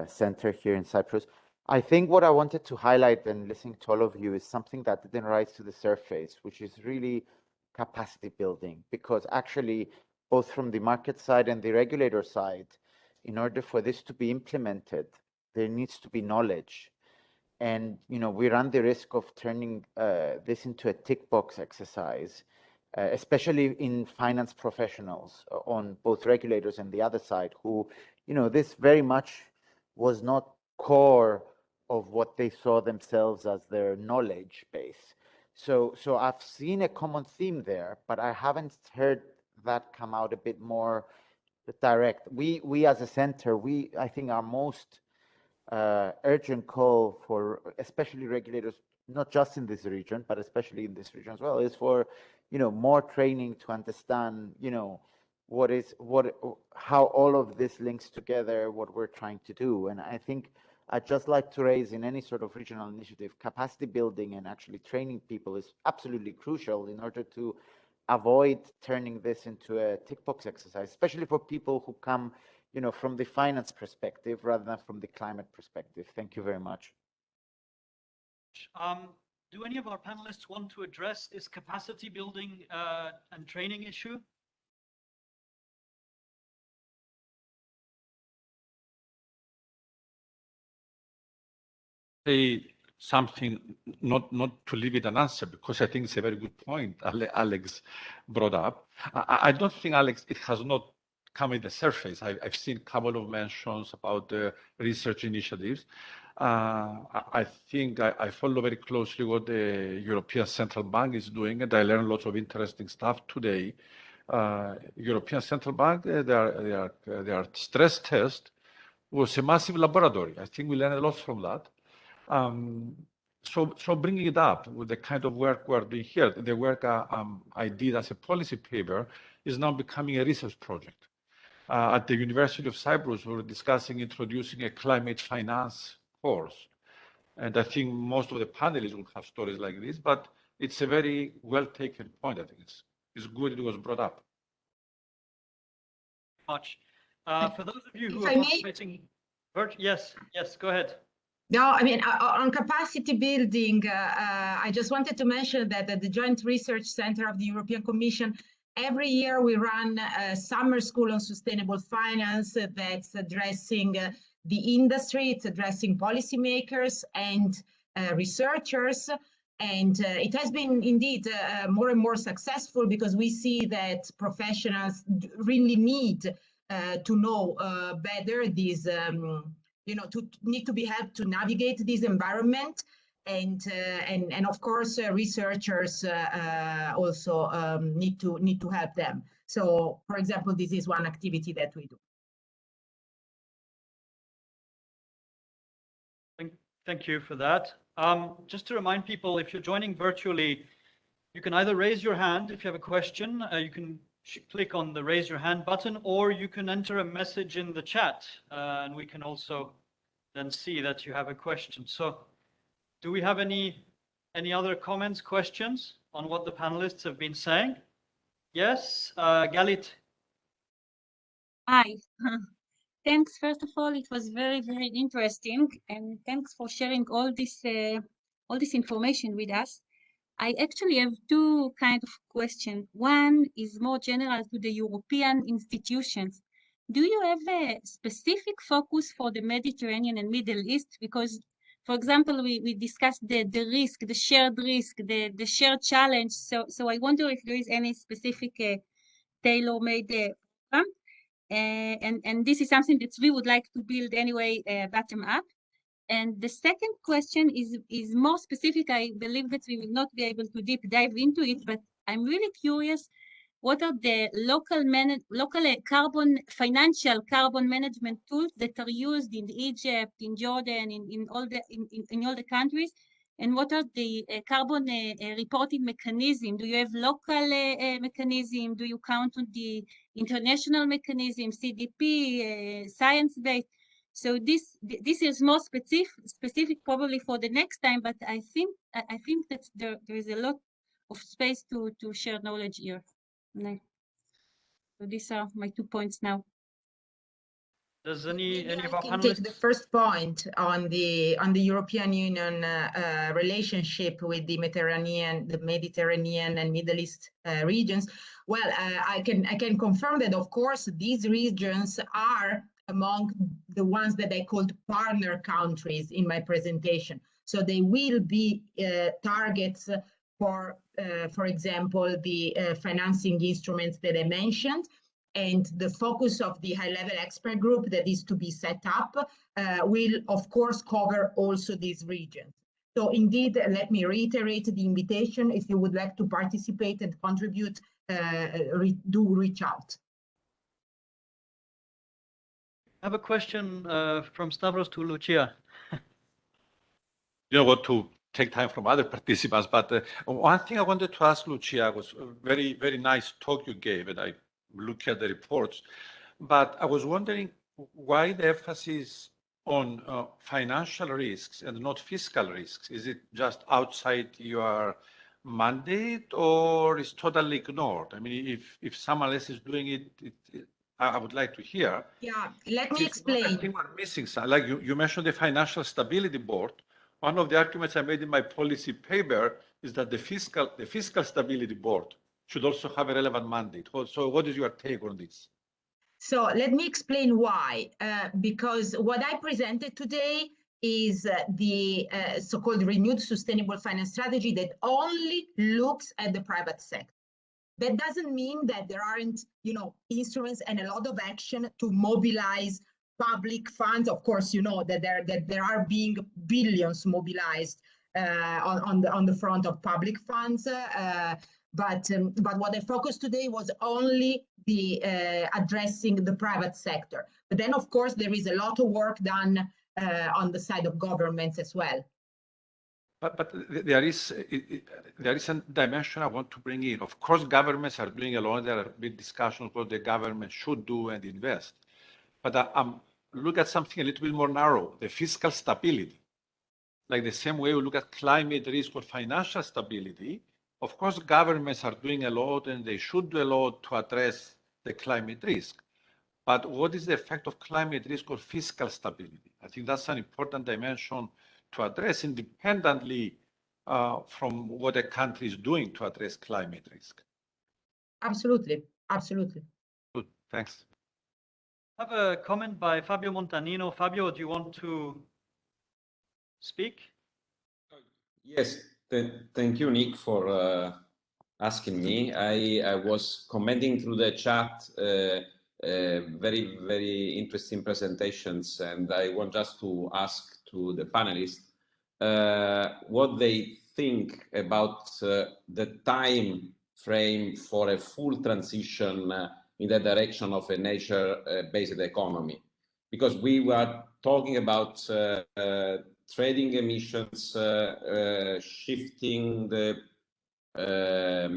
Speaker 13: Center here in Cyprus. I think what I wanted to highlight and listening to all of you is something that didn't rise to the surface, which is really capacity building, because actually both from the market side and the regulator side, in order for this to be implemented, there needs to be knowledge. And, we run the risk of turning this into a tick box exercise, especially in finance professionals on both regulators and the other side who, this very much was not core of what they saw themselves as their knowledge base. So I've seen a common theme there, but I haven't heard that come out a bit more direct. We as a center, I think our most urgent call for especially regulators, not just in this region, but especially in this region as well, is for, more training to understand, how all of this links together, what we're trying to do. And I think I'd just like to raise in any sort of regional initiative, capacity building and actually training people is absolutely crucial in order to avoid turning this into a tick box exercise, especially for people who come, from the finance perspective rather than from the climate perspective. Thank you very much.
Speaker 2: Do any of our panelists want to address this capacity building and training issue?
Speaker 9: Something, not to leave it an answer, because I think it's a very good point Alex brought up. I don't think, Alex, it has not come in the surface. I've seen a couple of mentions about the research initiatives. I think I follow very closely what the European Central Bank is doing, and I learned lots of interesting stuff today. European Central Bank, their stress test was a massive laboratory. I think we learned a lot from that. So bringing it up with the kind of work we're doing here, the work I did as a policy paper is now becoming a research project. At the University of Cyprus, we're discussing introducing a climate finance course. And I think most of the panelists will have stories like this, but it's a very well taken point. I think it's good it was brought up.
Speaker 2: Much. For those of you who are participating, yes, go ahead.
Speaker 7: No, I mean, on capacity building, I just wanted to mention that at the Joint Research Center of the European Commission, every year we run a summer school on sustainable finance that's addressing the industry, it's addressing policymakers and researchers. And it has been indeed more and more successful because we see that professionals really need to know better these need to be helped to navigate this environment, and of course researchers also need to help them. So, for example, this is one activity that we do.
Speaker 2: Thank you for that. Just to remind people, if you're joining virtually, you can either raise your hand if you have a question. You can click on the raise your hand button, or you can enter a message in the chat, and we can also then see that you have a question. So do we have any other comments, questions on what the panelists have been saying? Yes, Galit.
Speaker 4: Hi. Thanks, first of all, it was very, very interesting, and thanks for sharing all this information with us. I actually have two kind of questions. One is more general to the European institutions. Do you have a specific focus for the Mediterranean and Middle East? Because For example, we discussed the risk, the shared risk, the shared challenge. So I wonder if there is any specific tailor-made program. And this is something that we would like to build anyway, bottom up. And the second question is more specific. I believe that we will not be able to deep dive into it, but I'm really curious, what are the local financial carbon management tools that are used in Egypt, in Jordan, in all the countries? And what are the carbon reporting mechanism? Do you have local mechanism? Do you count on the international mechanism, CDP, science-based? So this is more specific probably for the next time, but I think that there is a lot of space to share knowledge here. So these are my 2 points now.
Speaker 2: Does any of our
Speaker 7: I can take the
Speaker 2: panelists?
Speaker 7: first point on the European Union relationship with the Mediterranean and Middle East regions. Well, I can confirm that, of course, these regions are among the ones that I called partner countries in my presentation. So they will be targets for example, the financing instruments that I mentioned. And the focus of the high-level expert group that is to be set up will, of course, cover also these regions. So indeed, let me reiterate the invitation. If you would like to participate and contribute, do reach out.
Speaker 2: I have a question from Stavros to Lucia.
Speaker 9: You know what, to take time from other participants, but one thing I wanted to ask Lucia was a very, very nice talk you gave, and I look at the reports, but I was wondering why the emphasis on financial risks and not fiscal risks. Is it just outside your mandate, or is totally ignored? I mean, if someone else is doing it, I would like to hear.
Speaker 7: Yeah, let me explain.
Speaker 9: I think we're missing something. Like you mentioned the Financial Stability Board. One of the arguments I made in my policy paper is that the Fiscal Stability Board should also have a relevant mandate. So what is your take on this?
Speaker 7: So let me explain why. Because what I presented today is the so-called renewed sustainable finance strategy that only looks at the private sector. That doesn't mean that there aren't, instruments and a lot of action to mobilize public funds. Of course, you know that there are being billions mobilized on the front of public funds. But what I focused today was only the addressing the private sector. But then, of course, there is a lot of work done on the side of governments as well.
Speaker 9: But there is a dimension I want to bring in. Of course, governments are doing a lot. There are big discussions what the government should do and invest. But I'm look at something a little bit more narrow, the fiscal stability. Like the same way we look at climate risk or financial stability, of course, governments are doing a lot and they should do a lot to address the climate risk. But what is the effect of climate risk or fiscal stability? I think that's an important dimension to address independently from what a country is doing to address climate risk.
Speaker 7: Absolutely, absolutely.
Speaker 9: Good, thanks.
Speaker 2: I have a comment by Fabio Montanino. Fabio, do you want to speak?
Speaker 14: Yes, thank you, Nick, for asking me. I was commenting through the chat very, very interesting presentations, and I want just to ask to the panelists what they think about the time frame for a full transition in the direction of a nature-based economy. Because we were talking about trading emissions, shifting the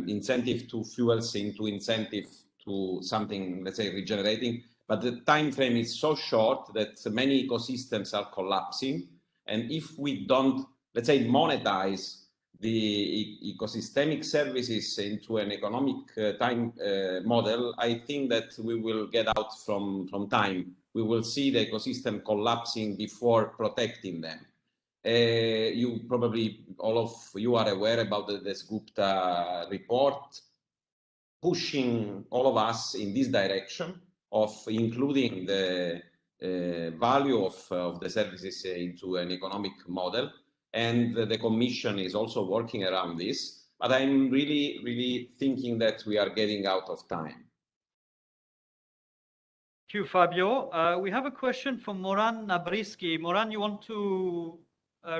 Speaker 14: incentive to fuels into incentive to something, let's say, regenerating. But the time frame is so short that many ecosystems are collapsing. And if we don't, let's say, monetize the ecosystemic services into an economic time model, I think that we will get out from time. We will see the ecosystem collapsing before protecting them. You probably, all of you are aware about the Desgupta report, pushing all of us in this direction of including the value of the services into an economic model. And the Commission is also working around this. But I'm really thinking that we are getting out of time.
Speaker 2: Thank you, Fabio. We have a question from Moran Nabriski. Moran, you want to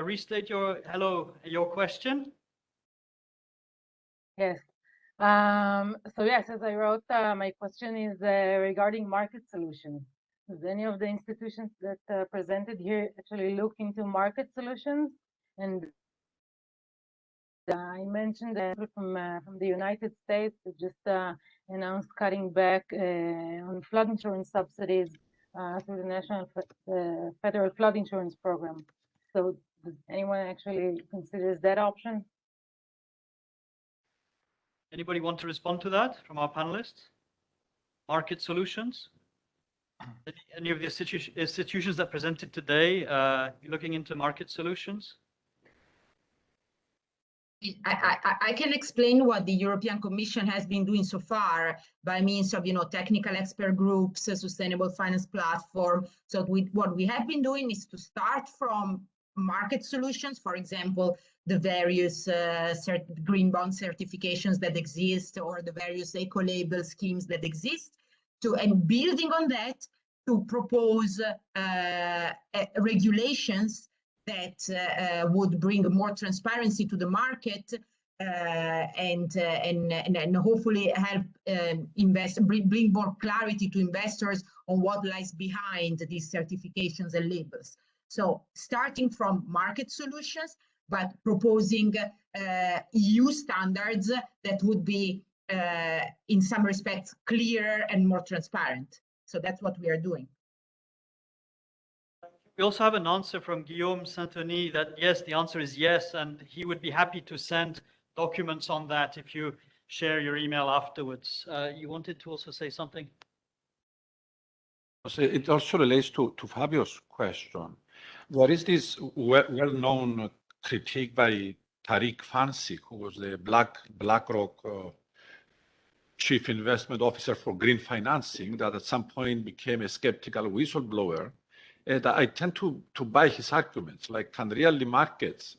Speaker 2: restate your question?
Speaker 15: Yes. So yes, as I wrote, my question is regarding market solutions. Does any of the institutions that presented here actually look into market solutions? And I mentioned from the United States that just announced cutting back on flood insurance subsidies through the National Federal Flood Insurance Program. So does anyone actually considers that option?
Speaker 2: Anybody want to respond to that from our panelists? Market solutions? Any of the institutions that presented today, you're looking into market solutions?
Speaker 7: I can explain what the European Commission has been doing so far by means of, technical expert groups, a sustainable finance platform. So what we have been doing is to start from market solutions, for example, the various green bond certifications that exist or the various eco-label schemes that exist, and building on that to propose regulations that would bring more transparency to the market and hopefully help bring more clarity to investors on what lies behind these certifications and labels. So starting from market solutions, but proposing EU standards that would be in some respects clearer and more transparent. So that's what we are doing.
Speaker 2: We also have an answer from Guillaume Saint-Denis that yes, the answer is yes, and he would be happy to send documents on that if you share your email afterwards. You wanted to also say something?
Speaker 9: It also relates to Fabio's question. There is this well-known critique by Tariq Fancy, who was the BlackRock chief investment officer for green financing, that at some point became a skeptical whistleblower. And I tend to buy his arguments, like, can really markets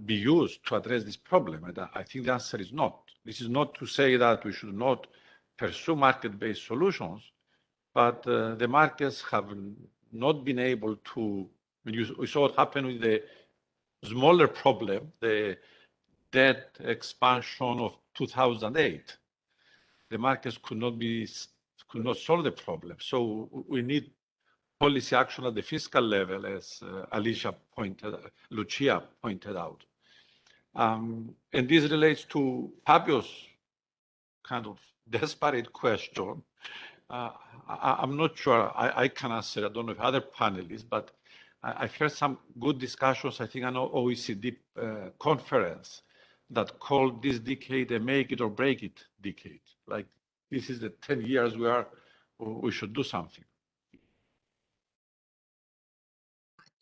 Speaker 9: be used to address this problem? And I think the answer is not. This is not to say that we should not pursue market-based solutions, but the markets have not been able to, we saw what happened with the smaller problem, the debt expansion of 2008. The markets could not solve the problem. So we need policy action at the fiscal level, as Lucia pointed out. And this relates to Fabio's kind of desperate question. I'm not sure I can answer. I don't know if other panelists, but I've heard some good discussions, I think, an OECD conference that called this decade a make it or break it decade. Like, this is the 10 years where we should do something.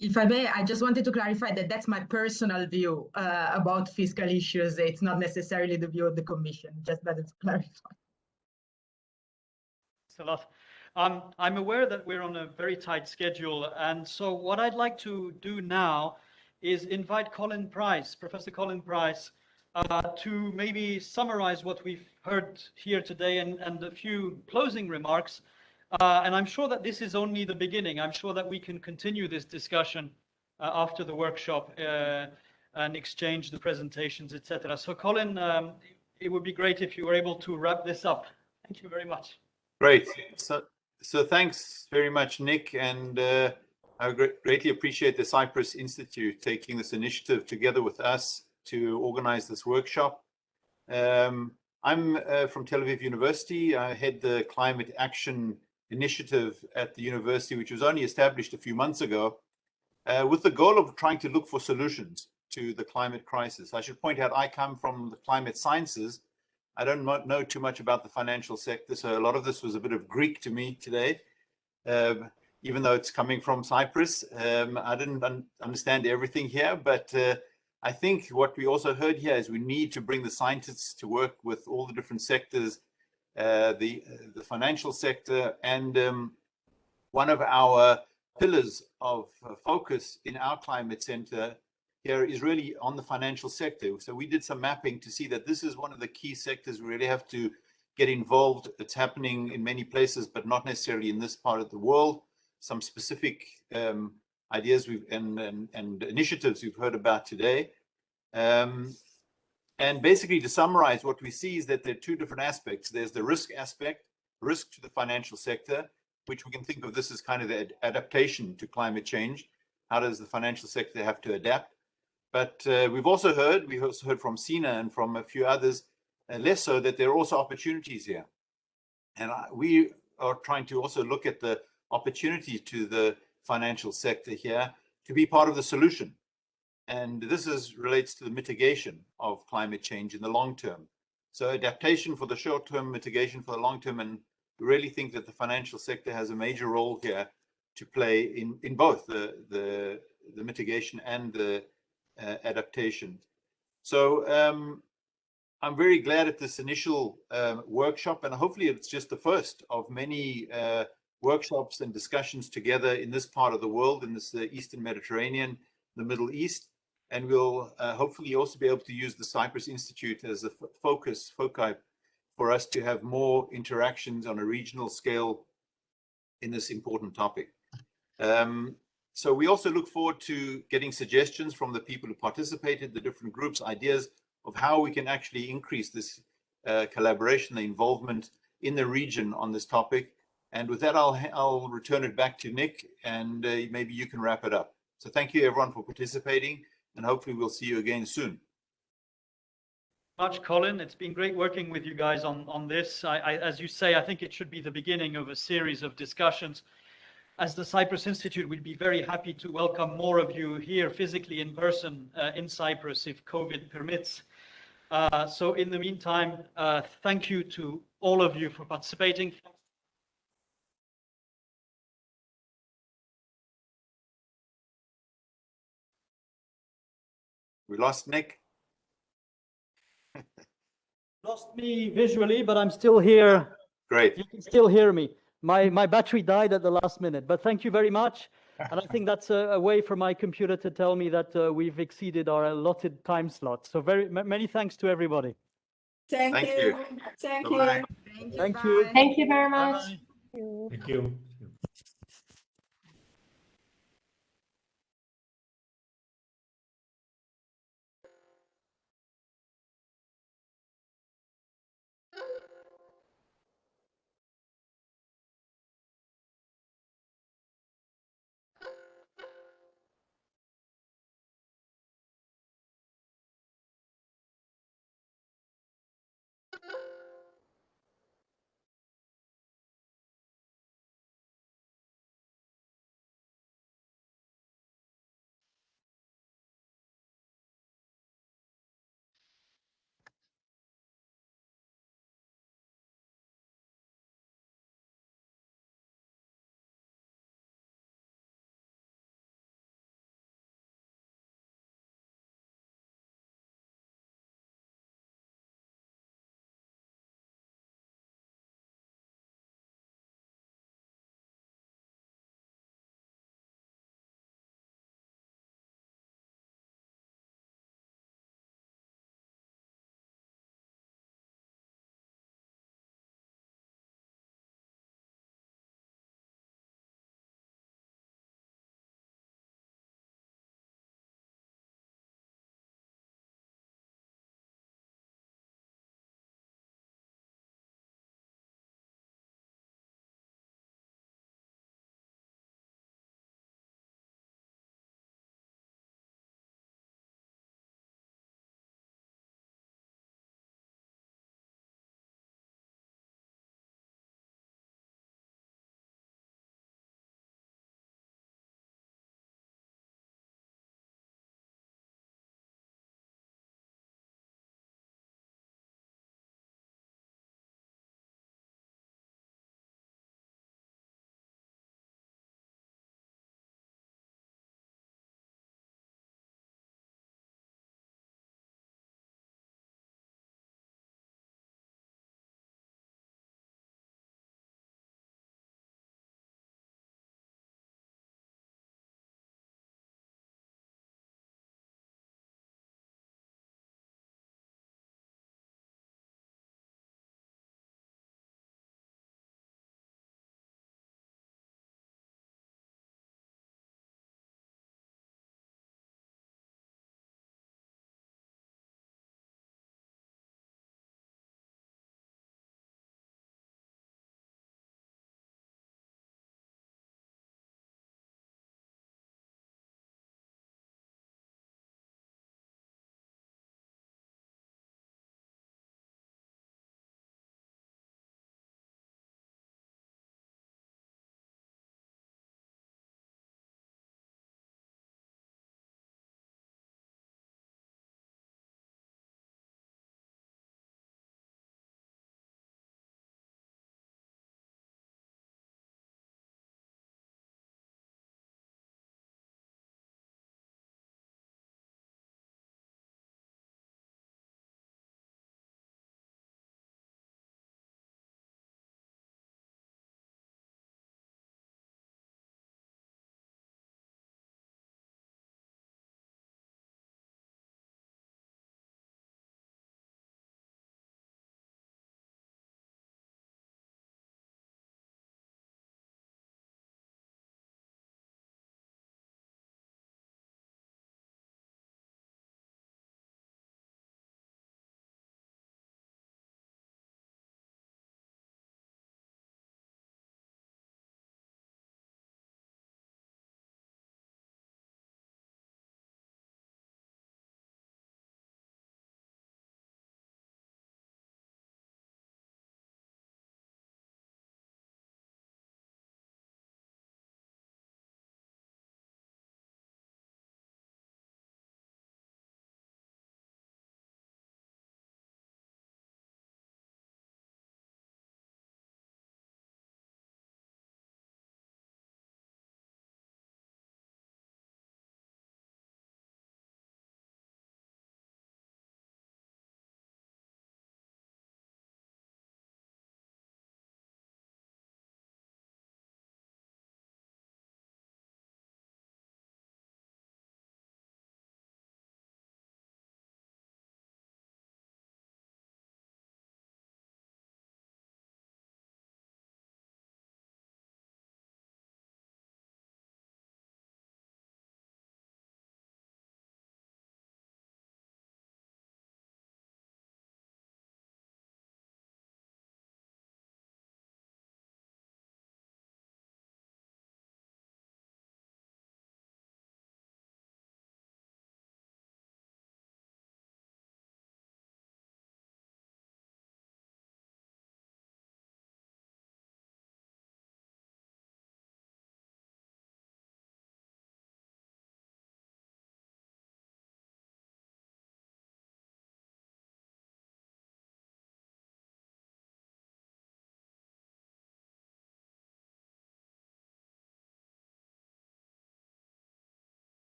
Speaker 7: If I may, I just wanted to clarify that that's my personal view about fiscal issues. It's not necessarily the view of the Commission, just better to clarify.
Speaker 2: Thanks a lot. I'm aware that we're on a very tight schedule, and so what I'd like to do now is invite Colin Price, Professor Colin Price, to maybe summarize what we've heard here today and a few closing remarks. And I'm sure that this is only the beginning. I'm sure that we can continue this discussion after the workshop and exchange the presentations, etc. So Colin, it would be great if you were able to wrap this up. Thank you very much.
Speaker 16: Great. So thanks very much, Nick, and I greatly appreciate the Cyprus Institute taking this initiative together with us to organize this workshop. I'm from Tel Aviv University. I head the Climate Action Initiative at the university, which was only established a few months ago, with the goal of trying to look for solutions to the climate crisis. I should point out I come from the climate sciences. I don't know too much about the financial sector, so a lot of this was a bit of Greek to me today, even though it's coming from Cyprus. I didn't understand everything here, but I think what we also heard here is we need to bring the scientists to work with all the different sectors, the financial sector, and one of our pillars of focus in our climate center here is really on the financial sector. So we did some mapping to see that this is one of the key sectors we really have to get involved. It's happening in many places, but not necessarily in this part of the world. Some specific ideas and initiatives we've heard about today. And basically, to summarize, what we see is that there are two different aspects. There's the risk aspect, risk to the financial sector, which we can think of this as kind of the adaptation to climate change. How does the financial sector have to adapt? But we've also heard from Sina and from a few others, less so, that there are also opportunities here. And we are trying to also look at the opportunities to the financial sector here to be part of the solution. And this relates to the mitigation of climate change in the long term. So adaptation for the short term, mitigation for the long term, and we really think that the financial sector has a major role here to play in both the mitigation and the adaptation. So I'm very glad at this initial workshop, and hopefully it's just the first of many workshops and discussions together in this part of the world, in this Eastern Mediterranean, the Middle East. And we'll hopefully also be able to use the Cyprus Institute as a foci for us to have more interactions on a regional scale in this important topic. So we also look forward to getting suggestions from the people who participated, the different groups, ideas of how we can actually increase this collaboration, the involvement in the region on this topic. And with that, I'll return it back to Nick, and maybe you can wrap it up. So thank you everyone for participating, and hopefully we'll see you again soon.
Speaker 2: Much, Colin. It's been great working with you guys on this. As you say, I think it should be the beginning of a series of discussions. As the Cyprus Institute, we'd be very happy to welcome more of you here physically in person in Cyprus if COVID permits. So in the meantime, thank you to all of you for participating.
Speaker 16: We lost Nick.
Speaker 2: Lost me visually, but I'm still here.
Speaker 16: Great.
Speaker 2: You can still hear me. My battery died at the last minute, but thank you very much. And I think that's a way for my computer to tell me that we've exceeded our allotted time slot. So many thanks to everybody.
Speaker 3: Thank you. Thank you.
Speaker 2: Thank you.
Speaker 12: Thank you very much.
Speaker 2: Bye-bye.
Speaker 17: Thank you.